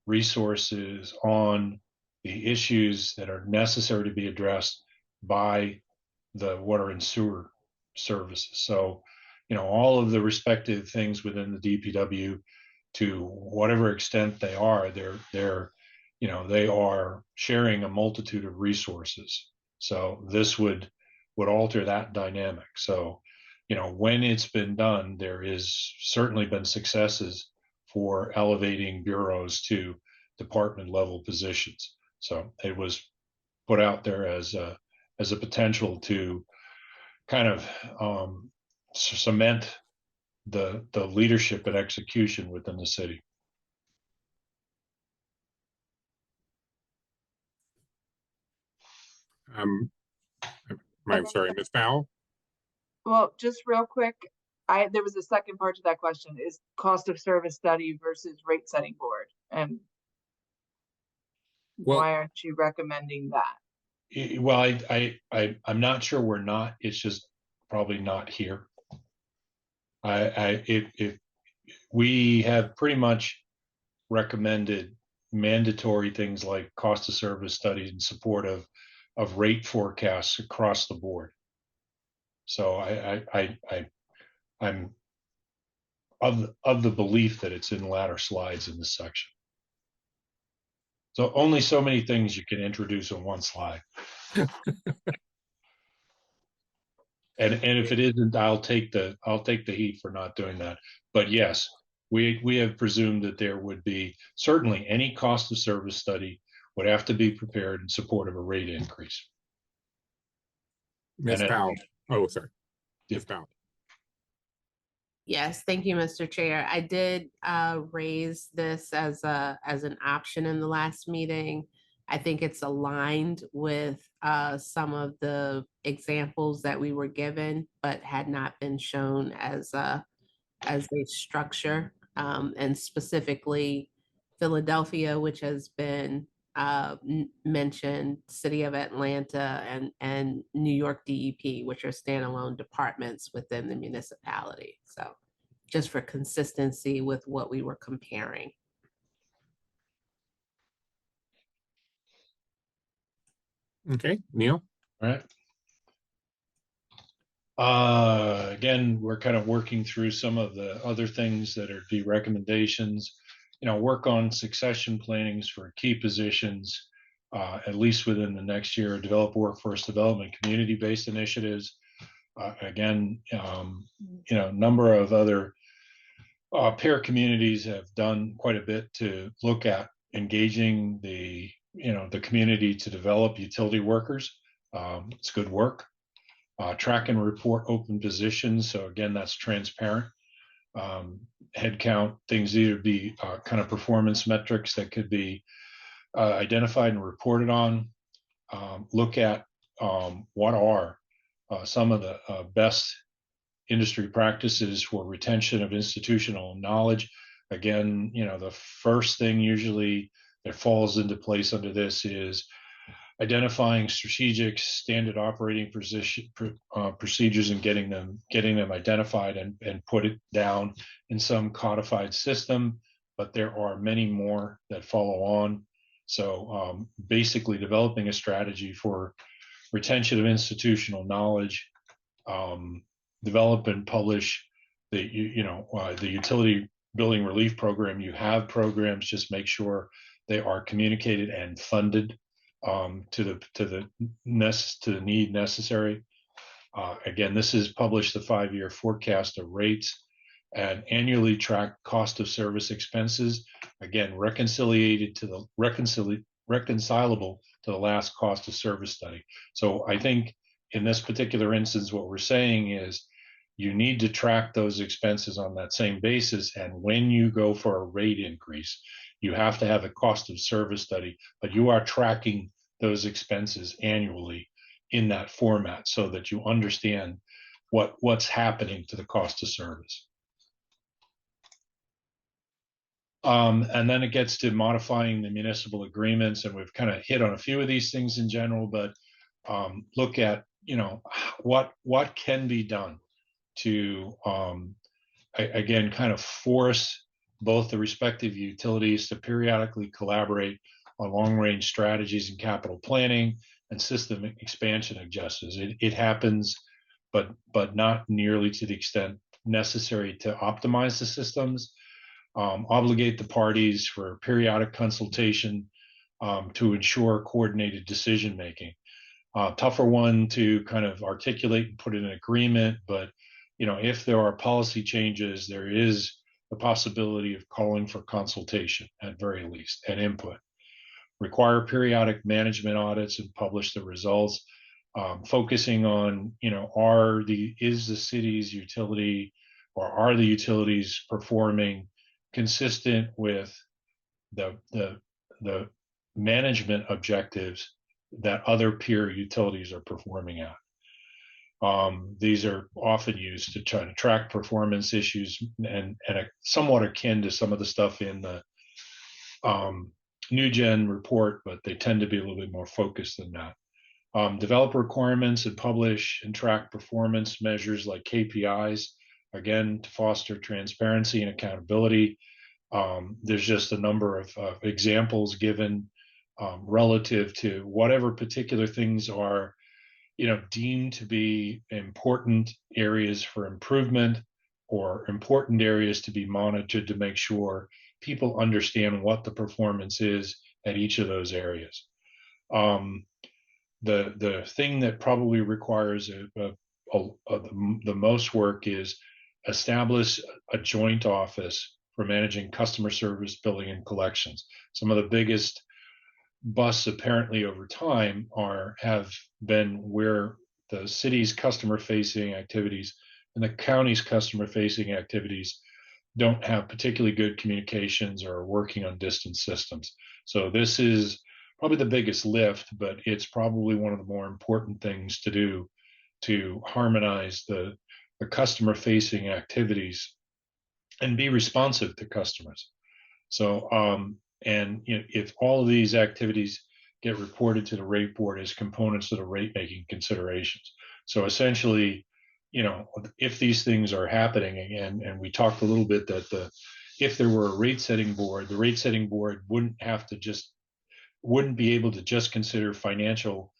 resources on the issues that are necessary to be addressed by the water and sewer services. So, all of the respective things within the DPW, to whatever extent they are, they are sharing a multitude of resources. So this would alter that dynamic. So, when it's been done, there is certainly been successes for elevating bureaus to department level positions. So it was put out there as a potential to kind of cement the leadership and execution within the city. I'm sorry, Ms. Powell. Well, just real quick, there was a second part to that question, is cost of service study versus rate setting board, and why aren't you recommending that? Well, I'm not sure we're not. It's just probably not here. If we have pretty much recommended mandatory things like cost of service studies in support of rate forecasts across the board. So I'm of the belief that it's in latter slides in this section. So only so many things you can introduce on one slide. And if it isn't, I'll take the heat for not doing that. But yes, we have presumed that there would be certainly any cost of service study would have to be prepared in support of a rate increase. Ms. Powell. Oh, sorry. Ms. Powell. Yes, thank you, Mr. Chair. I did raise this as an option in the last meeting. I think it's aligned with some of the examples that we were given, but had not been shown as a structure, and specifically Philadelphia, which has been mentioned, City of Atlanta, and New York DEP, which are standalone departments within the municipality. So just for consistency with what we were comparing. Okay, Neil? All right. Again, we're kind of working through some of the other things that are the recommendations. Work on succession plannings for key positions, at least within the next year. Develop workforce development, community-based initiatives. Again, number of other peer communities have done quite a bit to look at engaging the community to develop utility workers. It's good work. Track and report open positions. So again, that's transparent. Headcount, things either be kind of performance metrics that could be identified and reported on. Look at what are some of the best industry practices for retention of institutional knowledge. Again, the first thing usually that falls into place under this is identifying strategic standard operating procedures and getting them identified and put it down in some codified system. But there are many more that follow on. So basically developing a strategy for retention of institutional knowledge, develop and publish the utility billing relief program. You have programs, just make sure they are communicated and funded to the need necessary. Again, this is published the 5-year forecast of rates and annually track cost of service expenses. Again, reconcilable to the last cost of service study. So I think in this particular instance, what we're saying is you need to track those expenses on that same basis. And when you go for a rate increase, you have to have a cost of service study, but you are tracking those expenses annually in that format so that you understand what's happening to the cost of service. And then it gets to modifying the municipal agreements, and we've kind of hit on a few of these things in general, but look at what can be done to again kind of force both the respective utilities to periodically collaborate on long-range strategies and capital planning and system expansion objectives. It happens, but not nearly to the extent necessary to optimize the systems. Obligate the parties for periodic consultation to ensure coordinated decision making. Tougher one to kind of articulate and put in an agreement, but if there are policy changes, there is the possibility of calling for consultation at very least and input. Require periodic management audits and publish the results, focusing on is the city's utility or are the utilities performing consistent with the management objectives that other peer utilities are performing at. These are often used to try to track performance issues and somewhat akin to some of the stuff in the New Gen report, but they tend to be a little bit more focused than that. Develop requirements and publish and track performance measures like KPIs, again, to foster transparency and accountability. There's just a number of examples given relative to whatever particular things are deemed to be important areas for improvement or important areas to be monitored to make sure people understand what the performance is at each of those areas. The thing that probably requires the most work is establish a joint office for managing customer service, billing, and collections. Some of the biggest busts apparently over time have been where the city's customer-facing activities and the county's customer-facing activities don't have particularly good communications or are working on distant systems. So this is probably the biggest lift, but it's probably one of the more important things to do to harmonize the customer-facing activities and be responsive to customers. So, if all of these activities get reported to the rate board as components of the rate making considerations. So essentially, if these things are happening, and we talked a little bit that if there were a rate setting board, the rate setting board wouldn't be able to just consider financial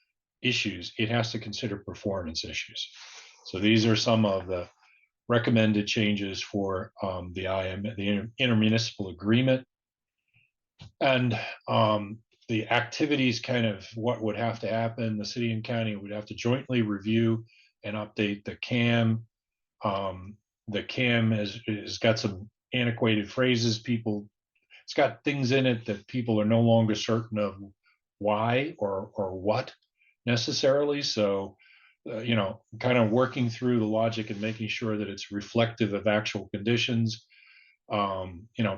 issues, it has to consider performance issues. So these are some of the recommended changes for the intermunicipal agreement. And the activities, kind of what would have to happen, the city and county would have to jointly review and update the CAM. The CAM has got some antiquated phrases. It's got things in it that people are no longer certain of why or what necessarily. So, kind of working through the logic and making sure that it's reflective of actual conditions.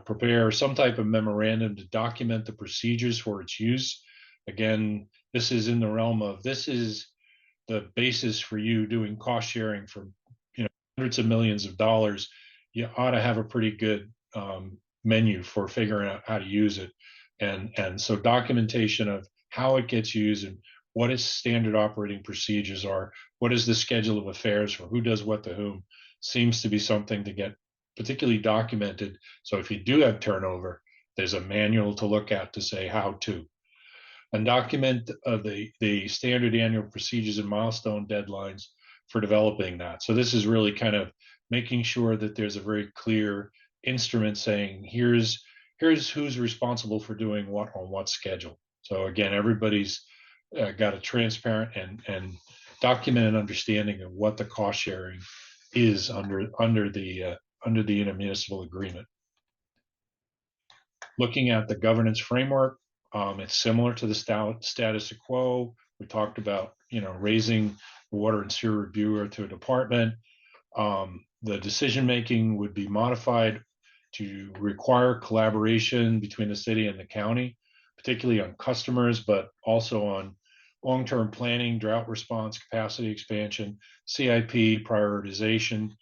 Prepare some type of memorandum to document the procedures for its use. Again, this is in the realm of, this is the basis for you doing cost sharing for hundreds of millions of dollars. You ought to have a pretty good menu for figuring out how to use it, and so documentation of how it gets used and what its standard operating procedures are, what is the schedule of affairs for who does what to whom, seems to be something to get particularly documented. So if you do have turnover, there's a manual to look at to say how to. And document the standard annual procedures and milestone deadlines for developing that. So this is really kind of making sure that there's a very clear instrument saying, here's who's responsible for doing what on what schedule. So again, everybody's got a transparent and documented understanding of what the cost sharing is under the intermunicipal agreement. Looking at the governance framework, it's similar to the status quo. We talked about, raising the water and sewer reviewer to a department. The decision-making would be modified to require collaboration between the city and the county, particularly on customers, but also on long-term planning, drought response, capacity expansion, CIP prioritization.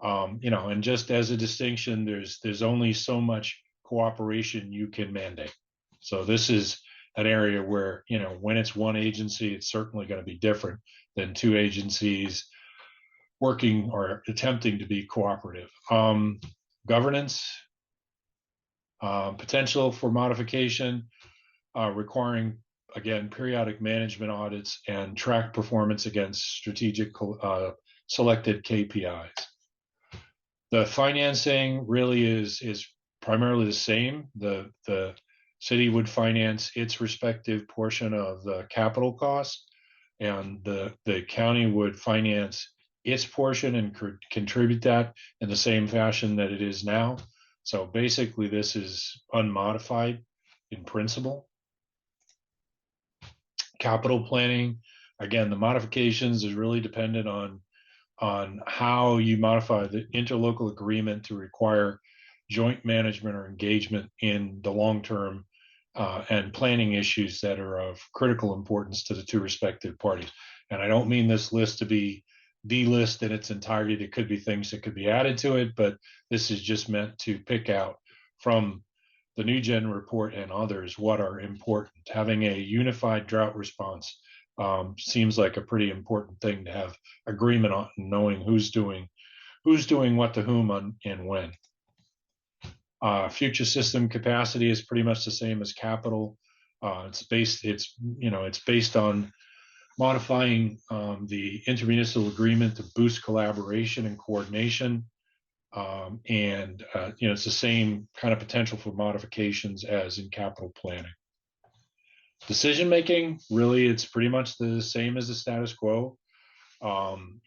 And just as a distinction, there's only so much cooperation you can mandate. So this is an area where, when it's one agency, it's certainly going to be different than two agencies working or attempting to be cooperative. Governance, potential for modification, requiring, again, periodic management audits and track performance against strategic selected KPIs. The financing really is primarily the same. The city would finance its respective portion of the capital costs, and the county would finance its portion and contribute that in the same fashion that it is now. So basically, this is unmodified in principle. Capital planning, again, the modifications is really dependent on how you modify the interlocal agreement to require joint management or engagement in the long-term and planning issues that are of critical importance to the two respective parties. And I don't mean this list to be D-list in its entirety. There could be things that could be added to it, but this is just meant to pick out from the New Gen report and others what are important. Having a unified drought response seems like a pretty important thing to have agreement on, knowing who's doing what to whom and when. Future system capacity is pretty much the same as capital. It's based on modifying the intermunicipal agreement to boost collaboration and coordination. It's the same kind of potential for modifications as in capital planning. Decision making, really, it's pretty much the same as the status quo. And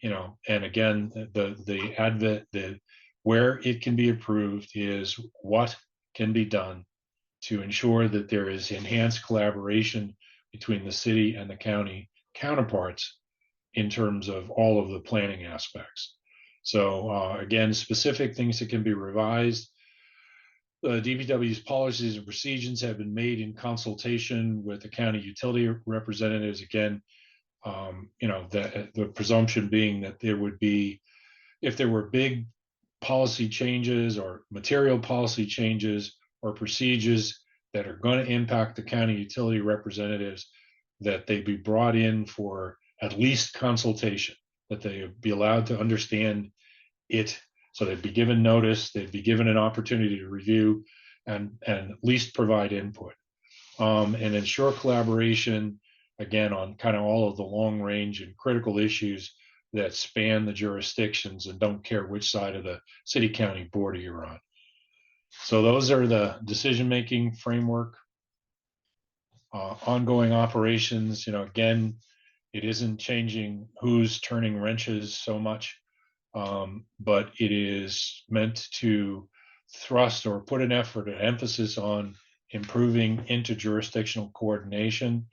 again, where it can be approved is what can be done to ensure that there is enhanced collaboration between the city and the county counterparts in terms of all of the planning aspects. So again, specific things that can be revised. DPW's policies and procedures have been made in consultation with the county utility representatives. Again, the presumption being that there would be, if there were big policy changes or material policy changes or procedures that are going to impact the county utility representatives, that they be brought in for at least consultation, that they be allowed to understand it. So they'd be given notice, they'd be given an opportunity to review and at least provide input, and ensure collaboration. again, on kind of all of the long range and critical issues that span the jurisdictions and don't care which side of the city county border you're on. So those are the decision-making framework. Ongoing operations, again, it isn't changing who's turning wrenches so much, but it is meant to thrust or put an effort, an emphasis on improving interjurisdictional coordination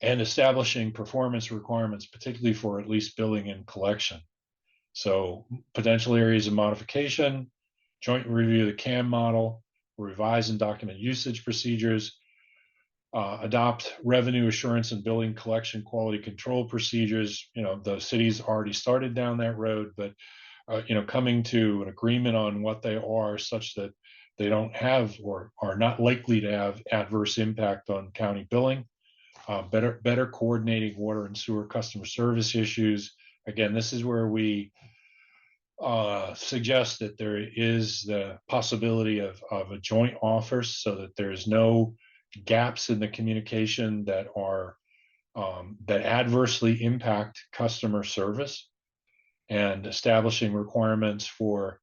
and establishing performance requirements, particularly for at least billing and collection. So potential areas of modification, joint review of the CAM model, revise and document usage procedures, adopt revenue assurance and billing collection quality control procedures. The city's already started down that road, but coming to an agreement on what they are such that they don't have or are not likely to have adverse impact on county billing. Better coordinating water and sewer customer service issues. Again, this is where we suggest that there is the possibility of a joint office so that there's no gaps in the communication that are that adversely impact customer service, and establishing requirements for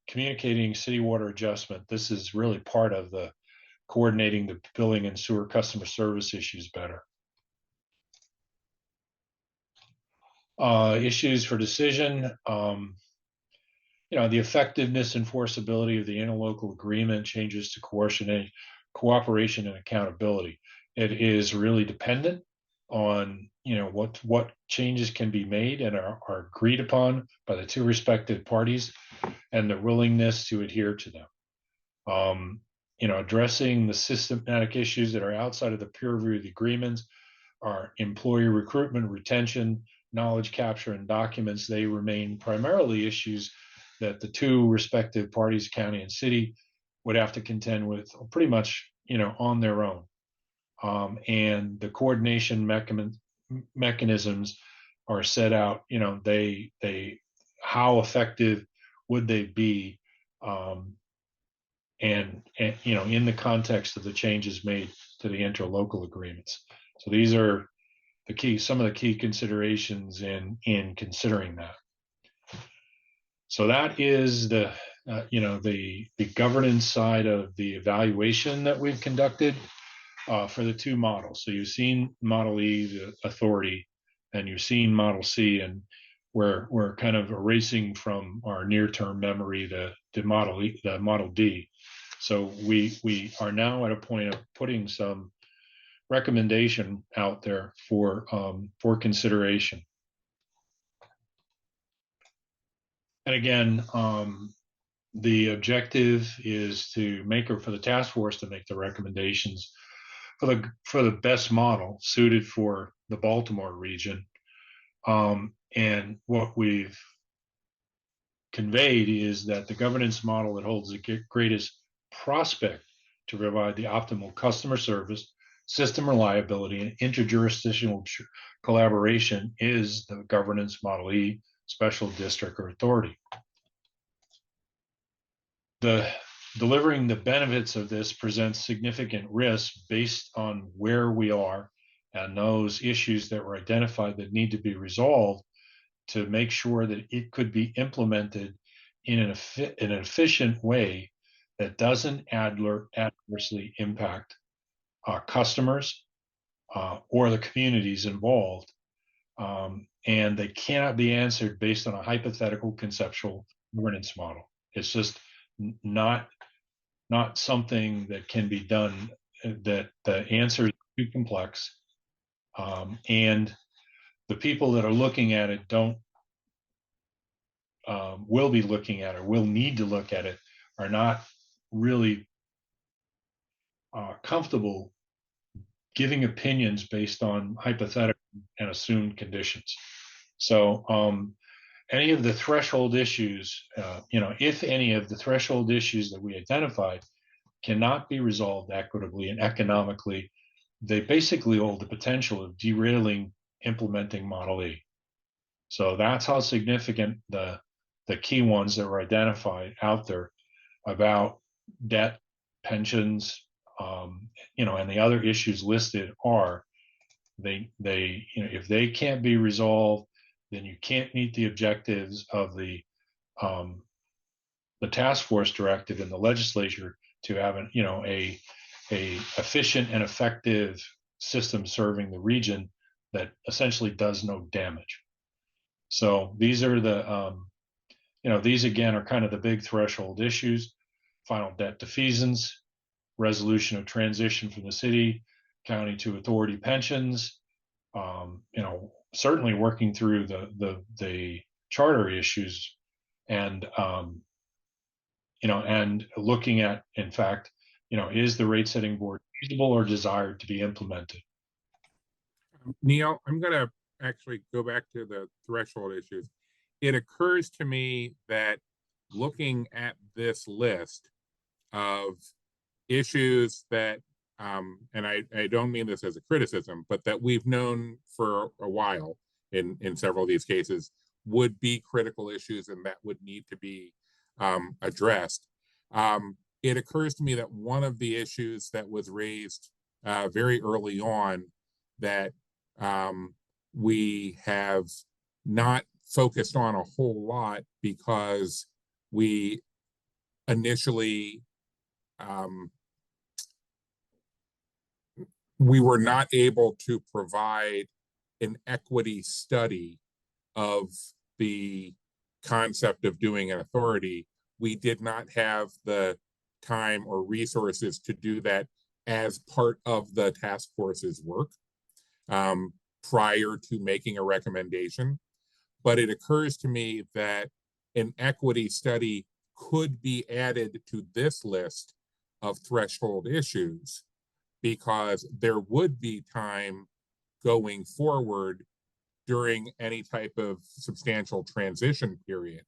communicating city water adjustment. This is really part of the coordinating the billing and sewer customer service issues better. Issues for decision. The effectiveness, enforceability of the interlocal agreement changes to cooperation and accountability. It is really dependent on what changes can be made and are agreed upon by the two respective parties and their willingness to adhere to them. Addressing the systematic issues that are outside of the peer review of the agreements are employee recruitment, retention, knowledge capture, and documents. They remain primarily issues that the two respective parties, county and city, would have to contend with pretty much, on their own. And the coordination mechanisms are set out, how effective would they be, and in the context of the changes made to the interlocal agreements. So these are some of the key considerations in considering that. So that is the governance side of the evaluation that we've conducted for the two models. So you've seen Model E, the authority, and you've seen Model C, and we're kind of erasing from our near-term memory the Model E, the Model D. So we are now at a point of putting some recommendation out there for consideration. And again, the objective is for the task force to make the recommendations for the best model suited for the Baltimore region. And what we've conveyed is that the governance model that holds the greatest prospect to provide the optimal customer service, system reliability, and interjurisdictional collaboration is the governance Model E, special district or authority. Delivering the benefits of this presents significant risks based on where we are and those issues that were identified that need to be resolved to make sure that it could be implemented in an efficient way that doesn't adversely impact customers or the communities involved. And they cannot be answered based on a hypothetical conceptual governance model. It's just not something that can be done, that the answer is too complex. And the people that are looking at it will be looking at it, will need to look at it, are not really comfortable giving opinions based on hypothetical and assumed conditions. So any of the threshold issues, if any of the threshold issues that we identified cannot be resolved equitably and economically, they basically hold the potential of derailing implementing Model E. So that's how significant the key ones that were identified out there about debt, pensions, and the other issues listed are, if they can't be resolved, then you can't meet the objectives of the task force directive in the legislature to have a efficient and effective system serving the region that essentially does no damage. So these are the these again are kind of the big threshold issues: final debt defeasance, resolution of transition from the city county to authority pensions, certainly working through the charter issues, and and looking at, in fact, is the rate setting board feasible or desired to be implemented? Neil, I'm going to actually go back to the threshold issues. It occurs to me that looking at this list of issues that, and I don't mean this as a criticism, but that we've known for a while in several of these cases would be critical issues and that would need to be addressed. It occurs to me that one of the issues that was raised very early on that we have not focused on a whole lot because we initially we were not able to provide an equity study of the concept of doing an authority. We did not have the time or resources to do that as part of the task force's work prior to making a recommendation. But it occurs to me that an equity study could be added to this list of threshold issues, because there would be time going forward during any type of substantial transition period.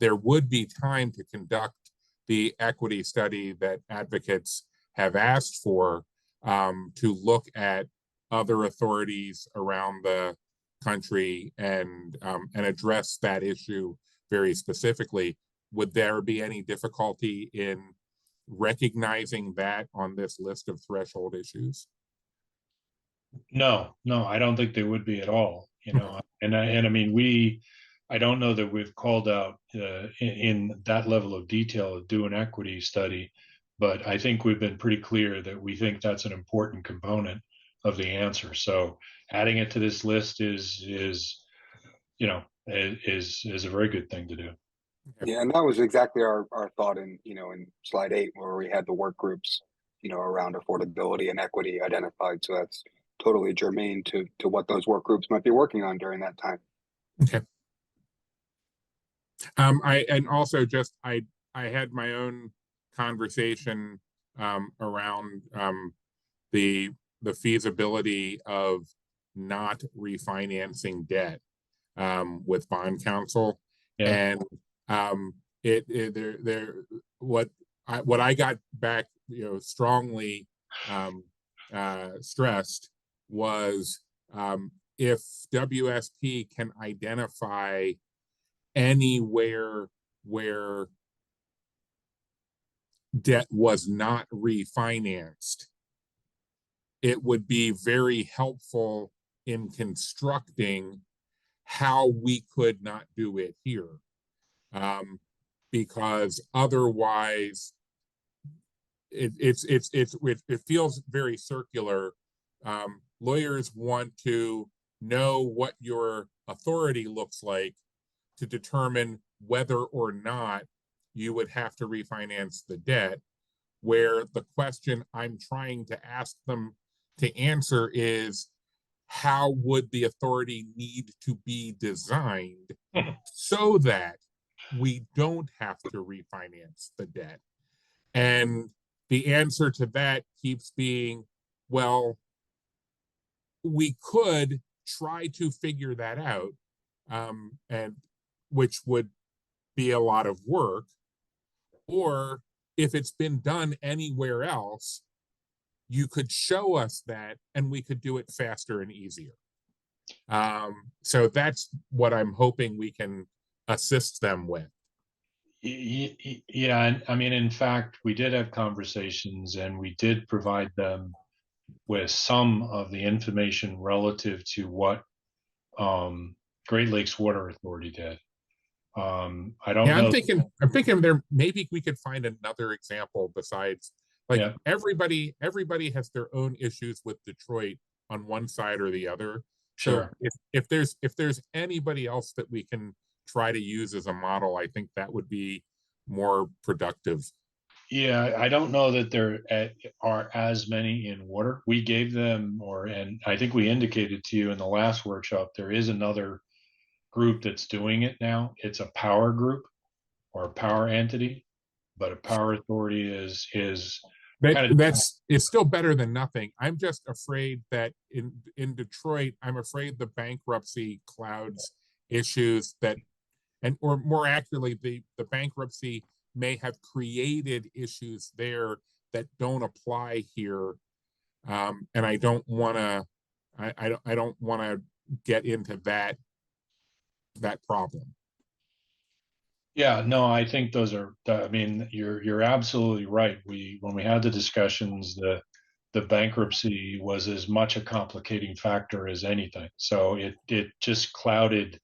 There would be time to conduct the equity study that advocates have asked for, to look at other authorities around the country and address that issue very specifically. Would there be any difficulty in recognizing that on this list of threshold issues? No, I don't think there would be at all. And I mean, I don't know that we've called out in that level of detail to do an equity study, but I think we've been pretty clear that we think that's an important component of the answer. So adding it to this list is a very good thing to do. Yeah, and that was exactly our thought in slide 8, where we had the work groups around affordability and equity identified. So that's totally germane to what those work groups might be working on during that time. Okay. And also just I had my own conversation around the feasibility of not refinancing debt with bond counsel. Yeah. And what I got back strongly stressed was if WSP can identify anywhere where debt was not refinanced, it would be very helpful in constructing how we could not do it here. Because otherwise it feels very circular. Lawyers want to know what your authority looks like to determine whether or not you would have to refinance the debt, where the question I'm trying to ask them to answer is, how would the authority need to be designed so that we don't have to refinance the debt? And the answer to that keeps being, well, we could try to figure that out, and which would be a lot of work. Or if it's been done anywhere else, you could show us that and we could do it faster and easier. So that's what I'm hoping we can assist them with. Yeah, and I mean, in fact, we did have conversations and we did provide them with some of the information relative to what Great Lakes Water Authority did. I don't Yeah, know. I'm thinking there, maybe we could find another example besides, like, Yeah. everybody has their own issues with Detroit on one side or the other. So Sure. if there's anybody else that we can try to use as a model, I think that would be more productive. Yeah, I don't know that there are as many in water. We gave them, and I think we indicated to you in the last workshop, there is another group that's doing it now. It's a power group or a power entity, but a power authority is kind of. It's still better than nothing. I'm just afraid that in Detroit, I'm afraid the bankruptcy clouds issues that, or more accurately, the bankruptcy may have created issues there that don't apply here. And I don't want to, I don't want to get into that problem. Yeah, no, I think those are, I mean, you're absolutely right. When we had the discussions, the bankruptcy was as much a complicating factor as anything. So it just clouded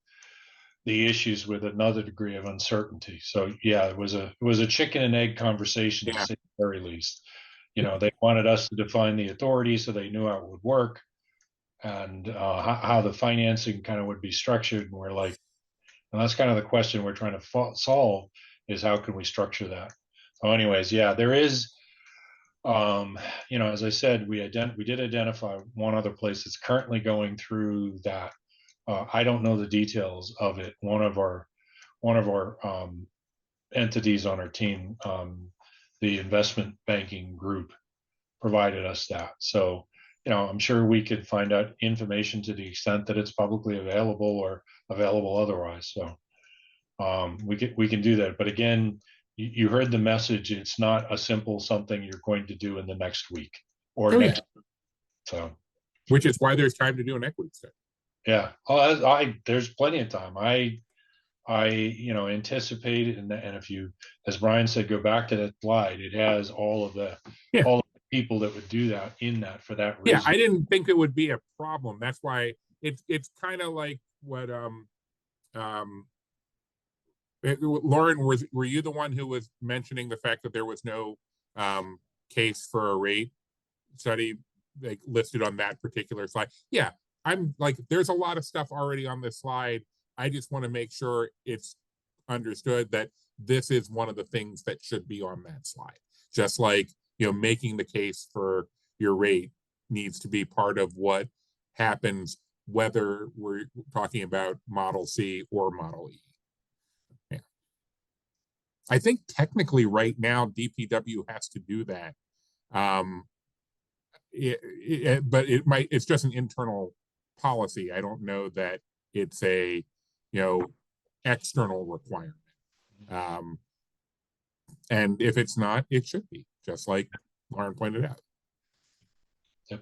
the issues with another degree of uncertainty. So yeah, it was a chicken and egg conversation, to say the very least. You know, they wanted us to define the authority so they knew how it would work, and how the financing kind of would be structured. And we're like, and that's kind of the question we're trying to solve, is how can we structure that? So anyways, yeah, there is, you know, as I said, we did identify one other place that's currently going through that. I don't know the details of it. One of our entities on our team, the investment banking group, provided us that. So, you know, I'm sure we could find out information to the extent that it's publicly available or available otherwise. So we can do that. But again, you heard the message. It's not a simple something you're going to do in the next week or next. So, which is why there's time to do an equity study. Yeah. There's plenty of time. I you know, anticipate, and if you, as Brian said, go back to that slide, it has all of the people that would do that in that for that reason. Yeah, I didn't think it would be a problem. That's why it's kind of like what Lauren, were you the one who was mentioning the fact that there was no case for a rate study like listed on that particular slide? Yeah, I'm like, there's a lot of stuff already on this slide. I just want to make sure it's understood that this is one of the things that should be on that slide. Just like, you know, making the case for your rate needs to be part of what happens, whether we're talking about Model C or Model E. Yeah. I think technically right now DPW has to do that. But it's just an internal policy. I don't know that it's a, you know, external requirement. And if it's not, it should be, just like Lauren pointed out. Yep.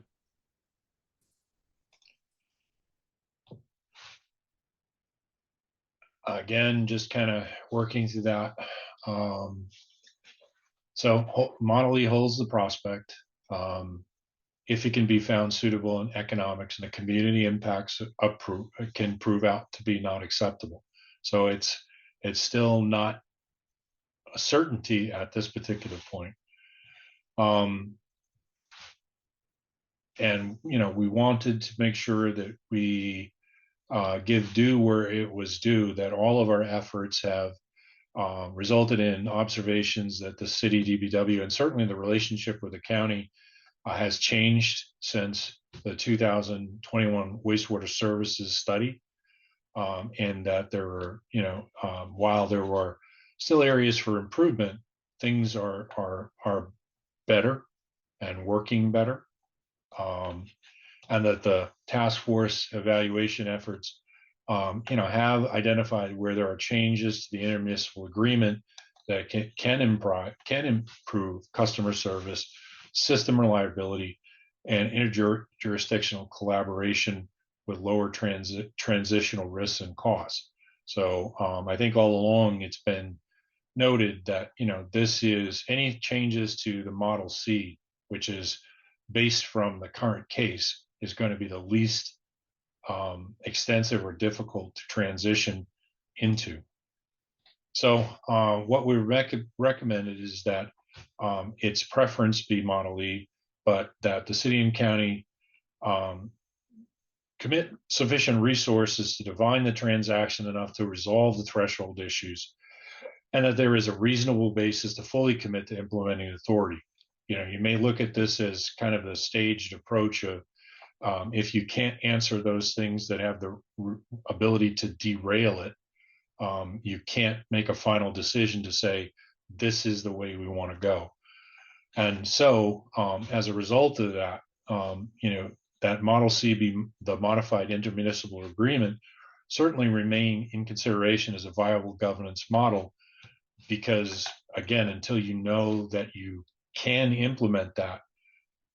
Again, just kind of working through that. So Model E holds the prospect. If it can be found suitable in economics and the community impacts can prove out to be not acceptable. So it's still not a certainty at this particular point. And, you know, we wanted to make sure that we give due where it was due, that all of our efforts have resulted in observations that the city DPW and certainly the relationship with the county has changed since the 2021 wastewater services study, and that there were, you know, while there were still areas for improvement, things are better and working better, and that the task force evaluation efforts, you know, have identified where there are changes to the intermunicipal agreement that can improve customer service, system reliability, and interjurisdictional collaboration with lower transitional risks and costs. So I think all along it's been noted that, you know, this is any changes to the Model C, which is based from the current case, is going to be the least extensive or difficult to transition into. So what we recommended is that its preference be Model E, but that the city and county commit sufficient resources to divine the transaction enough to resolve the threshold issues, and that there is a reasonable basis to fully commit to implementing authority. You may look at this as kind of a staged approach of if you can't answer those things that have the ability to derail it, you can't make a final decision to say, this is the way we want to go. And so as a result of that, that Model C be the modified intermunicipal agreement certainly remain in consideration as a viable governance model, because again, until you know that you can implement that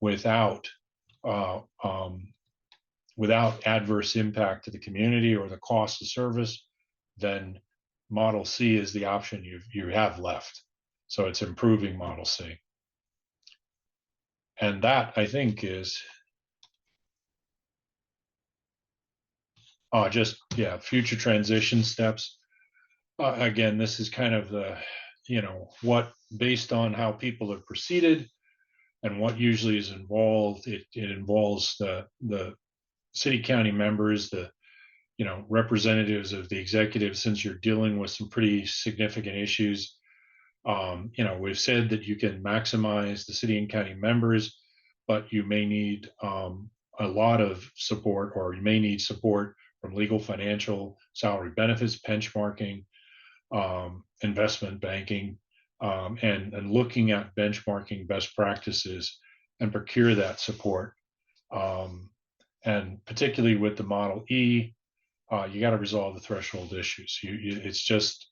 without adverse impact to the community or the cost of service, then Model C is the option you have left. So it's improving Model C. And that, I think, is future transition steps. Again, this is kind of the, what, based on how people have proceeded and what usually is involved, it involves the city county members, the representatives of the executive, since you're dealing with some pretty significant issues. We've said that you can maximize the city and county members, but you may need a lot of support, or you may need support from legal, financial, salary, benefits, benchmarking, investment banking, and looking at benchmarking best practices and procure that support. And particularly with the Model E, you got to resolve the threshold issues. It's just,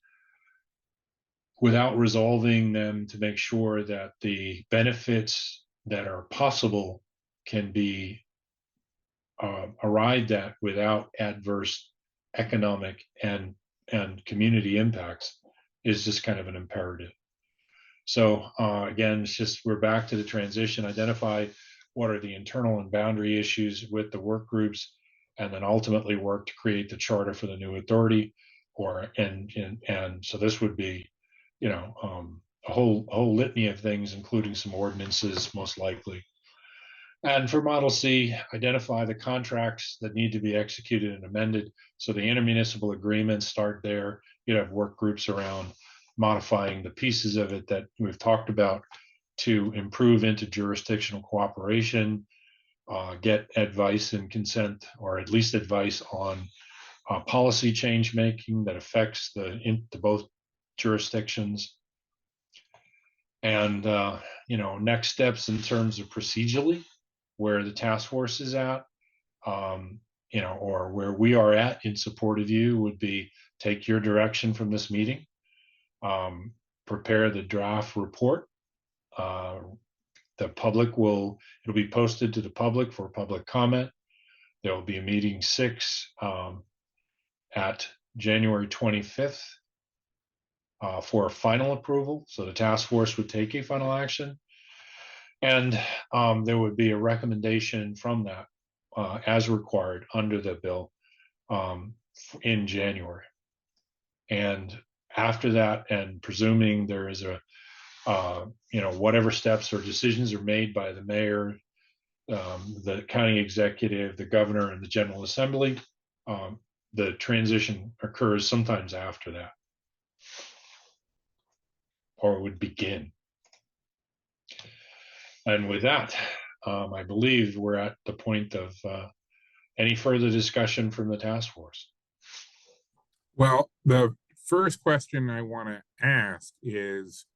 without resolving them to make sure that the benefits that are possible can be arrived at without adverse economic and community impacts, is just kind of an imperative. So again, it's just, we're back to the transition, identify what are the internal and boundary issues with the work groups, and then ultimately work to create the charter for the new authority. And so this would be, a whole litany of things, including some ordinances, most likely. And for Model C, identify the contracts that need to be executed and amended. So the intermunicipal agreements start there. You have work groups around modifying the pieces of it that we've talked about to improve interjurisdictional cooperation, get advice and consent, or at least advice on policy change making that affects the both jurisdictions. And next steps in terms of procedurally, where the task force is at, or where we are at in support of you, would be take your direction from this meeting, prepare the draft report. The public it'll be posted to the public for public comment. There will be a meeting 6 at January 25th for a final approval. So the task force would take a final action. And there would be a recommendation from that as required under the bill in January. And after that, and presuming there is a, whatever steps or decisions are made by the mayor, the county executive, the governor, and the General Assembly, the transition occurs sometimes after that, or it would begin. And with that, I believe we're at the point of any further discussion from the task force. Well, the first question I want to ask is,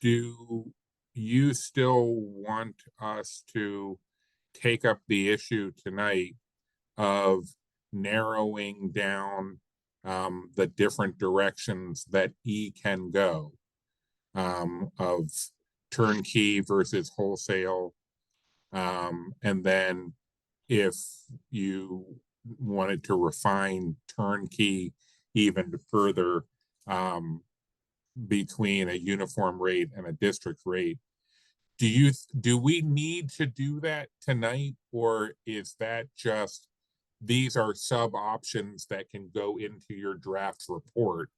do you still want us to take up the issue tonight of narrowing down the different directions that E can go, of turnkey versus wholesale? And then if you wanted to refine turnkey even further, between a uniform rate and a district rate, do we need to do that tonight, or is that just, these are sub options that can go into your draft report?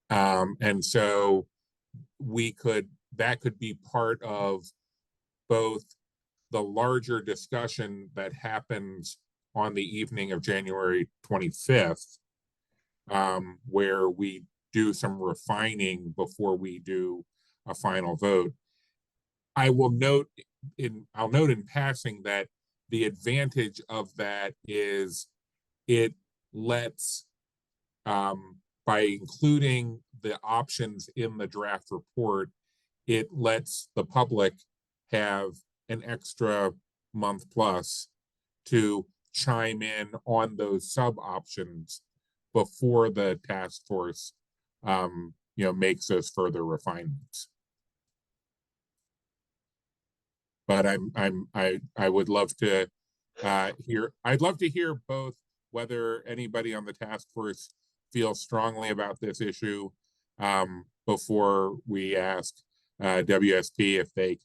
And so that could be part of both the larger discussion that happens on the evening of January 25th, where we do some refining before we do a final vote. I'll note in passing that the advantage of that is it lets, by including the options in the draft report, it lets the public have an extra month plus to chime in on those sub options before the task force, makes those further refinements. But I would love to I'd love to hear both, whether anybody on the task force feels strongly about this issue, before we ask WSP if they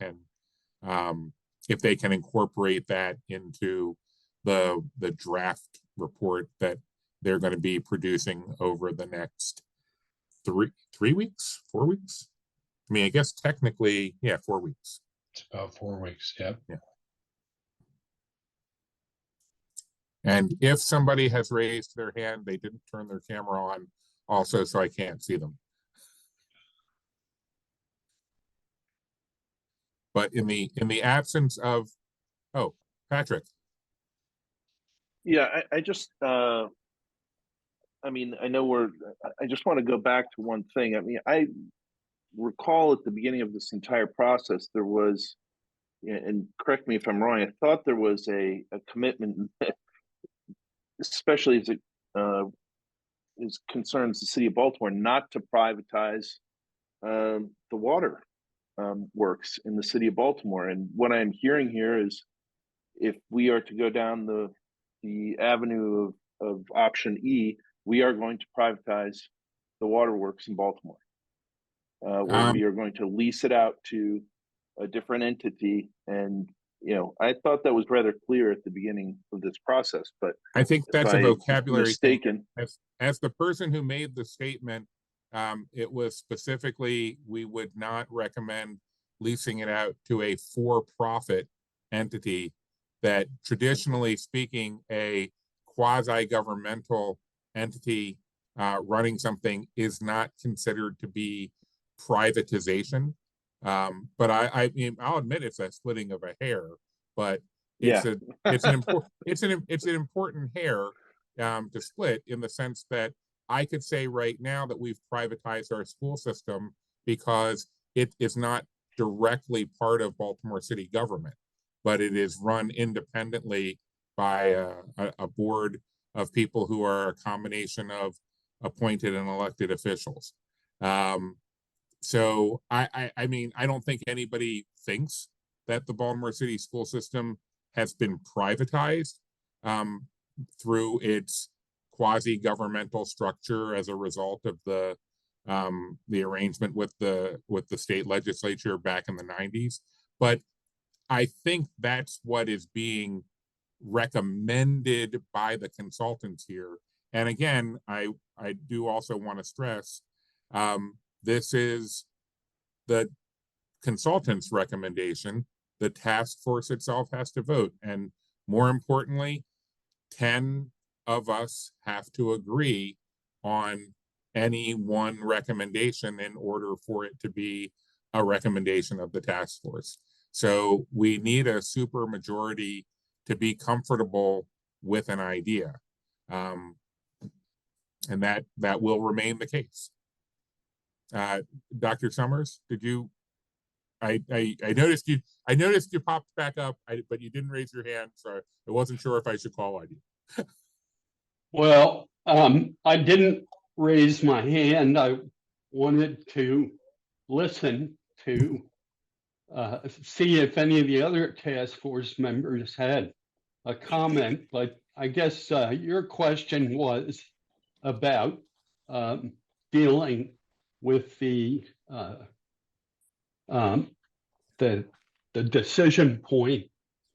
can incorporate that into the draft report that they're going to be producing over the next 4 weeks. I mean, I guess technically, 4 weeks. It's about 4 weeks. Yep. Yeah. And if somebody has raised their hand, they didn't turn their camera on also, so I can't see them. But in the absence of, oh, Patrick. Yeah, I just, I know I just want to go back to one thing. I mean, I recall at the beginning of this entire process, there was, and correct me if I'm wrong, I thought there was a commitment, especially as it concerns the city of Baltimore, not to privatize the water works in the city of Baltimore. And what I'm hearing here is, if we are to go down the avenue of option E, we are going to privatize the waterworks in Baltimore. Where we are going to lease it out to a different entity. And, I thought that was rather clear at the beginning of this process, but I think that's a vocabulary mistaken. thing. As the person who made the statement, it was specifically, we would not recommend leasing it out to a for-profit entity that, traditionally speaking, a quasi-governmental entity running something is not considered to be privatization. But I mean, I'll admit it's a splitting of a hair, but it's an important hair to split, in the sense that I could say right now that we've privatized our school system because it is not directly part of Baltimore city government, but it is run independently by a board of people who are a combination of appointed and elected officials. So I mean, I don't think anybody thinks that the Baltimore city school system has been privatized through its quasi-governmental structure as a result of the arrangement with the state legislature back in the 90s. But I think that's what is being recommended by the consultants here. And again, I do also want to stress, this is the consultant's recommendation. The task force itself has to vote. And more importantly, 10 of us have to agree on any one recommendation in order for it to be a recommendation of the task force. So we need a super majority to be comfortable with an idea. And that will remain the case. Dr. Summers, did you, I noticed you popped back up, but you didn't raise your hand, so I wasn't sure if I should call on you. Well, I didn't raise my hand. I wanted to listen to see if any of the other task force members had a comment, but I guess your question was about dealing with the the decision point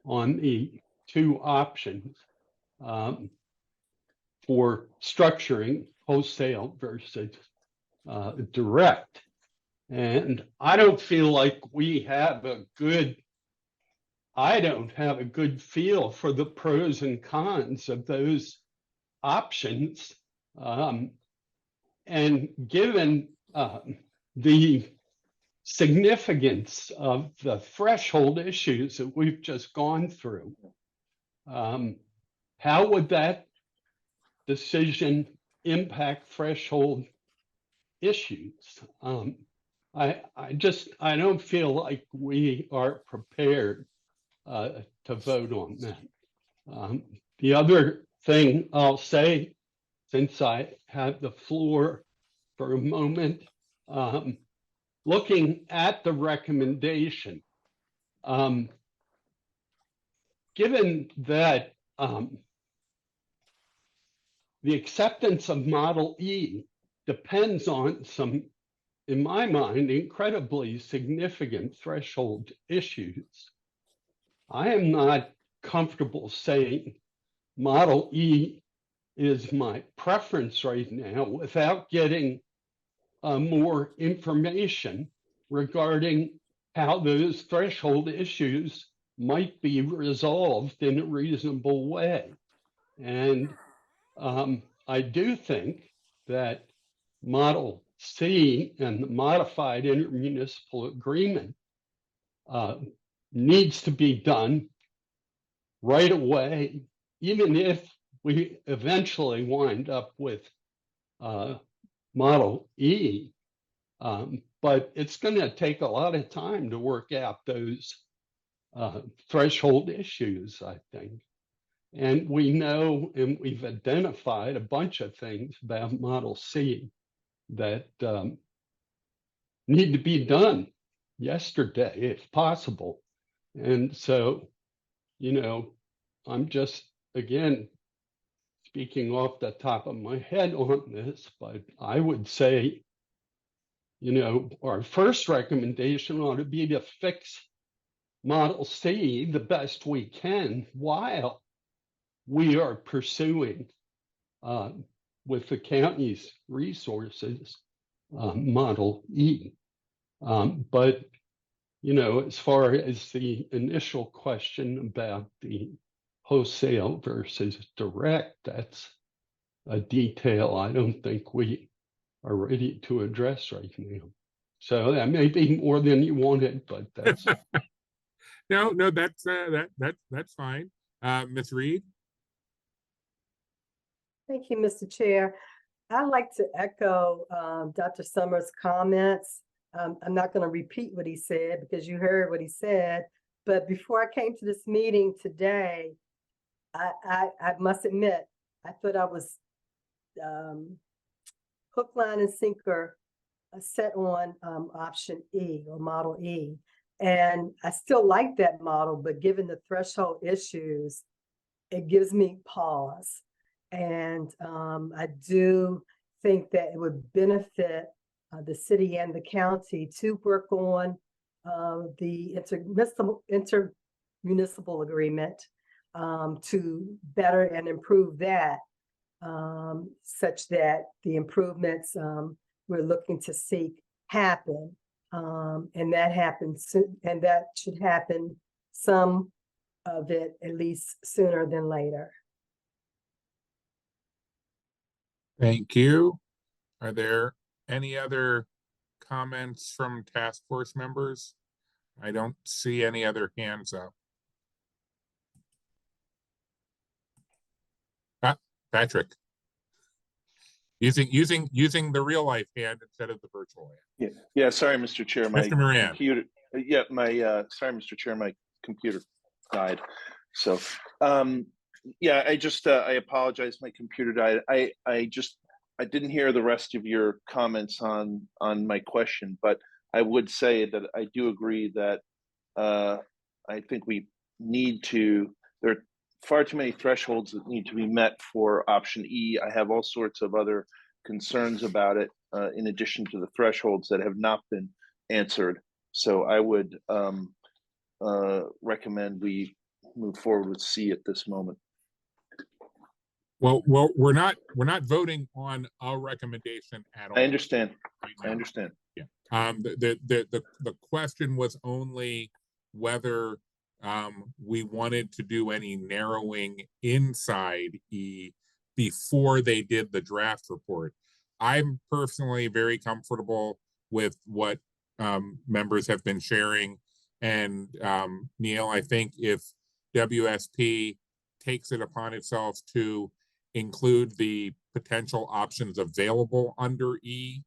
on the two options for structuring wholesale versus direct. And I don't feel like I don't have a good feel for the pros and cons of those options. And given the significance of the threshold issues that we've just gone through, how would that decision impact threshold issues? I don't feel like we are prepared to vote on that. The other thing I'll say, since I have the floor for a moment, looking at the recommendation, given that the acceptance of Model E depends on some, in my mind, incredibly significant threshold issues, I am not comfortable saying Model E is my preference right now without getting more information regarding how those threshold issues might be resolved in a reasonable way. And I do think that Model C and the modified intermunicipal agreement needs to be done right away, even if we eventually wind up with Model E. But it's going to take a lot of time to work out those threshold issues, I think. And we know, and we've identified a bunch of things about Model C that need to be done yesterday, if possible. And so, you know, I'm just, again, speaking off the top of my head on this, but I would say, you know, our first recommendation ought to be to fix Model C the best we can while we are pursuing, with the county's resources, Model E. But, you know, as far as the initial question about the wholesale versus direct, that's a detail I don't think we are ready to address right now. So that may be more than you wanted, but that's No, that's fine. Ms. Reed? Thank you, Mr. Chair. I'd like to echo Dr. Summers' comments. I'm not going to repeat what he said because you heard what he said. But before I came to this meeting today, I must admit, I thought I was hook, line, and sinker set on option E or Model E. And I still like that model, but given the threshold issues, it gives me pause. And I do think that it would benefit the city and the county to work on the intermunicipal agreement to better and improve that, such that the improvements we're looking to seek happen. And that happens, and that should happen, some of it at least sooner than later. Thank you. Are there any other comments from task force members? I don't see any other hands up. Patrick. Using the real life hand instead of the virtual hand. Yeah. Sorry, Mr. Chair. My Mr. Moran. computer. Sorry, Mr. Chair. My computer died. So, yeah. I apologize. My computer died. I didn't hear the rest of your comments on my question, but I would say that I do agree that I think we need to. There are far too many thresholds that need to be met for option E. I have all sorts of other concerns about it, in addition to the thresholds that have not been answered. So I would recommend we move forward with C at this moment. Well, we're not voting on a recommendation at all. I understand. right I now. understand. Yeah. The question was only whether we wanted to do any narrowing inside E before they did the draft report. I'm personally very comfortable with what members have been sharing. And Neil, I think if WSP takes it upon itself to include the potential options available under E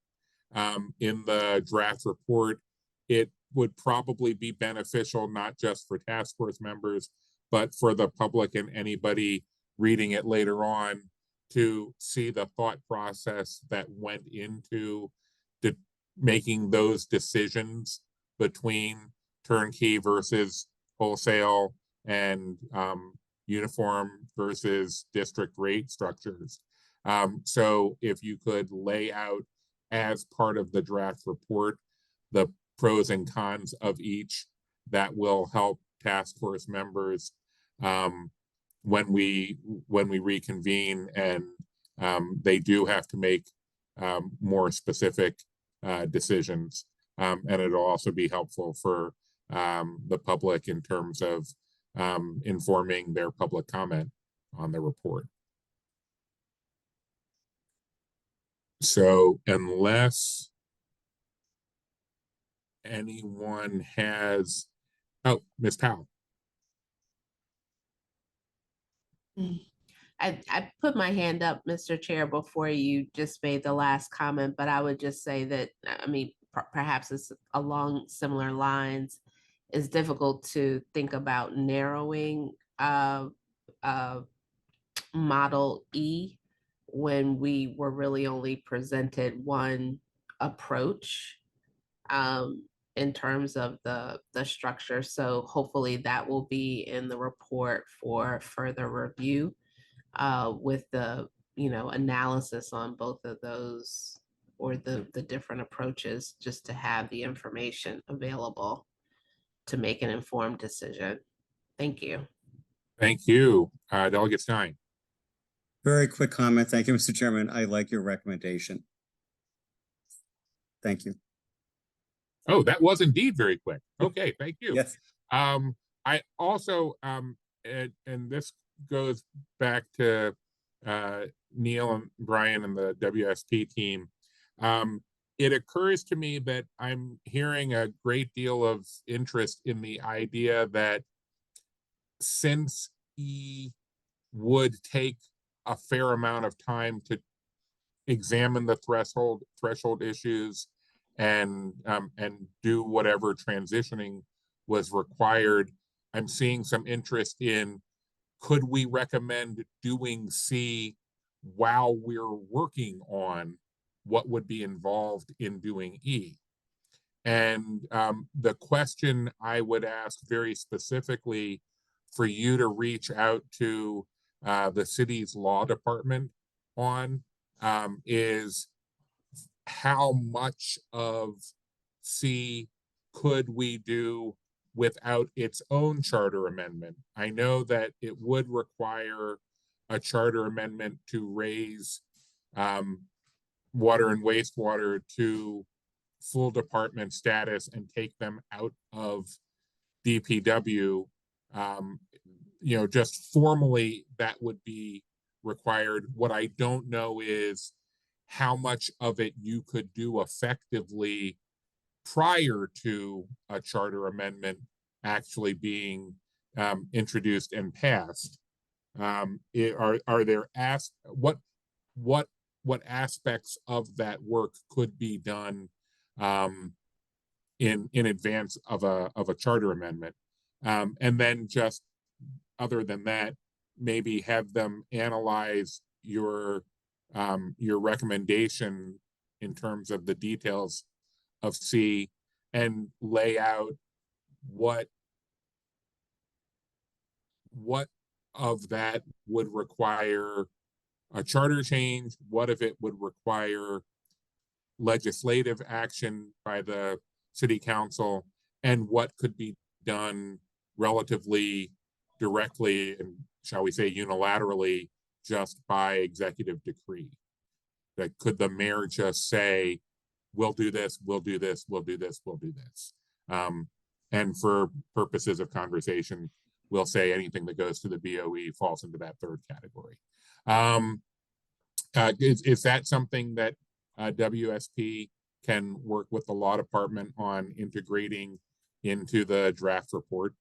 in the draft report, it would probably be beneficial not just for task force members, but for the public and anybody reading it later on to see the thought process that went into making those decisions between turnkey versus wholesale and uniform versus district rate structures. So if you could lay out as part of the draft report the pros and cons of each, that will help task force members when we reconvene and they do have to make more specific decisions. And it'll also be helpful for the public in terms of informing their public comment on the report. So unless anyone has, oh, Ms. Powell. I put my hand up, Mr. Chair, before you just made the last comment, but I would just say that, I mean, perhaps it's along similar lines. It's difficult to think about narrowing Model E when we were really only presented one approach in terms of the structure. So hopefully that will be in the report for further review with the analysis on both of those or the different approaches, just to have the information available to make an informed decision. Thank you. Thank you. Delegate Stein. Very quick comment. Thank you, Mr. Chairman. I like your recommendation. Thank you. Oh, that was indeed very quick. Okay, thank you. Yes. I also, and this goes back to Neil and Brian and the WSP team. It occurs to me that I'm hearing a great deal of interest in the idea that since E would take a fair amount of time to examine the threshold issues and do whatever transitioning was required, I'm seeing some interest in, could we recommend doing C while we're working on what would be involved in doing E? And the question I would ask very specifically for you to reach out to the city's law department on is how much of C could we do without its own charter amendment? I know that it would require a charter amendment to raise water and wastewater to full department status and take them out of DPW. Just formally that would be required. What I don't know is how much of it you could do effectively prior to a charter amendment actually being introduced and passed. Are there what aspects of that work could be done in advance of a charter amendment, and then just other than that, maybe have them analyze your recommendation in terms of the details of C and lay out what of that would require a charter change, what of it would require legislative action by the city council, and what could be done relatively directly and, shall we say, unilaterally, just by executive decree? That could the mayor just say, we'll do this, we'll do this, we'll do this, we'll do this. And for purposes of conversation, we'll say anything that goes to the BOE falls into that third category. Is that something that WSP can work with the law department on integrating into the draft report?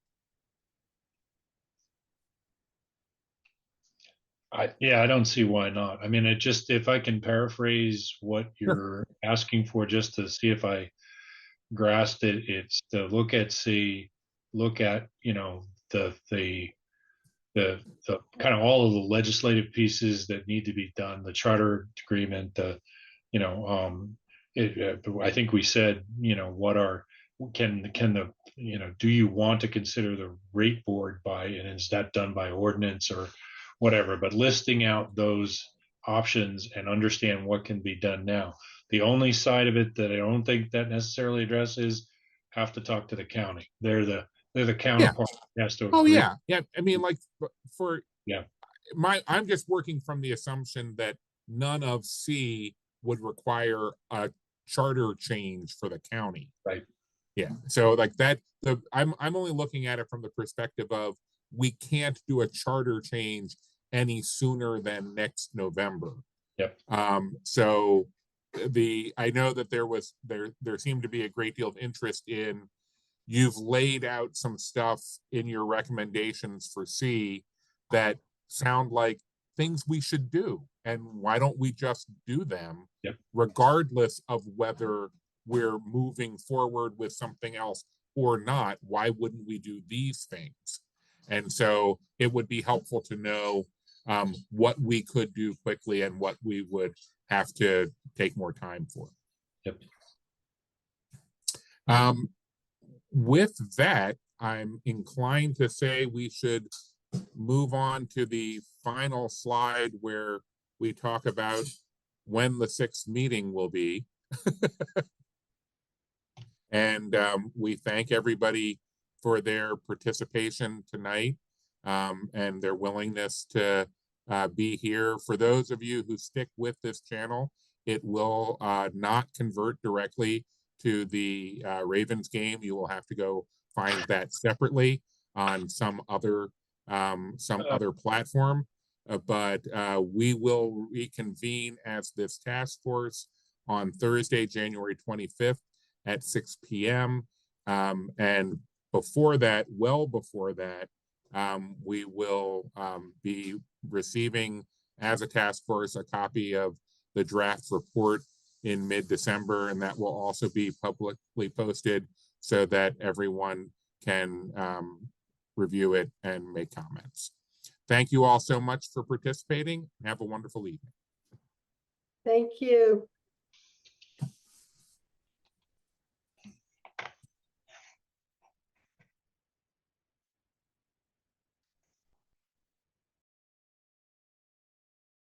Yeah, I don't see why not. I mean, it just, if I can paraphrase what you're asking for, just to see if I grasped it, it's to look at, you know, the kind of all of the legislative pieces that need to be done, the charter agreement, you know, I think we said, you know, you know, do you want to consider the rate board and is that done by ordinance or whatever, but listing out those options and understand what can be done now. The only side of it that I don't think that necessarily addresses, have to talk to the county. They're the counterpart that has to agree. Yeah. I mean, like I'm just working from the assumption that none of C would require a charter change for the county. Right. Yeah. So like that, I'm only looking at it from the perspective of we can't do a charter change any sooner than next November. Yep. So I know that there seemed to be a great deal of interest in, you've laid out some stuff in your recommendations for C that sound like things we should do. And why don't we just do them, regardless of whether we're moving forward with something else or not? Why wouldn't we do these things? And so it would be helpful to know what we could do quickly and what we would have to take more time for. Yep. With that, I'm inclined to say we should move on to the final slide where we talk about when the 6th meeting will be. And we thank everybody for their participation tonight and their willingness to be here. For those of you who stick with this channel, it will not convert directly to the Ravens game. You will have to go find that separately on some other platform. But we will reconvene as this task force on Thursday, January 25th at 6 p.m. And before that, well before that, we will be receiving as a task force a copy of the draft report in mid-December, and that will also be publicly posted so that everyone can review it and make comments. Thank you all so much for participating. Have a wonderful evening. Thank you.